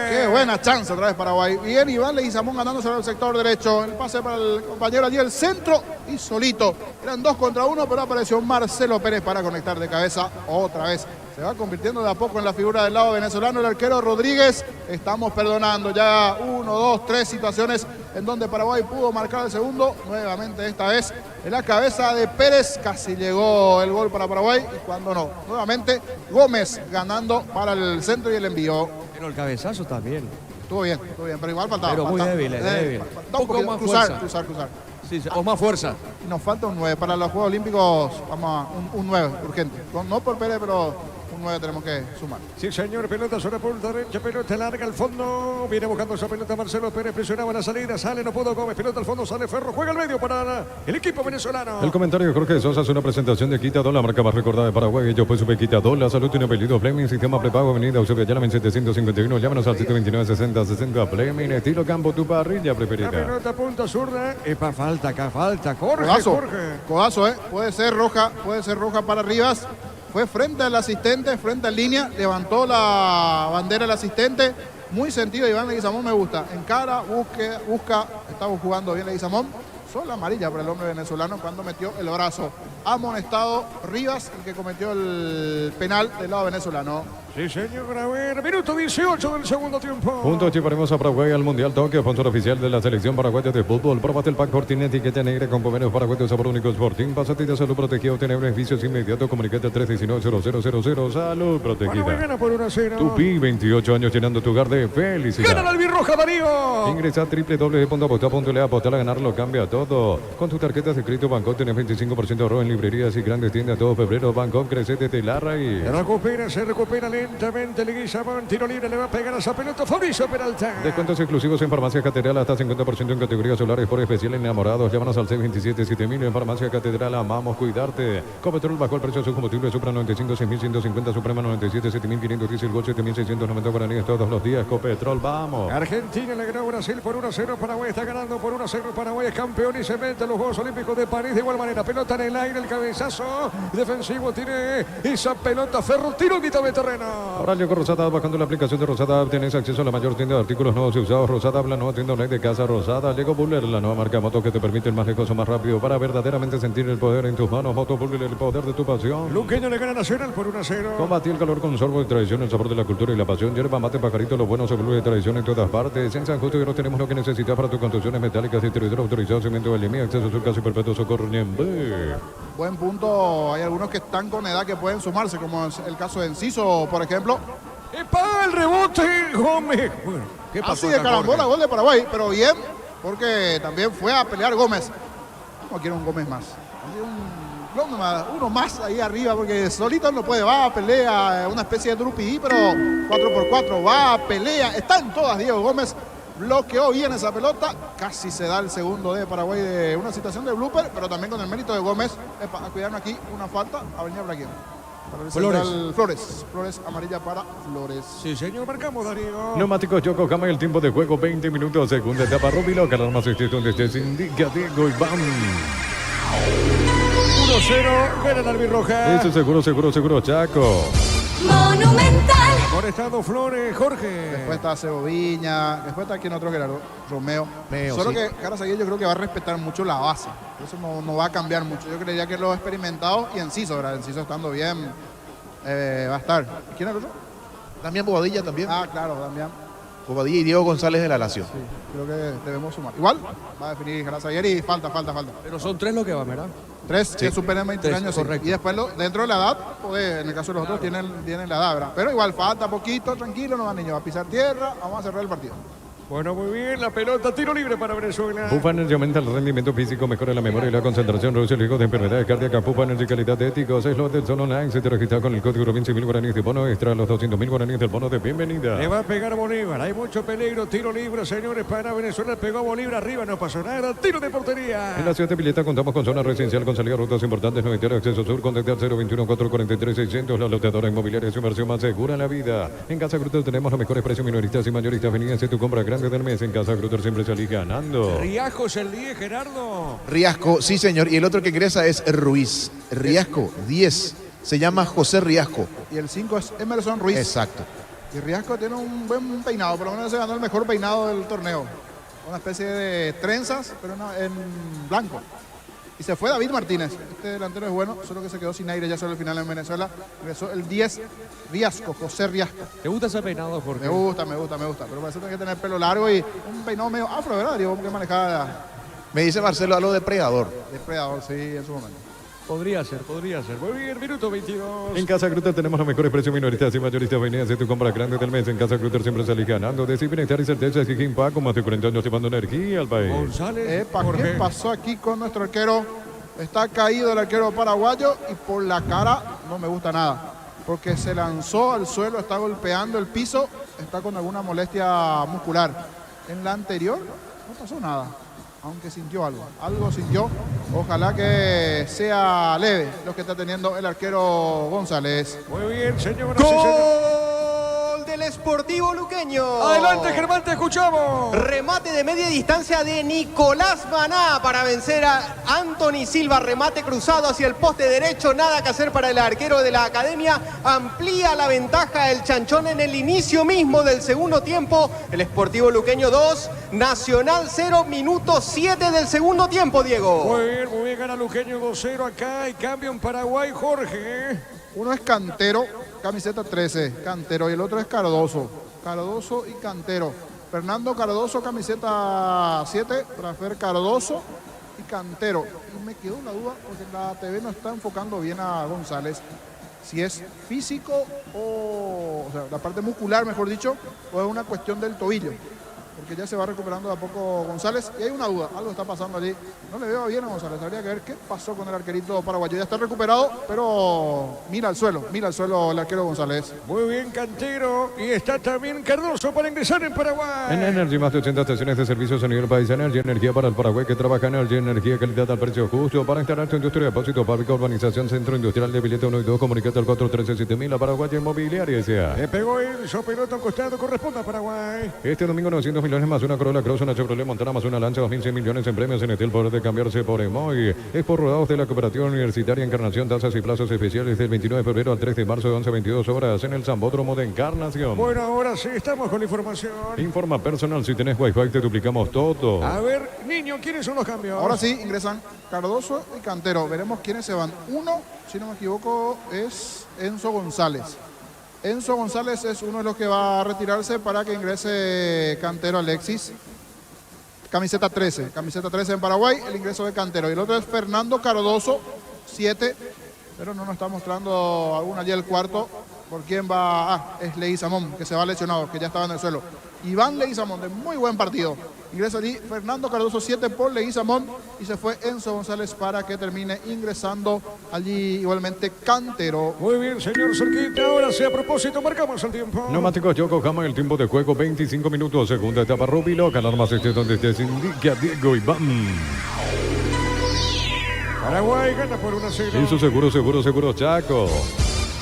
Qué buena chance otra vez Paraguay. Bien, Iván Leguizamón ganándose al sector derecho. El pase para el compañero allí, el centro y solito. Eran 2 contra 1, pero apareció Marcelo Pérez para conectar de cabeza otra vez. Se va convirtiendo de a poco en la figura del lado venezolano el arquero Rodríguez. Estamos perdonando ya 1, 2, 3 situaciones en donde Paraguay pudo marcar el segundo. Nuevamente esta vez en la cabeza de Pérez. Casi llegó el gol para Paraguay y cuando no. Nuevamente Gómez ganando para el centro y el envío. Pero el cabezazo también. Estuvo bien, pero igual faltaba. Pero muy débil, débil. Falta un poco más cruzar. Sí, o más fuerza. Y nos falta un 9. Para los Juegos Olímpicos, vamos a un 9, urgente. No por Pérez, pero un 9 tenemos que sumar. Sí, señor, pelota sobre punta derecha, pelota larga al fondo. Viene buscando esa pelota Marcelo Pérez, presionaba la salida, sale, no pudo Gómez, pelota al fondo, sale Ferro, juega al medio para el equipo venezolano. El comentario de Jorge Sosa es una presentación de Quitador, la marca más recordada de Paraguay. Yo pues supe Quitador, la salud tiene apellido Fleming, sistema prepago, avenida Eusebio Ayala, 751. Llámanos al 729-60-60 Fleming, estilo campo, tu parrilla preferida. La pelota punta zurda, epa, falta acá, falta, Jorge, Codazo, puede ser roja para Rivas. Fue frente al asistente, frente en línea, levantó la bandera el asistente. Muy sentido, Iván Leguizamón me gusta. Encara, busca, estaba jugando bien Leguizamón. Sola amarilla para el hombre venezolano cuando metió el brazo. Amonestado Rivas, el que cometió el penal del lado venezolano. Sí, señor, a ver, minuto 18 del segundo tiempo. Juntos llevaremos a Paraguay al Mundial Tokio, sponsor oficial de la selección paraguaya de fútbol. Probate el pack Fortín, etiqueta negra con convenios paraguayos sabor único Fortín. Pásate de salud protegida, obtener beneficios inmediatos. Comunicate al 319-0000. Salud protegida. Paraguay gana por 1-0. Tupi, 28 años llenando tu hogar de felicidad. ¡Gana la albirroja, Darío! Ingresa a www.apostar.le, apostar a ganar lo cambia todo. Con tus tarjetas de crédito Bancoc tenés 25% de ahorro en librerías y grandes tiendas todo febrero. Bancoc, crecete de la raíz. Se recupera lentamente Leguizamón, tiro libre, le va a pegar a esa pelota Fabricio Peralta. Descuentos exclusivos en Farmacia Catedral, hasta 50% en categorías solares por especial enamorados. Llámanos al 627-7000 en Farmacia Catedral, amamos cuidarte. Copetrol bajó el precio de su combustible, Supra 95, 6.150, Suprema 97, 7.510, el Gol 7.690 guaraníes todos los días. Copetrol, vamos. Argentina le ganó a Brasil por 1-0, Paraguay está ganando por 1-0, Paraguay es campeón y se mete a los Juegos Olímpicos de París de igual manera. Pelota en el aire, el cabezazo defensivo tiene esa pelota Ferro, tiro en mitad de terreno. Ahora llegó Rosada, bajando la aplicación de Rosada, tenés acceso a la mayor tienda de artículos nuevos y usados. Rosada, la nueva tienda online de casa Rosada. Llegó Buller, la nueva marca moto que te permite el más lejos o más rápido para verdaderamente sentir el poder en tus manos. Moto Buller, el poder de tu pasión. Luqueño le gana a Nacional por 1-0. Combatí el calor con sorbo de tradición, el sabor de la cultura y la pasión. Yerba mate, pajarito, lo bueno se vuelve de tradición en todas partes. En San Justo y tenemos lo que necesitas para tus construcciones metálicas, distribuidor autorizado, cemento de LMI, acceso a su casa y perpetuo socorro Niembe. Buen punto, hay algunos que están con edad que pueden sumarse, como es el caso de Enciso, por ejemplo. ¡Epa! El rebote, Gómez. Bueno, ¿qué pasó? Así de carambola, gol de Paraguay, pero bien, porque también fue a pelear Gómez. No quiero un Gómez más. Uno más ahí arriba, porque solito no puede. Va a pelea, una especie de Drupi, pero 4x4, va a pelea. Están todas Diego Gómez. Bloqueó bien esa pelota, casi se da el segundo de Paraguay de una situación de blooper, pero también con el mérito de Gómez. A cuidarnos aquí, una falta, a venir por aquí. Flores, amarilla para Flores. Sí, señor, marcamos, Darío. Neumáticos Yokohama, el tiempo de juego 20 minutos, segunda etapa. Rubilo, que alarma se donde se indica Diego Iván. 1-0, gana la albirroja. Eso seguro, Chaco. Monumental. Conectado Flores, Jorge. Después está Ceboviña, después está quien otro Gerardo, Romeo. Solo que Carazaguillo yo creo que va a respetar mucho la base. Eso no va a cambiar mucho. Yo creería que lo ha experimentado y Enciso, ¿verdad? Enciso estando bien va a estar. ¿Quién es el otro? También Bobadilla también. Ah, claro, también. Bobadilla y Diego González de la Lazio. Sí, creo que debemos sumar. Igual va a definir Carazaguillo y falta. Pero son 3 lo que van, ¿verdad? 3 que superen 21 años. Correcto. Y después dentro de la edad, pues, en el caso de los otros tienen la edad, ¿verdad? Pero igual falta poquito, tranquilo, no va niño, va a pisar tierra, vamos a cerrar el partido. Bueno, muy bien, la pelota, tiro libre para Venezuela. Pupa Energy aumenta el rendimiento físico, mejora la memoria y la concentración, reduce el riesgo de enfermedades cardíacas. Pupa Energy, calidad de éticos, es lo del Sol Online. Se te registra con el código 20.000 guaraníes de bono extra, los 200.000 guaraníes del bono de bienvenida. Le va a pegar a Bolívar, hay mucho peligro, tiro libre, señores, para Venezuela. Pegó a Bolívar arriba, no pasó nada, tiro de portería. En la ciudad de Pileta contamos con zona residencial con salida a rutas importantes, 90 acceso sur, contactar 021-443-600, la loteadora inmobiliaria, su inversión más segura en la vida. En Casa Grutter tenemos los mejores precios minoristas y mayoristas. Vení a hacer tu compra grande del mes en Casa Grutter, siempre salís ganando. Riasco es el 10, Gerardo. Riasco, sí señor, y el otro que ingresa es Ruiz. Riasco, 10. Se llama José Riasco. Y el 5 es Emerson Ruiz. Exacto. Y Riasco tiene un buen peinado, por lo menos se ganó el mejor peinado del torneo. Una especie de trenzas, pero en blanco. Y se fue David Martínez. Este delantero es bueno, solo que se quedó sin aire ya sobre el final en Venezuela. Ingresó el 10, Riasco, José Riasco. ¿Te gusta ese peinado, Jorge? Me gusta. Pero parece que hay que tener pelo largo y un peinado medio afro, ¿verdad? Digo, que manejaba. Me dice Marcelo algo depredador. Depredador, sí, en su momento. Podría ser. Muy bien, minuto 22. En Casa Grutter tenemos los mejores precios minoristas y mayoristas. Venías de tu compra grande del mes. En Casa Grutter siempre salís ganando. Decir bienestar y certeza es que Impacto, más de 40 años llevando energía al país. González, ¿qué pasó aquí con nuestro arquero? Está caído el arquero paraguayo y por la cara no me gusta nada. Porque se lanzó al suelo, está golpeando el piso, está con alguna molestia muscular. En la anterior no pasó nada, aunque sintió algo sintió. Ojalá que sea leve lo que está teniendo el arquero González. Muy bien, señor. ¡Gol del Sportivo Luqueño! Adelante, Germán, te escuchamos. Remate de media distancia de Nicolás Maná para vencer a Anthony Silva. Remate cruzado hacia el poste derecho. Nada que hacer para el arquero de la academia. Amplía la ventaja el Chanchón en el inicio mismo del segundo tiempo. El Sportivo Luqueño 2, Nacional 0, minuto 7 del segundo tiempo, Diego. Muy bien, gana Luqueño 2-0 acá y cambio en Paraguay, Jorge. Uno es Cantero, camiseta 13, Cantero, y el otro es Cardoso y Cantero. Fernando Cardoso, camiseta 7, Rafael Cardoso y Cantero. Y me quedó una duda porque la TV no está enfocando bien a González. Si es físico o sea, la parte muscular, mejor dicho, o es una cuestión del tobillo. Porque ya se va recuperando de a poco González y hay una duda, algo está pasando allí. No le veo bien a González, habría que ver qué pasó con el arquerito paraguayo. Ya está recuperado, pero mira al suelo el arquero González. Muy bien, Cantero, y está también Cardoso para ingresar en Paraguay. En Energy, más de 80 estaciones de servicios a nivel país. Energy, energía para el Paraguay que trabaja en Energy, energía, calidad al precio justo. Para instalar tu industria de depósito público, urbanización, centro industrial de billete 1 y 2, comunicate al 413-7000, la Paraguaya Inmobiliaria S.A. Le pegó Enzo, pelota a un costado, corresponde a Paraguay. Este domingo 900 millones más una Corolla Cross, una Chevrolet Montana más una Lancha, 2.100 millones en premios en el poder de cambiarse por Emoy. Es por rodados de la Cooperativa Universitaria Encarnación, tasas y plazos especiales del 29 de febrero al 3 de marzo de 11 a 22 horas en el Zambódromo de Encarnación. Bueno, ahora sí, estamos con la información. Informa personal, si tenés Wi-Fi te duplicamos todo. A ver, niño, ¿quiénes son los cambios? Ahora sí, ingresan Cardoso y Cantero. Veremos quiénes se van. Uno, si no me equivoco, es Enzo González. Enzo González es uno de los que va a retirarse para que ingrese Cantero Alexis. Camiseta 13 en Paraguay, el ingreso de Cantero. Y el otro es Fernando Cardoso, 7, pero no nos está mostrando aún allí el cuarto. ¿Por quién va? Es Leguizamón, que se va lesionado, que ya estaba en el suelo. Iván Leguizamón, de muy buen partido. Ingresa allí Fernando Cardoso, 7 por Leguizamón. Y se fue Enzo González para que termine ingresando allí igualmente Cantero. Muy bien, señor Cerquita. Ahora sí, a propósito, marcamos el tiempo. Neumáticos Yokohama, el tiempo de juego, 25 minutos. Segunda etapa, Rubilo. Ganar más donde te indica Diego Iván. Paraguay gana por 1-0. Eso seguro, Chaco.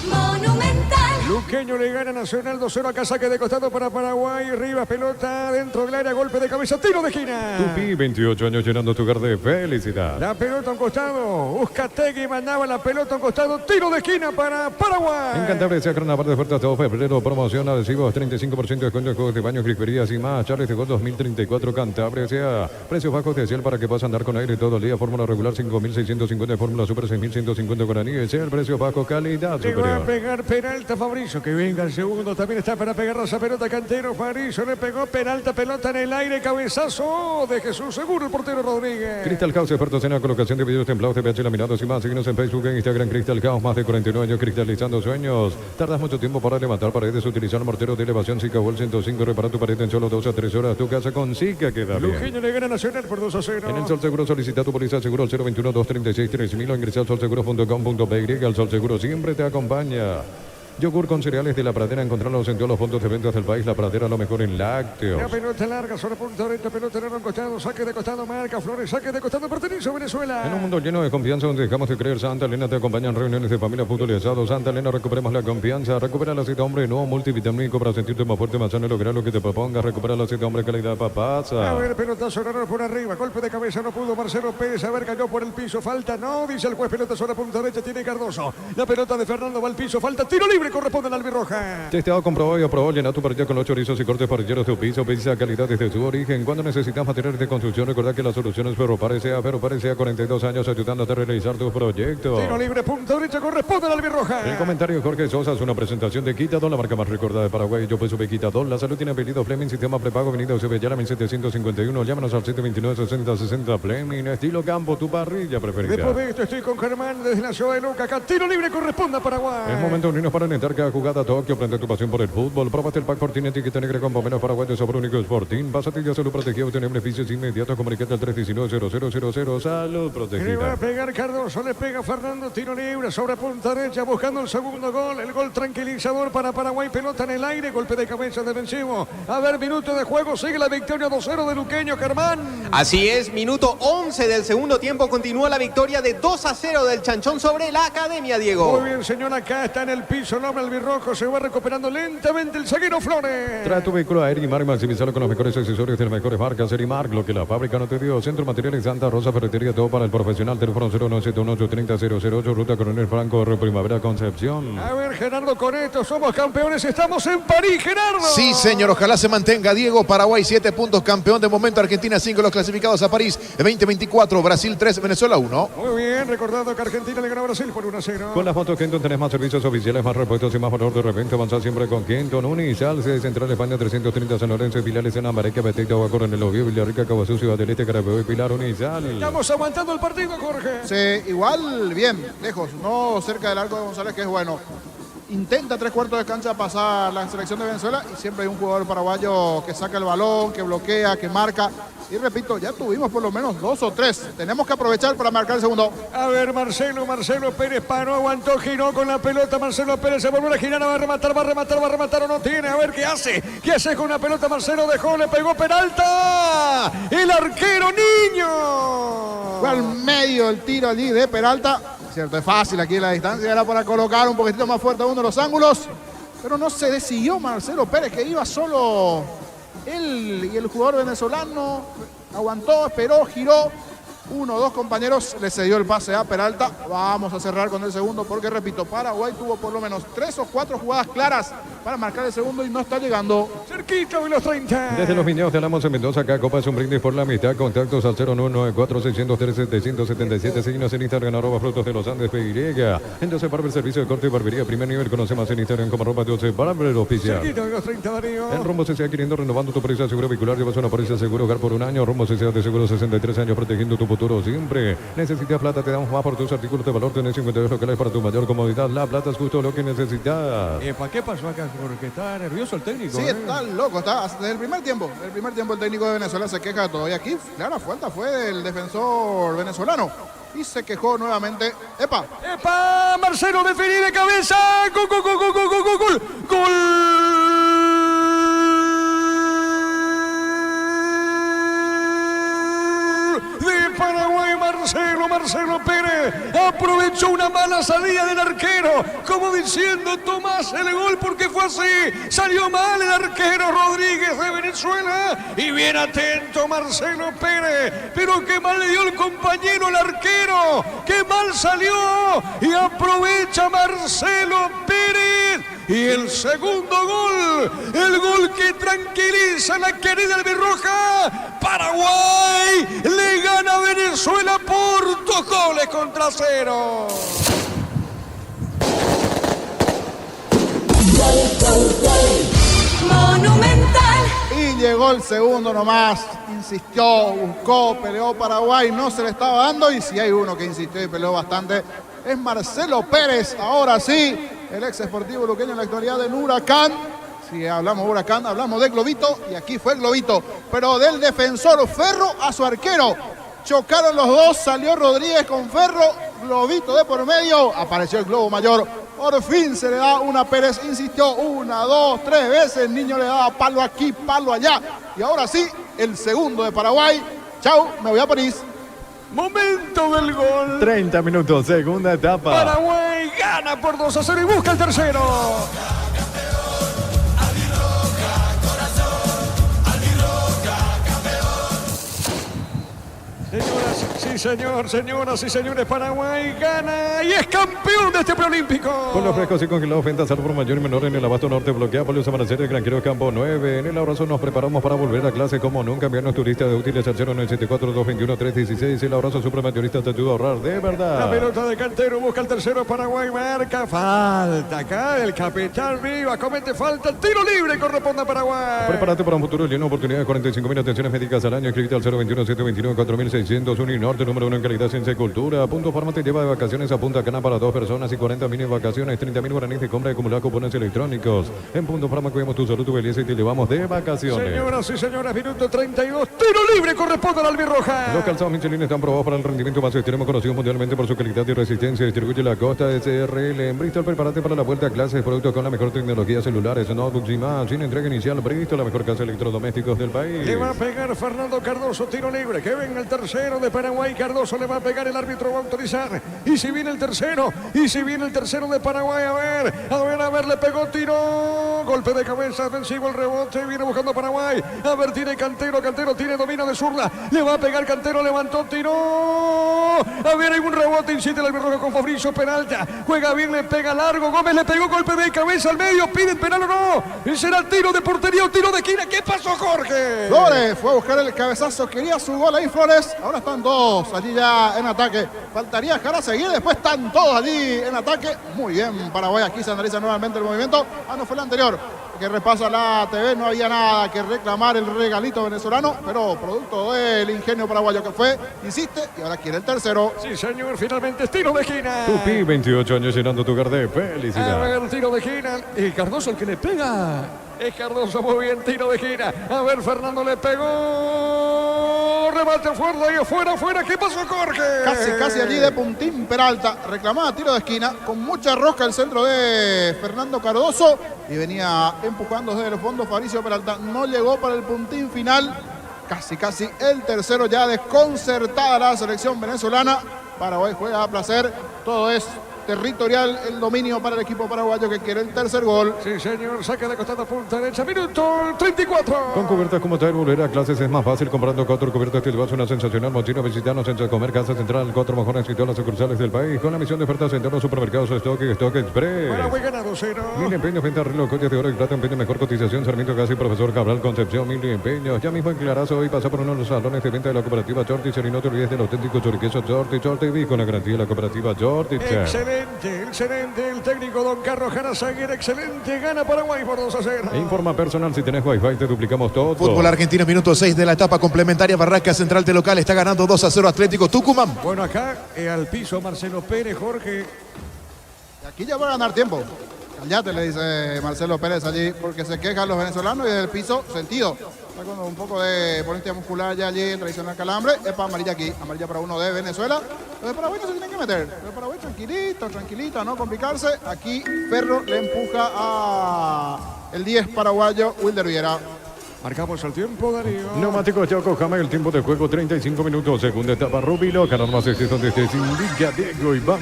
Monumental. Luqueño le gana Nacional 2-0 acá, saque de costado para Paraguay. Rivas, pelota dentro del área, golpe de cabeza, tiro de esquina. Tupi, 28 años llenando tu hogar de felicidad. La pelota a un costado, Uzcategui mandaba la pelota a un costado, tiro de esquina para Paraguay. En Cantabria se gran parte de ofertas todo febrero, promoción adhesivos, 35% de descuento en juegos de baños, griferías y más. Charles de Gol 2034 Cantabria, sea precios bajos de ciel para que puedas andar con aire todo el día. Fórmula regular 5.650, fórmula super 6.150 guaraníes, sea el precio bajo, calidad le superior. va a pegar Peralta Fabricio, que venga el segundo, también está para pegar esa pelota Cantero. Fabricio le pegó Peralta, pelota en el aire, cabezazo de Jesús Seguro, el portero Rodríguez. Crystal House, expertos en la colocación de videos templados, TPH laminados y más. Síguenos en Facebook, en Instagram, Crystal House, más de 49 años cristalizando sueños. Tardas mucho tiempo para levantar paredes, utilizar el mortero de elevación Zika Wall 105, repara tu pared en solo 2 a 3 horas. Tu casa con Zika queda bien. Luqueño le gana Nacional por 2-0. En el Sol Seguro solicita tu póliza seguro al 021-236-3000 o ingresa al solseguro.com.py. El Sol Seguro siempre te acompaña. Yogur con cereales de La Pradera, encontrarlos en todos los puntos de ventas del país. La Pradera, lo mejor en lácteos. La pelota larga sobre punto derecho, pelota larga en costado, saque de costado, marca Flores, saque de costado, pertenece a Venezuela. En un mundo lleno de confianza donde dejamos de creer, Santa Elena te acompaña en reuniones de familia, fútbol y asado. Santa Elena, recuperemos la confianza, recupera la cita hombre, nuevo multivitamínico para sentirte más fuerte, más sano y lograr lo que te propongas. Recupera la cita hombre, calidad papasa. A ver, pelotazo raro por arriba, golpe de cabeza, no pudo Marcelo Pérez, a ver, cayó por el piso, falta, no, dice el juez, pelota sobre punto derecha, tiene Cardoso. La pelota de Fernando va al piso, falta, tiro libre. libre corresponde al albirroja. Testeado, comprobado y aprobado. Llena tu parrilla con los chorizos y cortes parrilleros de piso. Pizza calidad desde su origen. Cuando necesitas materiales de construcción, recuerda que la solución es Ferropare sea 42 años ayudándote a realizar tus proyectos. Tiro libre, punta derecha, corresponde al albirroja. El comentario de Jorge Sosa es una presentación de Quitadol, la marca más recordada de Paraguay. Yo pues sube Quitadol. La salud tiene apellido Fleming, sistema prepago, avenida Eusebio 1751. Llámanos al 729-6060 Fleming. Estilo campo, tu parrilla preferida. Después de esto estoy con Germán desde la ciudad de Luca. Acá tiro libre corresponde a Paraguay. Es momento de unirnos para alentar cada jugada a Tokio. Prende tu pasión por el fútbol. Probaste el pack Fortín etiqueta negra con pomeros paraguayos sobre único Sporting. Pasatillas salud protegida. Obtener beneficios inmediatos. Comunicate al 319-0000. Salud Le va a protegida. pegar Cardoso, le pega Fernando, tiro libre sobre punta derecha, buscando el segundo gol. El gol tranquilizador para Paraguay, pelota en el aire, golpe de cabeza defensivo. A ver, minuto de juego, sigue la victoria 2-0 de Luqueño, Germán. Así es, minuto 11 del segundo tiempo, continúa la victoria de 2-0 del Chanchón sobre la Academia, Diego. Muy bien, señor, acá está en el piso, el hombre albirrojo, se va recuperando lentamente el zaguero Flores. Trae tu vehículo a Erimark, maximizarlo con los mejores accesorios de las mejores marcas. Erimark, lo que la fábrica no te dio. Centro Materiales Santa Rosa, ferretería, todo para el profesional. Teléfono 0971-830-008, Ruta Coronel Franco, Primavera Concepción. A ver, Gerardo, con esto somos campeones, estamos en París, Gerardo. Sí, señor, ojalá se mantenga. Diego, Paraguay 7 puntos, campeón de momento. Argentina 5, los clasificados a París 2024. Brasil 3, Venezuela 1. Muy bien, recordando que Argentina le ganó a Brasil por 1-0. Con las motos Kenton tenés más servicios oficiales, más repuestos y más valor de repente. Avanzar siempre con Kenton. Unisal, sede central España 330, San Lorenzo y Pilares en Ambareque, Beteta, Guacor en el Oviedo, Villarrica, Caguazú, Ciudad del Este, Carabobo y Pilar. Unisal. Estamos aguantando el partido, Jorge. Sí, igual bien, lejos, no cerca del arco de González, que es bueno. Intenta 3/4 de cancha pasar la selección de Venezuela y siempre hay un jugador paraguayo que saca el balón, que bloquea, que marca. Y repito, ya tuvimos por lo menos 2 o 3. Tenemos que aprovechar para marcar el segundo. A ver, Marcelo Pérez paró, aguantó, giró con la pelota. Marcelo Pérez se volvió a girar, va a rematar o no tiene. A ver qué hace. ¿Qué hace con la pelota? Marcelo dejó, le pegó Peralta. El arquero Niño. Fue al medio el tiro allí de Peralta. Cierto, es fácil aquí en la distancia, era para colocar un poquitito más fuerte a uno de los ángulos. Pero no se decidió Marcelo Pérez, que iba solo él y el jugador venezolano. Aguantó, esperó, giró. 1 o 2 compañeros le cedió el pase a Peralta. Vamos a cerrar con el segundo porque, repito, Paraguay tuvo por lo menos 3 o 4 jugadas claras para marcar el segundo y no está llegando. Cerquita de los 30. Desde los viñedos de Alamos en Mendoza, acá Copa es un brindis por la amistad. Contactos al 0994-603-777. Síguenos en Instagram, @frutos de los Andes PY. Entonces, para el servicio de corte y barbería primer nivel, conoce más en Instagram como @12 para el oficial. Cerquita de los 30, Darío. El Rumbo CCA queriendo renovando tu póliza de seguro vehicular. Llevas una póliza de seguro hogar por un año. Rumbo CCA de seguro 63 años protegiendo tu futuro siempre. Necesitas plata, te damos más por tus artículos de valor. Tenés 52 locales para tu mayor comodidad. La plata es justo lo que necesitas. ¿Qué pasó acá, Jorge? Está nervioso el técnico. Sí, está loco, está desde el primer tiempo. El primer tiempo el técnico de Venezuela se queja de todo. Y aquí, claro, la falta fue del defensor venezolano. Y se quejó nuevamente. ¡Epa! ¡Epa! Marcelo define de cabeza. ¡Gol! Paraguay, Marcelo Pérez aprovechó una mala salida del arquero, como diciendo: tomás el gol porque fue así. Salió mal el arquero Rodríguez de Venezuela y bien atento Marcelo Pérez, pero qué mal le dio el compañero al arquero, qué mal salió, y aprovecha Marcelo Pérez. Y el segundo gol, el gol que tranquiliza a la querida albirroja. Paraguay le gana a Venezuela por 2 goles contra 0. Monumental. Y llegó el segundo nomás. Insistió, buscó, peleó Paraguay, no se le estaba dando. Y si hay uno que insistió y peleó bastante, es Marcelo Pérez. Ahora sí, el ex Sportivo Luqueño en la actualidad del Huracán. Si hablamos de Huracán, hablamos de Globito. Y aquí fue el Globito, pero del defensor Ferro a su arquero. Chocaron los dos, salió Rodríguez con Ferro, Globito de por medio. Apareció el globo mayor. Por fin se le da una a Pérez. Insistió 1, 2, 3 veces. El niño le daba palo aquí, palo allá. Y ahora sí, el segundo de Paraguay. Chau, me voy a París. Momento del gol. 30 minutos, segunda etapa. Paraguay gana por 2-0 y busca el tercero. Señoras, Sí, señor, señoras y señores, Paraguay gana y es campeón de este preolímpico. Con los frescos y congelados, ventas al por mayor y menor en el abasto norte, bloquea por los amaneceres, Granjero Campo 9. En el abrazo nos preparamos para volver a clase como nunca. Enviarnos turistas de útiles al 0974-221-316. El abrazo supermayorista te ayuda a ahorrar de verdad. La pelota de Cantero busca el tercero, Paraguay marca falta. Acá el capitán Rivas comete falta, el tiro libre corresponde a Paraguay. Prepárate para un futuro lleno de oportunidades. 45.000 atenciones médicas al año. Escribite al 021-729-4600. Unir Norte, número 1 en calidad, ciencia y cultura. Punto Farma te lleva de vacaciones a Punta Cana para 2 personas y 40 mini vacaciones. 30.000 guaraníes de compra de acumulada cupones electrónicos. En Punto Farma cuidamos tu salud, tu belleza y te llevamos de vacaciones. Señoras y señores, minuto 32. Tiro libre corresponde al albirroja. Los calzados Michelin están probados para el rendimiento más extremo, conocidos mundialmente por su calidad y resistencia. Distribuye la Costa SRL. En Bristol, prepárate para la vuelta a clases. Productos con la mejor tecnología, celulares, notebooks y más. Sin entrega inicial, Bristol, la mejor casa de electrodomésticos del país. Le va a pegar Fernando Cardoso, tiro libre. Que venga el tercero de Paraguay. Cardoso le va a pegar, el árbitro va a autorizar. Y si viene el tercero, de Paraguay, a ver, le pegó, tiro. Golpe de cabeza, defensivo, el rebote, viene buscando Paraguay. A ver, tiene Cantero tiene dominio de zurda. Le va a pegar Cantero, levantó, tiró. A ver, hay un rebote, insiste el albirrojo con Fabricio Peralta. Juega bien, le pega largo. Gómez le pegó, golpe de cabeza al medio. Piden penal o no. Será tiro de portería o tiro de esquina. ¿Qué pasó, Jorge? Flores fue a buscar el cabezazo, quería su gol ahí Flores. Ahora están dos allí ya en ataque. Faltaría Jara seguir, después están todos allí en ataque. Muy bien, Paraguay, aquí se analiza nuevamente el movimiento. No fue el anterior, que repasa la TV, no había nada que reclamar el regalito venezolano, pero producto del ingenio paraguayo que fue, insiste, y ahora quiere el tercero. Sí, señor, finalmente es tiro de esquina. Tupi, 28 años llenando tu hogar de felicidad. A ver, tiro de esquina. Y Cardoso el que le pega. Es Cardoso, muy bien, tiro de esquina. A ver, Fernando le pegó. Remate fuerte y afuera. ¿Qué pasó, Jorge? Casi allí de puntín Peralta. Reclamaba tiro de esquina. Con mucha rosca el centro de Fernando Cardoso. Y venía empujando desde el fondo Fabricio Peralta. No llegó para el puntín final. Casi el tercero, ya desconcertada la selección venezolana. Paraguay juega a placer. Todo es territorial, el dominio para el equipo paraguayo que quiere el tercer gol. Sí, señor, saca de costado punta derecha, minuto 34. Con cubiertas como tal, volver a clases es más fácil comprando 4 cubiertas que te vas a una sensacional mochila. Visitanos en Comer Casa Central, 4 mejores y todas las sucursales del país, con la misión de ofertas en todos los supermercados Stock Express. Paraguay ganado 0. Mil empeños, venta, reloj, coches de oro y plata, empeño, mejor cotización, Sarmiento Casi, Profesor Cabral, Concepción, Mil empeños. Ya mismo en Clarazo, hoy pasa por uno de los salones de venta de la cooperativa Chortich, y no te olvides del auténtico choriqueso Chortich, con la garantía de la cooperativa Chortich. Excelente, el técnico Don Carlos Jara Zaguer, excelente, gana Paraguay por 2-0. Informa personal, si tenés Wi-Fi te duplicamos todo. Fútbol argentino, minuto 6 de la etapa complementaria. Barraca Central de local está ganando 2-0 Atlético Tucumán. Bueno, acá al piso Marcelo Pérez, Jorge. Aquí ya va a ganar tiempo. Cállate, le dice Marcelo Pérez allí, porque se quejan los venezolanos y del piso sentido. Está con un poco de potencia muscular ya allí, el tradicional calambre. Es para amarilla aquí, amarilla para uno de Venezuela. Los de Paraguay no se tienen que meter. Los de Paraguay tranquilito, a no complicarse. Aquí Ferro le empuja a el 10 paraguayo, Wilder Viera. Marcamos el tiempo, Darío. Neumáticos Yokohama, el tiempo de juego 35 minutos. Segunda etapa, Rubilo. Ganar más exceso donde se indica Diego Iván.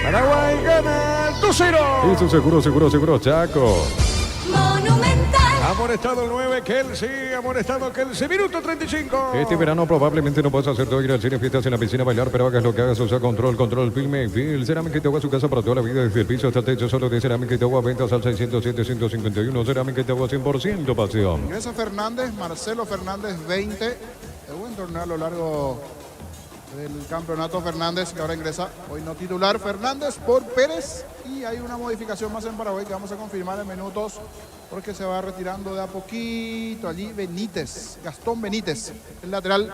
Paraguay gana 2-0. Eso seguro, Chaco. Monumental. Amonestado el 9, Kelsey, minuto 35. Este verano probablemente no puedas hacer todo, ir al cine, fiestas en la piscina, bailar, pero hagas lo que hagas, usa control, filme, Cerámica y Itagua, su casa para toda la vida, desde el piso hasta el techo, solo de Cerámica y Itagua, ventas al 607-151, Cerámica y Itagua, 100% pasión. Ingresa Fernández, Marcelo Fernández, 20. Es buen torneo a lo largo del campeonato Fernández, que ahora ingresa, hoy no titular, Fernández por Pérez, y hay una modificación más en Paraguay que vamos a confirmar en minutos, porque se va retirando de a poquito allí Benítez, Gastón Benítez, el lateral.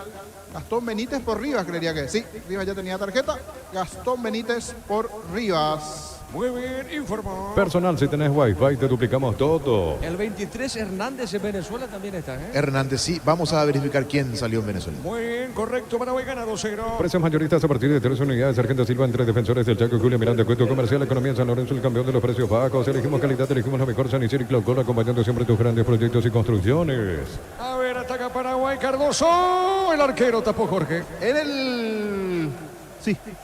Gastón Benítez por Rivas, creería que sí. Rivas ya tenía tarjeta. Gastón Benítez por Rivas. Muy bien, informó. Personal, si tenés Wi-Fi, te duplicamos todo. El 23 Hernández en Venezuela también está, Hernández, sí. Vamos a verificar quién salió en Venezuela. Muy bien, correcto. Paraguay gana 2-0. Precios mayoristas a partir de 3 unidades. Sargento Silva entre defensores del Chaco, Julio Miranda, Cuento Comercial, Economía en San Lorenzo, el campeón de los precios bajos. Elegimos calidad, elegimos la mejor San Isidro y Claucol, acompañando siempre tus grandes proyectos y construcciones. A ver, ataca Paraguay, Cardoso. El arquero tapó Jorge. En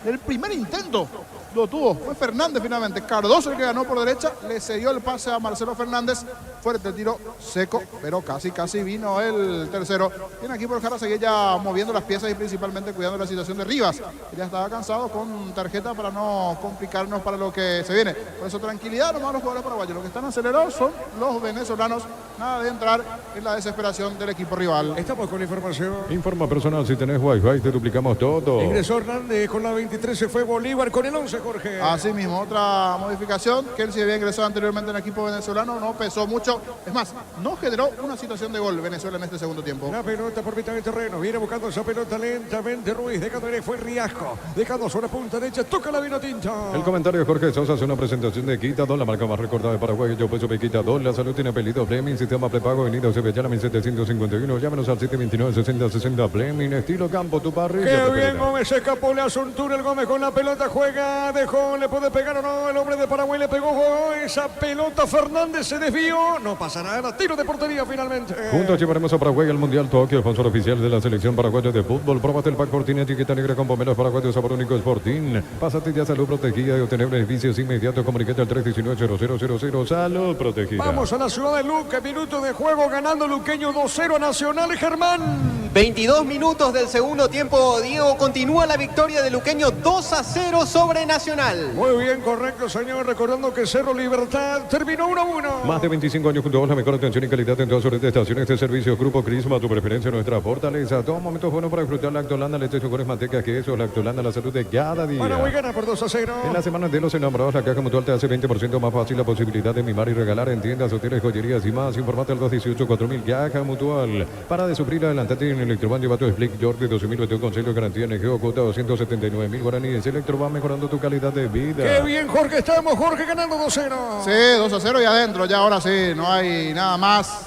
el primer intento lo tuvo, fue Fernández finalmente. Cardoso el que ganó por derecha, le cedió el pase a Marcelo Fernández. Fuerte tiro seco, pero casi vino el tercero. Tiene aquí por Jara seguir ya moviendo las piezas y principalmente cuidando la situación de Rivas. Ya estaba cansado con tarjeta para no complicarnos para lo que se viene. Por eso tranquilidad nomás los jugadores paraguayos. Los que están acelerados son los venezolanos. Nada de entrar en la desesperación del equipo rival. Estamos con información. Informa personal, si tenés Wi-Fi te duplicamos todo. Ingresó Hernández con la 23, se fue Bolívar con el 11, Jorge. Así mismo, otra modificación, que él sí había ingresado anteriormente en el equipo venezolano, no pesó mucho. Es más, no generó una situación de gol Venezuela en este segundo tiempo. La pelota por mitad del terreno, viene buscando esa pelota lentamente Ruiz, dejando ir, fue Riasco, dejando sobre punta derecha, toca la vino tinta. El comentario de Jorge Sosa hace una presentación de Quitadol, la marca más recordada de Paraguay. Yo peso Quitadol, la salud tiene apellido Fleming, sistema prepago, venido Sevillana 1751. Llámenos al 729-6060 Fleming, estilo campo, tu parrilla. Qué bien, Gómez se escapó, le hace un túnel, Gómez con la pelota, juega, dejó, le puede pegar o no, el hombre de Paraguay le pegó, esa pelota, Fernández se desvió, no pasa nada, tiro de portería finalmente. Juntos llevaremos a Paraguay al Mundial Tokio, sponsor oficial de la selección paraguaya de fútbol. Próbate el pack Fortín, etiqueta negra con pomeros paraguayos, sabor único Sportín. Pásate ya salud protegida y obtener beneficios inmediatos. Comunicate al 319-0000, salud protegida. Vamos a la ciudad de Luque, minuto de juego, ganando Luqueño 2-0 a Nacional, Germán. 22 minutos del segundo tiempo, Diego, continúa la victoria de Luqueño 2-0 sobre Nacional. Muy bien, correcto, señor, recordando que Cerro Libertad terminó 1-1. Más de 25 años junto a vos, la mejor atención y calidad en todas sus estaciones de servicio. Grupo Crisma, tu preferencia, nuestra fortaleza. Todo momento es bueno para disfrutar Lactolanda, leche, chocolate, manteca, queso. Lactolanda, la salud de cada día. Paraguay gana por 2-0. En la semana de los enamorados, la Caja Mutual te hace 20% más fácil la posibilidad de mimar y regalar en tiendas, hoteles, joyerías y más. Informate al 218-4000, Caja Mutual. Para de sufrir, adelantate en Electroban, lleva tu Split York de 2022 con sello de garantía NGO, cuota 279.000 guaraníes. Electroban mejorando tu calidad de vida. Qué bien, Jorge, estamos, Jorge, ganando 2-0. Sí, 2-0 y adentro, ya ahora sí, no hay nada más.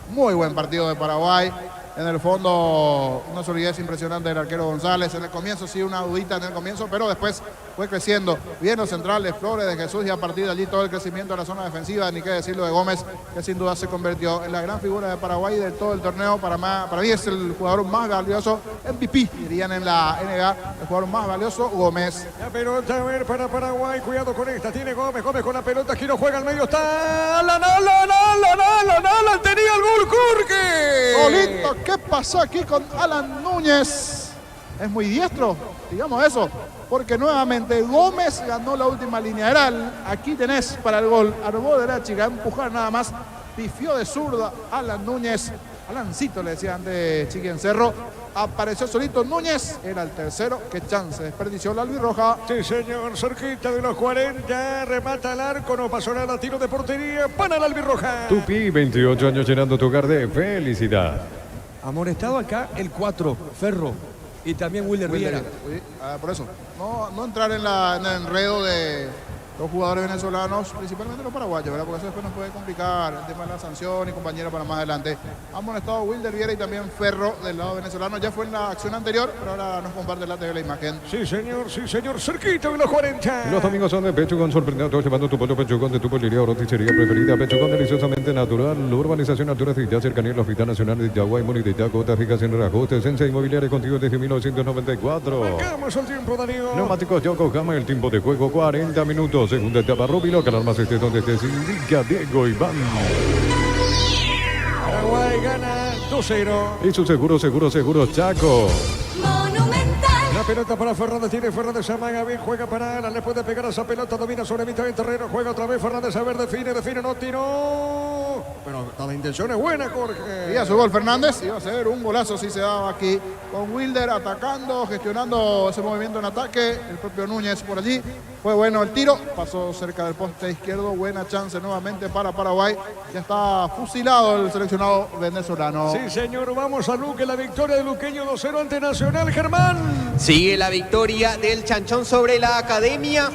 Muy buen partido de Paraguay. En el fondo, una solidez impresionante del arquero González. En el comienzo, sí, una dudita en el comienzo, pero después fue creciendo. Bien los centrales, Flores, de Jesús, y a partir de allí todo el crecimiento de la zona defensiva. Ni qué decirlo de Gómez, que sin duda se convirtió en la gran figura de Paraguay y de todo el torneo. Para mí es el jugador más valioso, MVP, dirían en la NBA, el jugador más valioso, Gómez. La pelota, a ver, para Paraguay, cuidado con esta. Tiene Gómez con la pelota, Giro juega al medio, está Alan, tenía el gol, Jorge. Solito. ¿Qué pasó aquí con Alan Núñez? Es muy diestro, digamos eso, porque nuevamente Gómez ganó la última lineal. Aquí tenés para el gol, armó derecha y a empujar nada más, pifió de zurda Alan Núñez. Alancito le decía antes Chiquen Cerro. Apareció solito Núñez, era el tercero. Qué chance desperdició la albirroja. Sí, señor, cerquita de los 40, remata el arco, no pasó nada, tiro de portería para la albirroja. Tupi, 28 años llenando tu hogar de felicidad. Amonestado acá el 4, Ferro, y también Wilder Viera. Por eso, no entrar en el enredo de los jugadores venezolanos, principalmente los paraguayos, ¿verdad? Porque eso después nos puede complicar el tema de la sanción y compañera para más adelante. Han amonestado Wilder Viera y también Ferro del lado venezolano. Ya fue en la acción anterior, pero ahora nos comparte la TV la imagen. Sí, señor, cerquita de los 40. Los domingos son de Pechugón, sorprendiendo a todos llevando tu pollo Pechugón de tu pollería o roticería preferida. Pechugón deliciosamente natural, urbanización Altura Ciudad, cercanía al Hospital Nacional de Yaguay, Muni de Tacota, fijación en ajustes, Sensa Inmobiliaria contigo desde 1994. Marcamos el tiempo, Darío. Neumáticos Yokohama, el tiempo de juego 40 minutos. Segunda etapa, Rubilo, que alarmas estés donde estés, indica Diego Iván. Paraguay gana 2-0. Y su seguro, Chaco. Monumental. La pelota para Fernández, tiene Fernández, amaga bien, juega para Alan, le puede pegar a esa pelota, domina sobre mitad del terreno, juega otra vez Fernández, a ver, define, no tiró. Pero la intención es buena, Jorge. Y a su gol Fernández, iba a ser un golazo si se daba aquí, con Wilder atacando, gestionando ese movimiento en ataque, el propio Núñez por allí. Fue bueno el tiro, pasó cerca del poste izquierdo, buena chance nuevamente para Paraguay. Ya está fusilado el seleccionado venezolano. Sí, señor, vamos a Luque, la victoria de Luqueño 2-0 ante Nacional, Germán. Sigue la victoria del Chanchón sobre la Academia.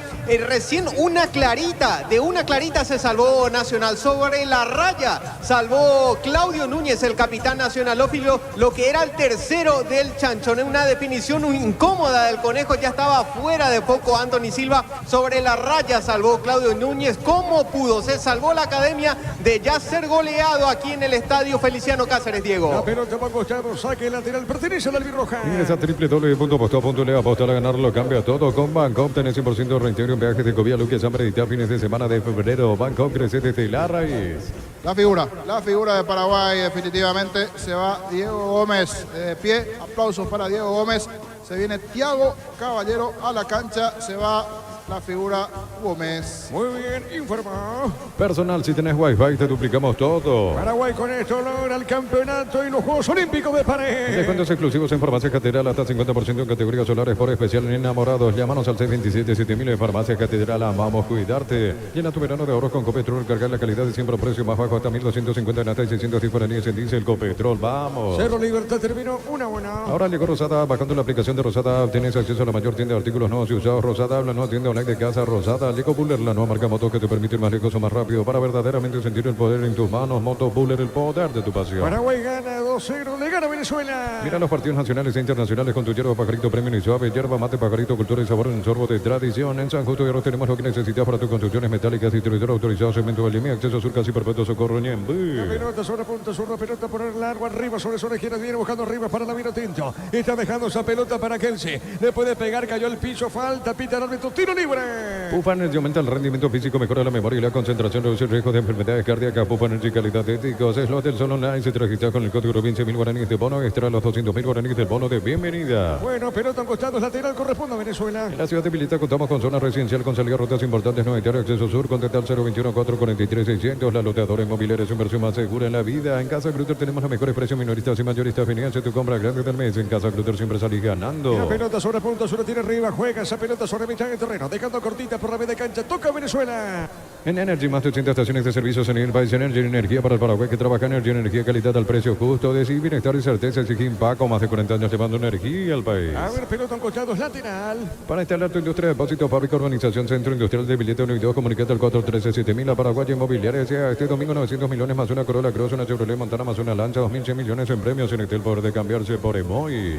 Recién de una clarita se salvó Nacional. Sobre la raya salvó Claudio Núñez, el capitán nacionalófilo, lo que era el tercero del Chanchón. En una definición incómoda del Conejo, ya estaba fuera de poco Anthony Silva. Sobre la raya salvó Claudio Núñez. ¿Cómo pudo? Se salvó la Academia de ya ser goleado aquí en el estadio Feliciano Cáceres, Diego. La pelota va a costar, saque lateral, pertenece a la albirroja. Ingresa a www.postobon.com .le apostar a ganarlo, cambia todo con Bancopp. Tenés 100% de reintegro en viajes de Covía, Luque, San Bernardino, fines de semana de febrero. Bancopp crece desde la raíz. La figura de Paraguay definitivamente se va Diego Gómez de pie. Aplausos para Diego Gómez. Se viene Thiago Caballero a la cancha. Se va la figura Gómez. Muy bien, informó. Personal, si tenés Wi-Fi, te duplicamos todo. Paraguay con esto logra el campeonato y los Juegos Olímpicos de Pared. Descuentos exclusivos en Farmacia Catedral, hasta 50% en categorías solares por especial en enamorados. Llámanos al 627-7000 de Farmacia Catedral. Amamos cuidarte. Llena tu verano de ahorros con Copetrol. Cargar la calidad de siempre a precio más bajo, hasta 1.250 en hasta 610 guaraníes en diésel. Copetrol, vamos. Cerro Libertad terminó una buena. Ahora llegó Rosada. Bajando la aplicación de Rosada, tenés acceso a la mayor tienda de artículos nuevos y usados. Rosada, la nueva tienda online de casa. Rosada, Lego Buller, la nueva marca moto que te permite ir más lejos o más rápido para verdaderamente sentir el poder en tus manos. Moto Buller, el poder de tu pasión. Paraguay gana 2-0, le gana Venezuela. Mira los partidos nacionales e internacionales con tu hierba pajarito premium y suave, hierba mate pajarito, cultura y sabor en sorbo de tradición. En San Justo de Arroz tenemos lo que necesitas para tus construcciones metálicas, distribuidor autorizado, cemento Valimí, acceso sur casi perpetuo, Socorro Ñemby. La pelota sobre punta sur, la pelota por el largo, arriba sobre su izquierda, viene buscando arriba para la vino tinto. Está dejando esa pelota para Kelsey. Le puede pegar, cayó el piso, falta, pita el árbitro, tiro libre. Pufa Energy aumenta el rendimiento físico, mejora la memoria y la concentración, reduce el riesgo de enfermedades cardíacas. Pufa Energy, calidad de éticos. Es lo del Sol Online. Se te registra con el código 15.000 guaraníes de bono extra, los 200.000 guaraníes del bono de bienvenida. Bueno, pelota en costados, lateral, corresponde a Venezuela. En la ciudad de Vilita contamos con zona residencial con salida a rutas importantes, no hay acceso sur, contactar 021-443-600. La loteadora inmobiliaria es su inversión más segura en la vida. En Casa Grutter tenemos los mejores precios minoristas y mayoristas. Financia tu compra grande del mes. En Casa Grutter siempre salís ganando. La pelota sobre punta sur, tiene arriba, juega esa pelota sobre mitad del terreno, dejando cortita por la media cancha, toca Venezuela. En Energy, más de 80 estaciones de servicios en el país. Energy, energía para el Paraguay que trabaja. Energía, calidad al precio justo. Decir bienestar y certeza. Exigir Paco, más de 40 años llevando energía al país. A ver, pelota en costados, lateral. Para instalar tu industria, depósito, fábrica, urbanización, centro industrial de billete 1 y 2, comunicate al 413-7000. La Paraguaya Inmobiliaria sea este domingo 900 millones más una Corolla Cross, una Chevrolet Montana más una Lancha, 2.100 millones en premios. En el poder de cambiarse por Emoy.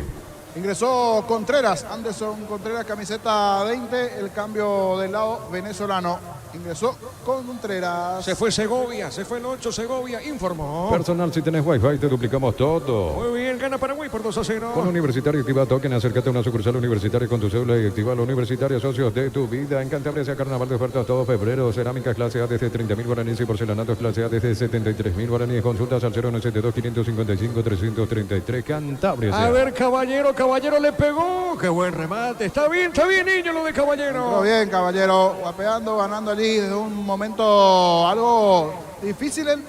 Ingresó Contreras, Anderson Contreras, camiseta 20, el cambio del lado venezolano. Ingresó Contreras. Se fue Segovia, se fue el 8 Segovia, informó. Personal, si tenés Wi-Fi, te duplicamos todo. Muy bien, gana Paraguay por 2-0. Con Universitario activa token, acércate a una sucursal universitaria con tu cédula y activa la Universitaria, socios de tu vida. En Cantabria sea carnaval de ofertas todo febrero. Cerámicas clase A desde 30.000 guaraníes y porcelanatos clase A desde 73.000 guaraníes. Consultas al 092-555-333. Cantabria sea. A ver, Caballero le pegó. Qué buen remate. Está bien, niño, lo de Caballero. Entró bien, Caballero, guapeando, ganando allí desde un momento algo difícil en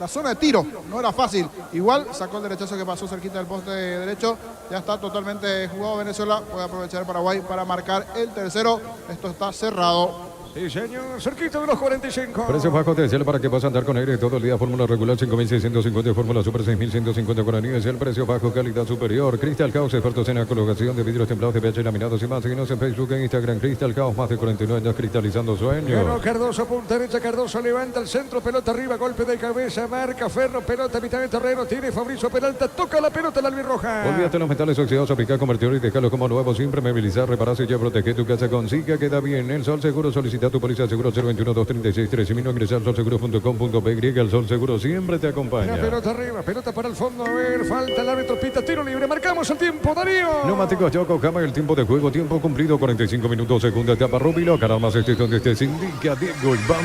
la zona de tiro. No era fácil. Igual sacó el derechazo que pasó cerquita del poste derecho. Ya está totalmente jugado Venezuela. Puede aprovechar Paraguay para marcar el tercero. Esto está cerrado. Sí, señor, cerquita de los 45. Precios bajos de Ciel para que puedas andar con aire todo el día. Fórmula regular 5.650, fórmula super 6.150 guaraníes. El precio bajo, calidad superior. Crystal House, expertos en la colocación de vidrios templados de pH laminados y más. Síguenos en Facebook e Instagram. Crystal House, más de 49 años cristalizando sueños. Ganó Cardoso, punta derecha, Cardoso levanta el centro, pelota arriba, golpe de cabeza, marca Ferro, pelota a mitad de terreno, tiene Fabrizio Peralta, toca la pelota la albirroja. Olvídate los metales oxidados, aplicar, convertir y dejarlos como nuevos, sin impermeabilizar, reparar y ya protege tu casa con Zika, queda bien. El Sol Seguro, solicita tu póliza seguro 021-236-13. Ingresar solseguro.com.py. El Sol Seguro siempre te acompaña. La pelota arriba, pelota para el fondo. A ver, falta el árbitro, pita, tiro libre. Marcamos el tiempo, Darío. Neumáticos Yokohama, el tiempo de juego, tiempo cumplido, 45 minutos, segunda etapa, Rubilo. Caramba, este es donde te indica Diego Iván.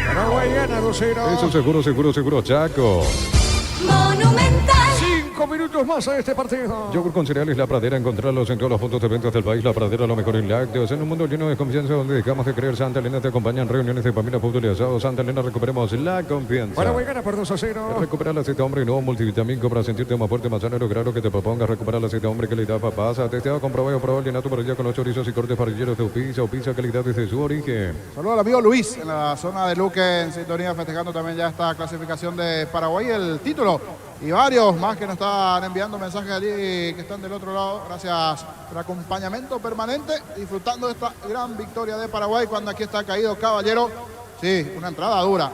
Paraguay gana 2-0. Eso seguro, Chaco. Monumental. 5 minutos más a este partido. Yogur con cereales La Pradera, encontrarlos en todos los puntos de ventas del país. La Pradera, lo mejor en lácteos. En un mundo lleno de confianza donde dejamos de creer. Santa Elena te acompaña en reuniones de familia, fútbol y asado. Santa Elena, recuperemos la confianza. Paraguay gana por 2-0. Recuperar el aceite hombre y nuevo multivitamínico para sentirte más fuerte, más sano. Lograr lo que te propongas. Recuperar el aceite hombre que le da papás. Testeado, comprobado, probado, llena tu parrilla con los chorizos y cortes parrilleros de Upisa. Upisa, calidad desde su origen. Saludos al amigo Luis en la zona de Luque, en sintonía, festejando también ya esta clasificación de Paraguay, el título. Y varios más que nos están enviando mensajes allí que están del otro lado. Gracias por el acompañamiento permanente, disfrutando de esta gran victoria de Paraguay cuando aquí está caído Caballero. Sí, una entrada dura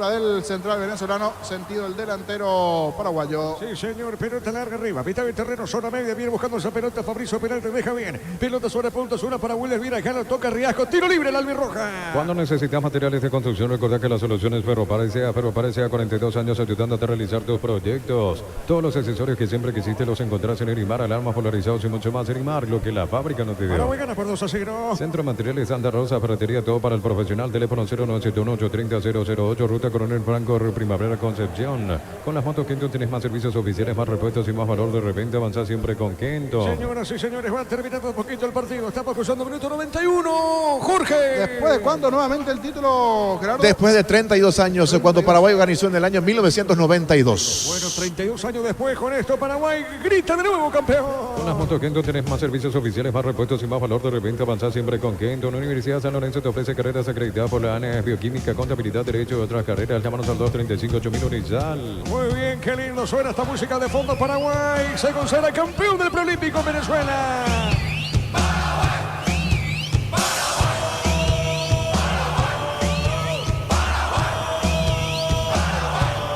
del central venezolano, sentido el delantero paraguayo. Sí, señor, pelota larga arriba, mitad del terreno, zona media, viene buscando esa pelota, Fabrizio Peralta deja bien, pelota sobre punta, zona para Wilder, viene acá, toca Riasco, tiro libre, la albirroja. Cuando necesitas materiales de construcción, recuerda que la solución es Ferropares a 42 años ayudándote a realizar tus proyectos. Todos los accesorios que siempre quisiste los encontrás en Erimar, alarmas polarizados y mucho más. Erimar, lo que la fábrica no te dio. Paraguay gana por 2-0. Centro de Materiales Santa Rosa, ferretería, todo para el profesional, teléfono 0971-830-008, ruta Coronel Franco, Primavera Concepción. Con las motos Kenton tienes más servicios oficiales, más repuestos y más valor de repente. Avanza siempre con Kenton. Señoras y señores, va terminando un poquito el partido. Estamos cruzando minuto 91. Jorge. ¿Después de cuándo nuevamente el título, Gerardo? Después de 32 años, cuando Paraguay organizó en el año 1992. Bueno, 32 años después, con esto Paraguay grita de nuevo campeón. Con las motos Kenton tienes más servicios oficiales, más repuestos y más valor de repente. Avanza siempre con Kenton. Universidad San Lorenzo te ofrece carreras acreditadas por la ANES, Bioquímica, Contabilidad, Derecho y otras carreras. Llámanos al 235-8000 Urizal. Muy bien, qué lindo suena esta música de fondo. Paraguay se considera campeón del preolímpico en Venezuela.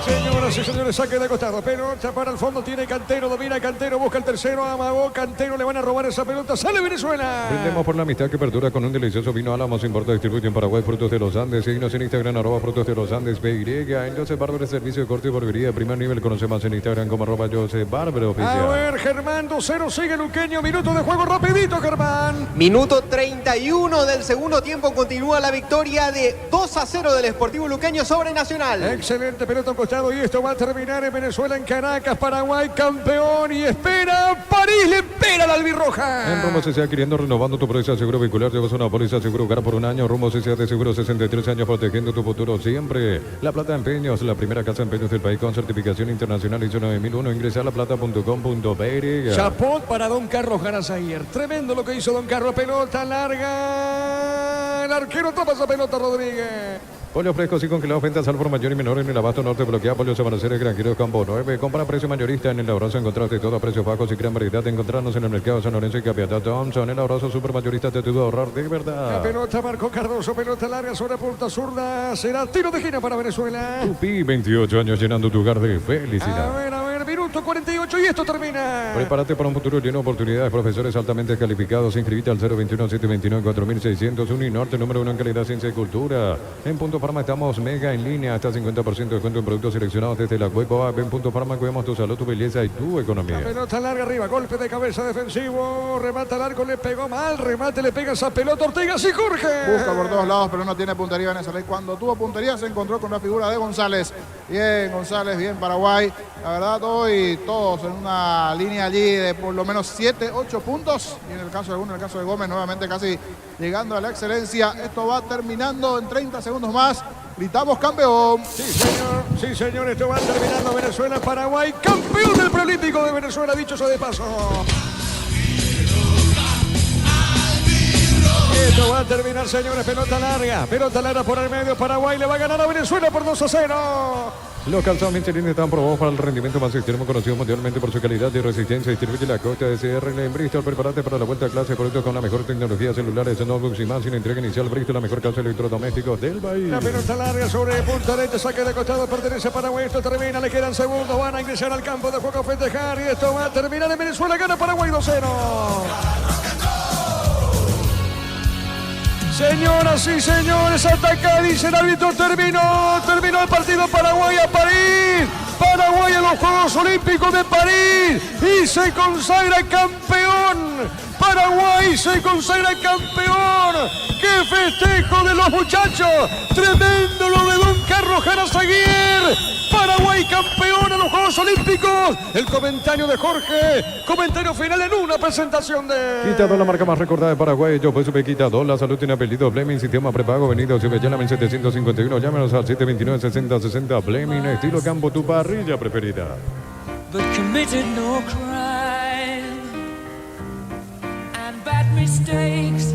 Señoras y señores, saque de costado, pelota para el fondo, tiene Cantero, domina Cantero, busca el tercero, amagó Cantero, le van a robar esa pelota, sale Venezuela. Brindemos por la amistad que perdura con un delicioso vino Álamos, importa, distribuye en Paraguay, Frutos de los Andes. Síguenos en Instagram, @Frutos de los Andes, BY. En Joseph Barber, servicio de corte y barbería, primer nivel, conoce más en Instagram como @Joseph Barber oficial. A ver, Germán, 2-0, sigue Luqueño, minuto de juego rapidito, Germán. Minuto 31 del segundo tiempo, continúa la victoria de 2-0 del Sportivo Luqueño sobre Nacional. Excelente pelota al costado y esto va a terminar en Venezuela, en Caracas, Paraguay campeón y espera, París le espera la albirroja. En Rumbo CCA, adquiriendo, renovando tu póliza seguro vehicular, llevas una póliza seguro hogar por un año. Rumbo CCA de seguro, 63 años protegiendo tu futuro siempre. La Plata Empeños, la primera casa de empeños del país con certificación internacional ISO 9001. Ingresa a laplata.com.br. Chapot para Don Carlos Garazaguer. Tremendo lo que hizo Don Carlos, pelota larga. El arquero toma esa pelota, Rodríguez. Pollo frescos y congelados, ventas al por mayor y menor en el abasto norte, bloquea pollos Amanecer, Granjero Campo 9. Compra a precio mayorista en el Abrazo, encontraste todo a precios bajos y gran variedad. Encontrarnos en el mercado de San Lorenzo y Capiatá Thompson. El Abrazo super mayorista te ayuda a ahorrar de verdad. La pelota marcó Cardoso, pelota larga sobre punta zurda. Será tiro de esquina para Venezuela. Tupi, 28 años llenando tu hogar de felicidad. A ver, minuto 48 y esto termina. Prepárate para un futuro lleno de oportunidades. Profesores altamente calificados. Inscribite al 021-729-4600. Uninorte, número 1 en calidad, ciencia y cultura. En Punto Farma estamos mega en línea. Hasta 50% de descuento en productos seleccionados desde la web o app. En Punto Farma cuidamos tu salud, tu belleza y tu economía. La pelota larga arriba. Golpe de cabeza defensivo. Remata al arco, le pegó mal. Remate, le pega esa pelota Ortega. Sí, Jorge. Busca por todos lados, pero no tiene puntería Venezuela. Y cuando tuvo puntería se encontró con la figura de González. Bien, González, bien Paraguay. La verdad, hoy todos en una línea allí de por lo menos 7, 8 puntos. Y en el caso de alguno, en el caso de Gómez, nuevamente casi llegando a la excelencia. Esto va terminando en 30 segundos más. Gritamos campeón. Sí, señor, esto va terminando. Venezuela, Paraguay, campeón del preolímpico de Venezuela, dicho eso de paso. Esto va a terminar, señores, pelota larga por el medio. Paraguay le va a ganar a Venezuela por 2-0. Los calzados Michelin están probados para el rendimiento más extremo, conocido mundialmente por su calidad y resistencia. Distribuye la Costa de CR en Bristol. Prepárate para la vuelta a clase, productos con la mejor tecnología, celulares, notebooks y más. Sin entrega inicial, Bristol, la mejor casa de electrodomésticos del país. La pelota larga sobre punta derecha, saque de costado, pertenece a Paraguay. Esto termina, le quedan segundos, van a ingresar al campo de juego a festejar. Y esto va a terminar en Venezuela, gana Paraguay 2-0. Señoras y señores, ataca, dice el árbitro, terminó el partido. Paraguay a París, Paraguay a los Juegos Olímpicos de París y se consagra campeón. Paraguay se consagra campeón. ¡Qué festejo de los muchachos! Tremendo lo de Don Carlos Garazaguer. Paraguay campeón a los Juegos Olímpicos. El comentario de Jorge, comentario final en una presentación de... Quitador, la marca más recordada de Paraguay. Yo pues supe Quitador, la salud tiene apellido Bleming, sistema prepago, venido Cibellana 1751. Llámenos al 729-6060 Bleming, estilo campo, tu parrilla preferida. But committed no crime and bad mistakes.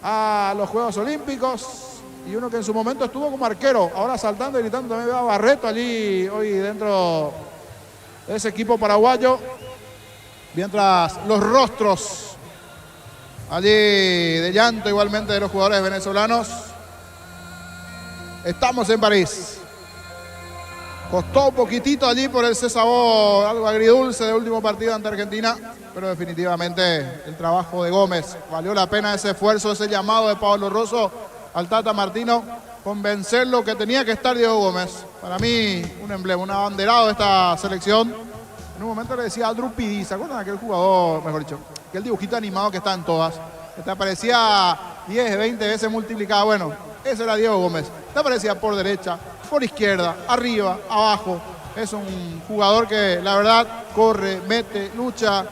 a los Juegos Olímpicos y uno que en su momento estuvo como arquero, ahora saltando y gritando. También veo a Barreto allí hoy dentro de ese equipo paraguayo, mientras los rostros allí de llanto igualmente de los jugadores venezolanos. Estamos en París. Costó un poquitito allí por ese sabor algo agridulce del último partido ante Argentina, pero definitivamente el trabajo de Gómez valió la pena, ese esfuerzo, ese llamado de Pablo Rosso al Tata Martino, convencerlo que tenía que estar Diego Gómez. Para mí un emblema, un abanderado de esta selección. En un momento le decía a Drupidi, ¿se acuerdan de aquel jugador, mejor dicho, aquel dibujito animado que está en todas? Que te aparecía 10, 20 veces multiplicada. Bueno, ese era Diego Gómez. Te aparecía por derecha, por izquierda, arriba, abajo. Es un jugador que la verdad corre, mete, lucha,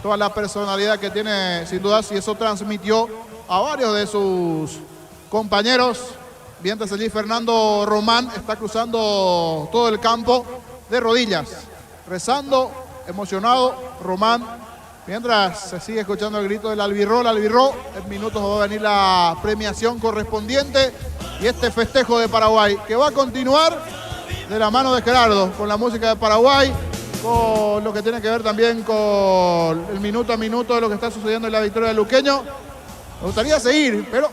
toda la personalidad que tiene sin dudas, y eso transmitió a varios de sus compañeros. Mientras allí Fernando Román está cruzando todo el campo de rodillas, rezando, emocionado Román, mientras se sigue escuchando el grito del albirró. En minutos va a venir la premiación correspondiente y este festejo de Paraguay, que va a continuar de la mano de Gerardo, con la música de Paraguay, con lo que tiene que ver también con el minuto a minuto de lo que está sucediendo en la victoria del Luqueño. Me gustaría seguir, pero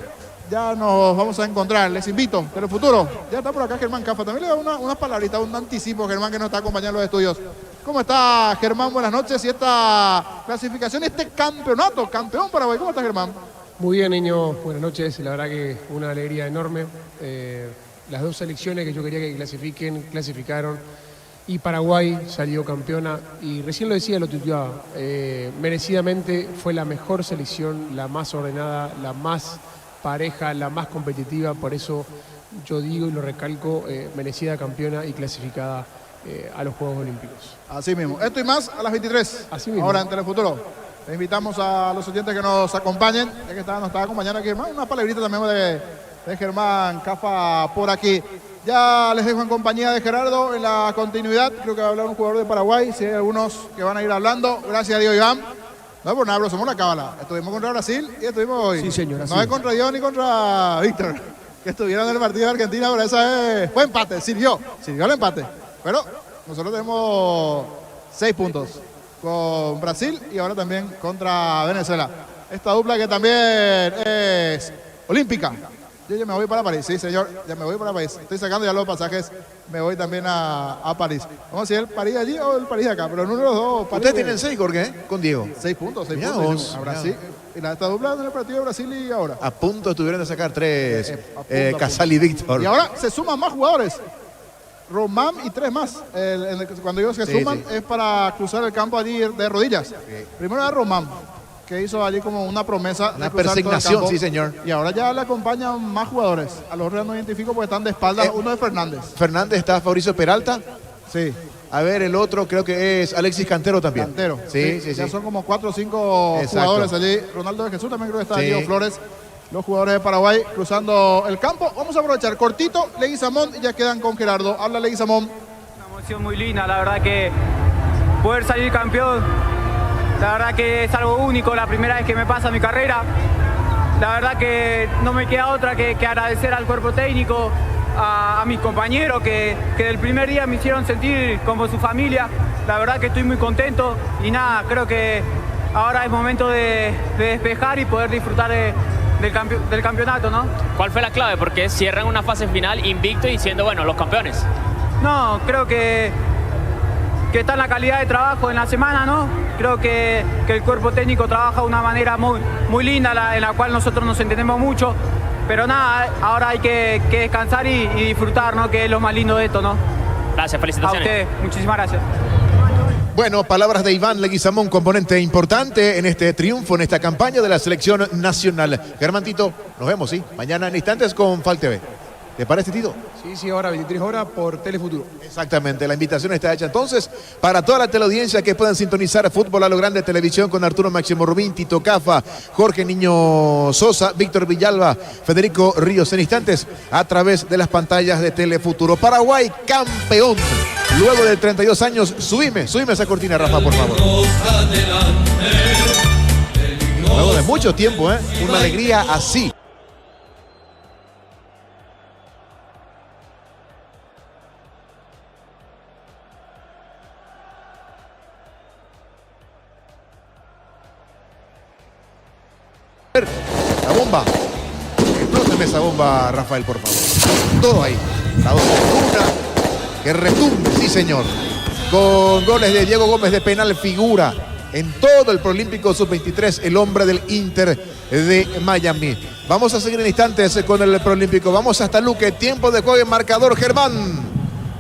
ya nos vamos a encontrar. Les invito, Telefuturo. Ya está por acá Germán Cafa. También le da unas palabritas, un anticipo, Germán, que nos está acompañando en los estudios. ¿Cómo está, Germán? Buenas noches. Y esta clasificación, este campeonato, campeón Paraguay. ¿Cómo está, Germán? Muy bien, niño. Buenas noches. La verdad que una alegría enorme. Las dos selecciones que yo quería que clasifiquen, clasificaron. Y Paraguay salió campeona. Y recién lo decía, lo tuiteaba. Merecidamente fue la mejor selección, la más ordenada, la más pareja, la más competitiva. Por eso yo digo y lo recalco, merecida campeona y clasificada a los Juegos Olímpicos. Así mismo. Esto y más a las 23. Así mismo. Ahora en Telefuturo. Les invitamos a los oyentes que nos acompañen, ya que nos está acompañando aquí Germán. Una palabrita también de Germán Cafa por aquí. Ya les dejo en compañía de Gerardo en la continuidad. Creo que va a hablar un jugador de Paraguay. Si hay algunos que van a ir hablando. Gracias a Dios, Iván. No es por nada, pero somos la cábala. Estuvimos contra Brasil y estuvimos hoy. Sí, señora. No es contra Dios ni contra Víctor, que estuvieron en el partido de Argentina, pero esa fue empate. Sirvió el empate. Pero nosotros tenemos 6 puntos con Brasil y ahora también contra Venezuela. Esta dupla que también es olímpica. Yo ya me voy para París, sí señor, ya me voy para París. Estoy sacando ya los pasajes, me voy también a París. Vamos a si el París allí o el París de acá, pero en uno de los dos. Ustedes tienen 6, Jorge, con Diego. 6 puntos, 6 Mirá puntos. vos, A Brasil. Y esta dupla en el partido de Brasil y ahora. A punto estuvieron de sacar 3, Casal y Víctor. Y ahora se suman más jugadores. Román y 3 más. Cuando digo que se suman es para cruzar el campo allí de rodillas. Primero era Román, que hizo allí como una promesa. Una persignación, sí señor. Y ahora ya le acompañan más jugadores. A los no identifico porque están de espaldas. Uno es Fernández. Fernández, está Fabricio Peralta. Sí. A ver, el otro creo que es Alexis Cantero también. Cantero. Sí. Ya son como 4 o 5 jugadores allí. Ronaldo de Jesús también creo que está. Diego Flores. Los jugadores de Paraguay cruzando el campo. Vamos a aprovechar cortito Leguizamón y ya quedan con Gerardo. Habla Leguizamón. Una emoción muy linda, la verdad que poder salir campeón, la verdad que es algo único, la primera vez que me pasa en mi carrera. La verdad que no me queda otra que agradecer al cuerpo técnico, a mis compañeros que del primer día me hicieron sentir como su familia. La verdad que estoy muy contento y nada, creo que ahora es momento de despejar y poder disfrutar del campeonato, ¿no? ¿Cuál fue la clave? Porque cierran una fase final invicto y siendo, bueno, los campeones. No, creo que está en la calidad de trabajo en la semana, ¿no? Creo que el cuerpo técnico trabaja de una manera muy linda, en la cual nosotros nos entendemos mucho. Pero nada, ahora hay que descansar y disfrutar, ¿no? Que es lo más lindo de esto, ¿no? Gracias, felicitaciones. A usted, muchísimas gracias. Bueno, palabras de Iván Leguizamón, componente importante en este triunfo, en esta campaña de la selección nacional. Germantito, nos vemos, ¿sí? Mañana en instantes con FAL TV. ¿Te parece, Tito? Sí, ahora 23 horas por Telefuturo. Exactamente, la invitación está hecha entonces para toda la teleaudiencia que puedan sintonizar Fútbol a lo Grande Televisión con Arturo Máximo Rubín, Tito Cafa, Jorge Niño Sosa, Víctor Villalba, Federico Ríos en instantes a través de las pantallas de Telefuturo. Paraguay campeón. Luego de 32 años, subime esa cortina, Rafa, por favor. Luego de mucho tiempo, una alegría así. ver, la bomba. Explóteme esa bomba, Rafael, por favor. Todo ahí. La dos de una. Que retumbe, sí, señor. Con goles de Diego Gómez de penal, figura en todo el Prolímpico Sub-23, el hombre del Inter de Miami. Vamos a seguir en instantes con el Prolímpico. Vamos hasta Luque. Tiempo de juego en marcador, Germán.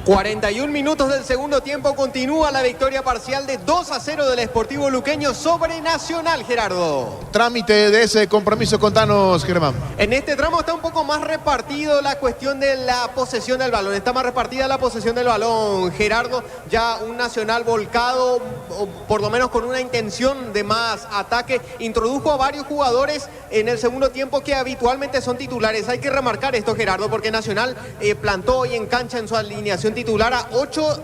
41 minutos del segundo tiempo, continúa la victoria parcial de 2-0 del Sportivo Luqueño sobre Nacional, Gerardo. Trámite de ese compromiso, contanos, Germán. En este tramo está un poco más repartido la cuestión de la posesión del balón. Está más repartida la posesión del balón, Gerardo. Ya un Nacional volcado, o por lo menos con una intención de más ataque. Introdujo a varios jugadores en el segundo tiempo que habitualmente son titulares. Hay que remarcar esto, Gerardo, porque Nacional plantó hoy en cancha en su alineación titular a 8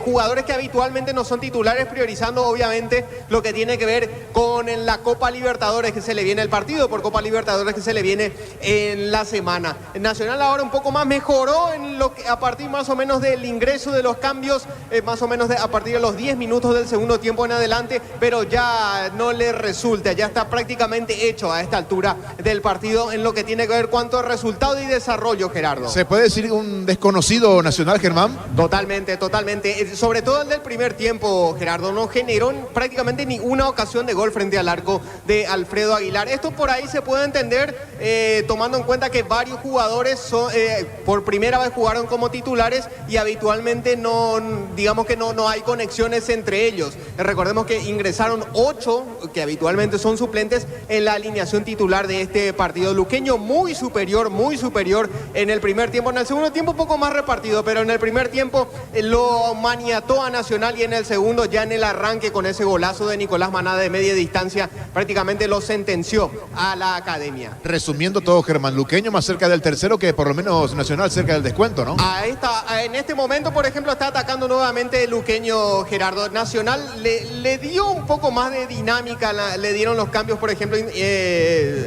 jugadores que habitualmente no son titulares, priorizando obviamente lo que tiene que ver con la Copa Libertadores, que se le viene el partido por Copa Libertadores que se le viene en la semana. El Nacional ahora un poco más mejoró en lo que, a partir más o menos del ingreso de los cambios, más o menos a partir de los 10 minutos del segundo tiempo en adelante, pero ya no le resulta, ya está prácticamente hecho a esta altura del partido en lo que tiene que ver cuanto a resultado y desarrollo, Gerardo. ¿Se puede decir un desconocido Nacional, Germán? Totalmente. Sobre todo el del primer tiempo, Gerardo, no generó prácticamente ni una ocasión de gol frente al arco de Alfredo Aguilar. Esto por ahí se puede entender tomando en cuenta que varios jugadores por primera vez jugaron como titulares y habitualmente no hay conexiones entre ellos. Recordemos que ingresaron 8 que habitualmente son suplentes en la alineación titular de este partido luqueño, muy superior en el primer tiempo. En el segundo tiempo un poco más repartido, pero en el primer tiempo lo maniató a Nacional y en el segundo, ya en el arranque con ese golazo de Nicolás Maná de media distancia, prácticamente lo sentenció a la academia. Resumiendo todo, Germán, luqueño más cerca del tercero que por lo menos Nacional cerca del descuento, ¿no? En este momento, por ejemplo, está atacando nuevamente el luqueño, Gerardo. Nacional le dio un poco más de dinámica, le dieron los cambios, por ejemplo,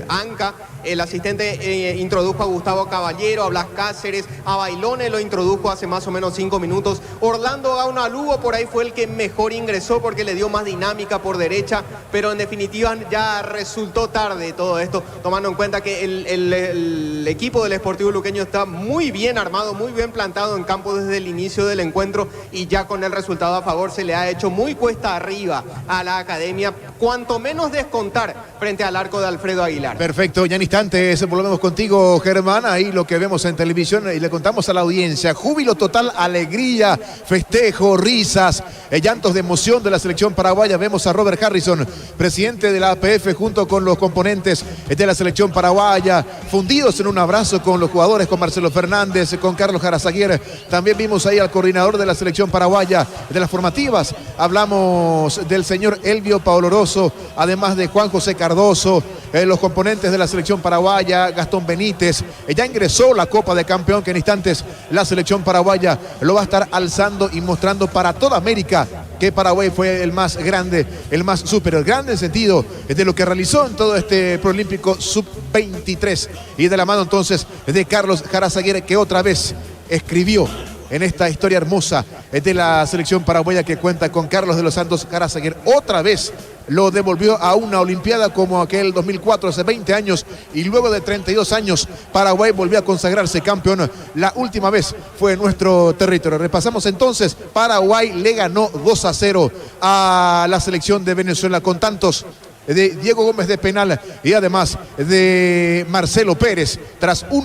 Anca, el asistente introdujo a Gustavo Caballero, a Blas Cáceres, a Bailone lo introdujo hace más o menos 5 minutos. Orlando Gauna Lugo por ahí fue el que mejor ingresó porque le dio más dinámica por derecha, pero en definitiva ya resultó tarde todo esto, tomando en cuenta que el equipo del Sportivo Luqueño está muy bien armado, muy bien plantado en campo desde el inicio del encuentro y ya con el resultado a favor se le ha hecho muy cuesta arriba a la academia, cuanto menos descontar frente al arco de Alfredo Aguilar. Perfecto, ya en instantes volvemos contigo, Germán, ahí lo que vemos en televisión y le contamos a la audiencia, júbilo total, alegría, festejo, risas, llantos de emoción de la selección paraguaya. Vemos a Robert Harrison, presidente de la APF, junto con los componentes de la selección paraguaya, fundidos en un abrazo con los jugadores, con Marcelo Fernández, con Carlos Jarazaguer. También vimos ahí al coordinador de la selección paraguaya de las formativas. Hablamos del señor Elvio Paoloroso, además de Juan José Cardoso, los componentes de la selección paraguaya, Gastón Benítez. Ya ingresó la Copa de Campeón, que en instantes la selección paraguaya lo va a estar alzando y mostrando para toda América que Paraguay fue el más grande, el más superior, grande en sentido de lo que realizó en todo este Prolímpico Sub-23 y de la mano entonces de Carlos Jarazaguer, que otra vez escribió en esta historia hermosa de la selección paraguaya que cuenta con Carlos de los Santos Jarazaguer. Otra vez lo devolvió a una Olimpiada como aquel 2004, hace 20 años, y luego de 32 años Paraguay volvió a consagrarse campeón. La última vez fue en nuestro territorio. Repasamos entonces, Paraguay le ganó 2-0 a la selección de Venezuela con tantos de Diego Gómez de penal y además de Marcelo Pérez, tras un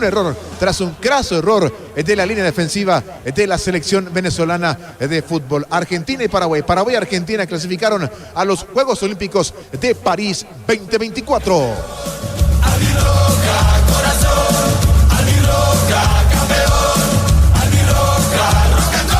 craso error de la línea defensiva de la selección venezolana de fútbol. Argentina y Paraguay. Paraguay y Argentina clasificaron a los Juegos Olímpicos de París 2024. Albirroja, corazón, albirroja, campeón, albirroja, rock and roll.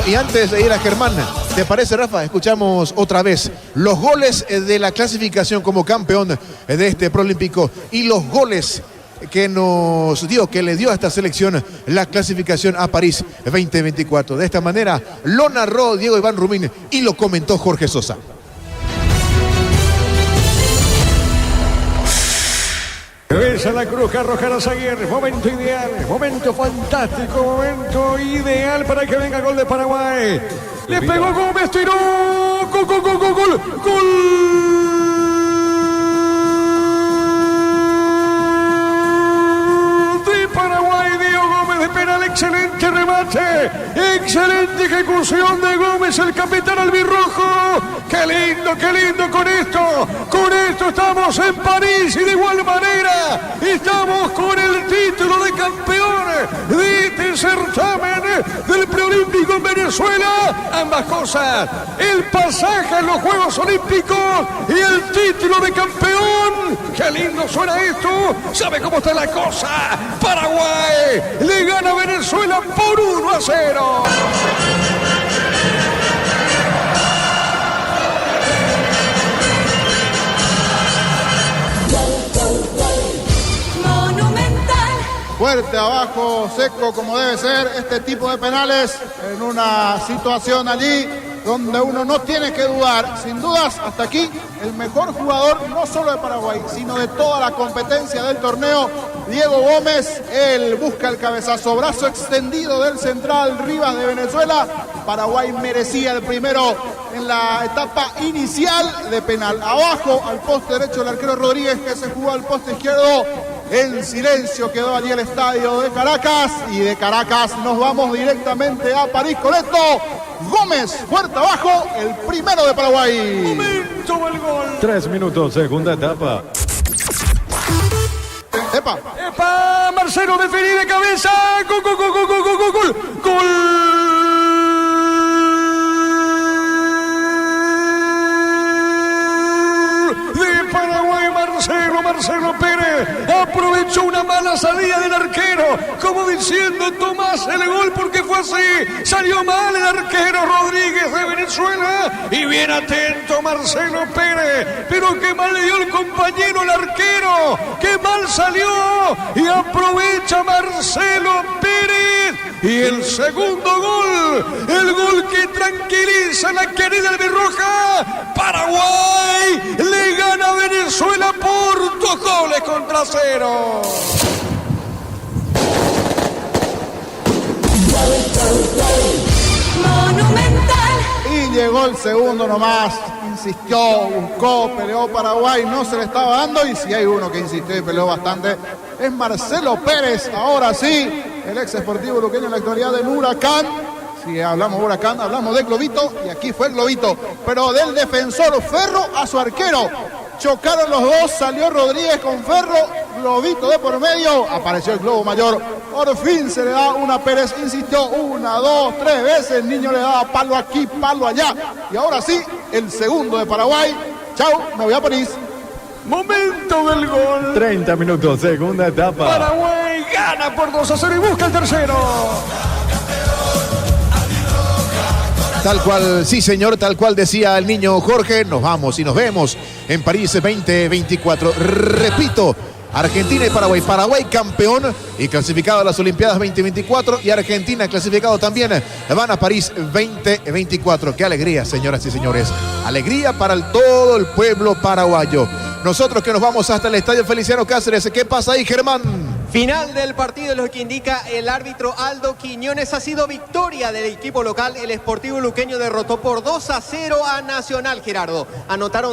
Y antes de ir a Germán, ¿te parece, Rafa? Escuchamos otra vez los goles de la clasificación como campeón de este Prolímpico y los goles que le dio a esta selección la clasificación a París 2024. De esta manera lo narró Diego Iván Rumín y lo comentó Jorge Sosa. Besa la cruz, arrojar a Zaguer. Momento ideal, momento fantástico, momento ideal para que venga gol de Paraguay. Le pegó Gómez, tiró. Gol, gol, gol, gol, gol. Gol. Penal, excelente remate, excelente ejecución de Gómez, el capitán albirrojo. Qué lindo con esto estamos en París y de igual manera estamos con el título de campeón de este certamen del preolímpico en Venezuela. Ambas cosas, el pasaje en los Juegos Olímpicos y el título de campeón. Qué lindo suena esto. ¿Sabe cómo está la cosa? Paraguay le gana a Venezuela por 1-0. Fuerte abajo, seco como debe ser este tipo de penales en una situación allí donde uno no tiene que dudar. Sin dudas, hasta aquí el mejor jugador no solo de Paraguay, sino de toda la competencia del torneo, Diego Gómez. Él busca el cabezazo, brazo extendido del central Rivas de Venezuela. Paraguay merecía el primero en la etapa inicial de penal. Abajo, al poste derecho, el arquero Rodríguez, que se jugó al poste izquierdo. En silencio quedó allí el estadio de Caracas, y de Caracas nos vamos directamente a París con esto. Gómez, fuerte abajo, el primero de Paraguay. Momento del gol. 3 minutos, segunda etapa. ¡Epa! Marcelo define de cabeza. Gol, gol, gol, gol, gol, gol, gol, gol. Marcelo Pérez aprovechó una mala salida del arquero, como diciendo: Tomás el gol porque fue así. Salió mal el arquero Rodríguez de Venezuela, y bien atento Marcelo Pérez, pero qué mal le dio el compañero al arquero, qué mal salió, y aprovecha Marcelo Pérez, y el segundo gol, el gol que tranquiliza a la querida albirroja. Paraguay le gana a Venezuela por 2 goles contra 0. Y llegó el segundo nomás. Insistió, buscó, peleó Paraguay, no se le estaba dando. Y si hay uno que insistió y peleó bastante, es Marcelo Pérez. Ahora sí, el ex Sportivo Luqueño en la actualidad del Huracán. Si hablamos Huracán, hablamos de Globito, y aquí fue el Globito, pero del defensor Ferro a su arquero. Chocaron los dos, salió Rodríguez con Ferro, Globito de por medio, apareció el globo mayor. Por fin se le da una a Pérez, insistió 1, 2, 3 veces, el niño le daba palo aquí, palo allá. Y ahora sí, el segundo de Paraguay. Chau, me voy a París. Momento del gol. 30 minutos, segunda etapa. Paraguay gana por 2-0 y busca el tercero. Tal cual, sí señor, tal cual decía el niño Jorge, nos vamos y nos vemos en París 2024. Repito, Argentina y Paraguay. Paraguay campeón y clasificado a las Olimpiadas 2024, y Argentina clasificado también. Van a París 2024. Qué alegría, señoras y señores. Alegría para todo el pueblo paraguayo. Nosotros que nos vamos hasta el Estadio Feliciano Cáceres. ¿Qué pasa ahí, Germán? Final del partido, es lo que indica el árbitro Aldo Quiñones. Ha sido victoria del equipo local. El Sportivo Luqueño derrotó por 2-0 a Nacional, Gerardo. Anotaron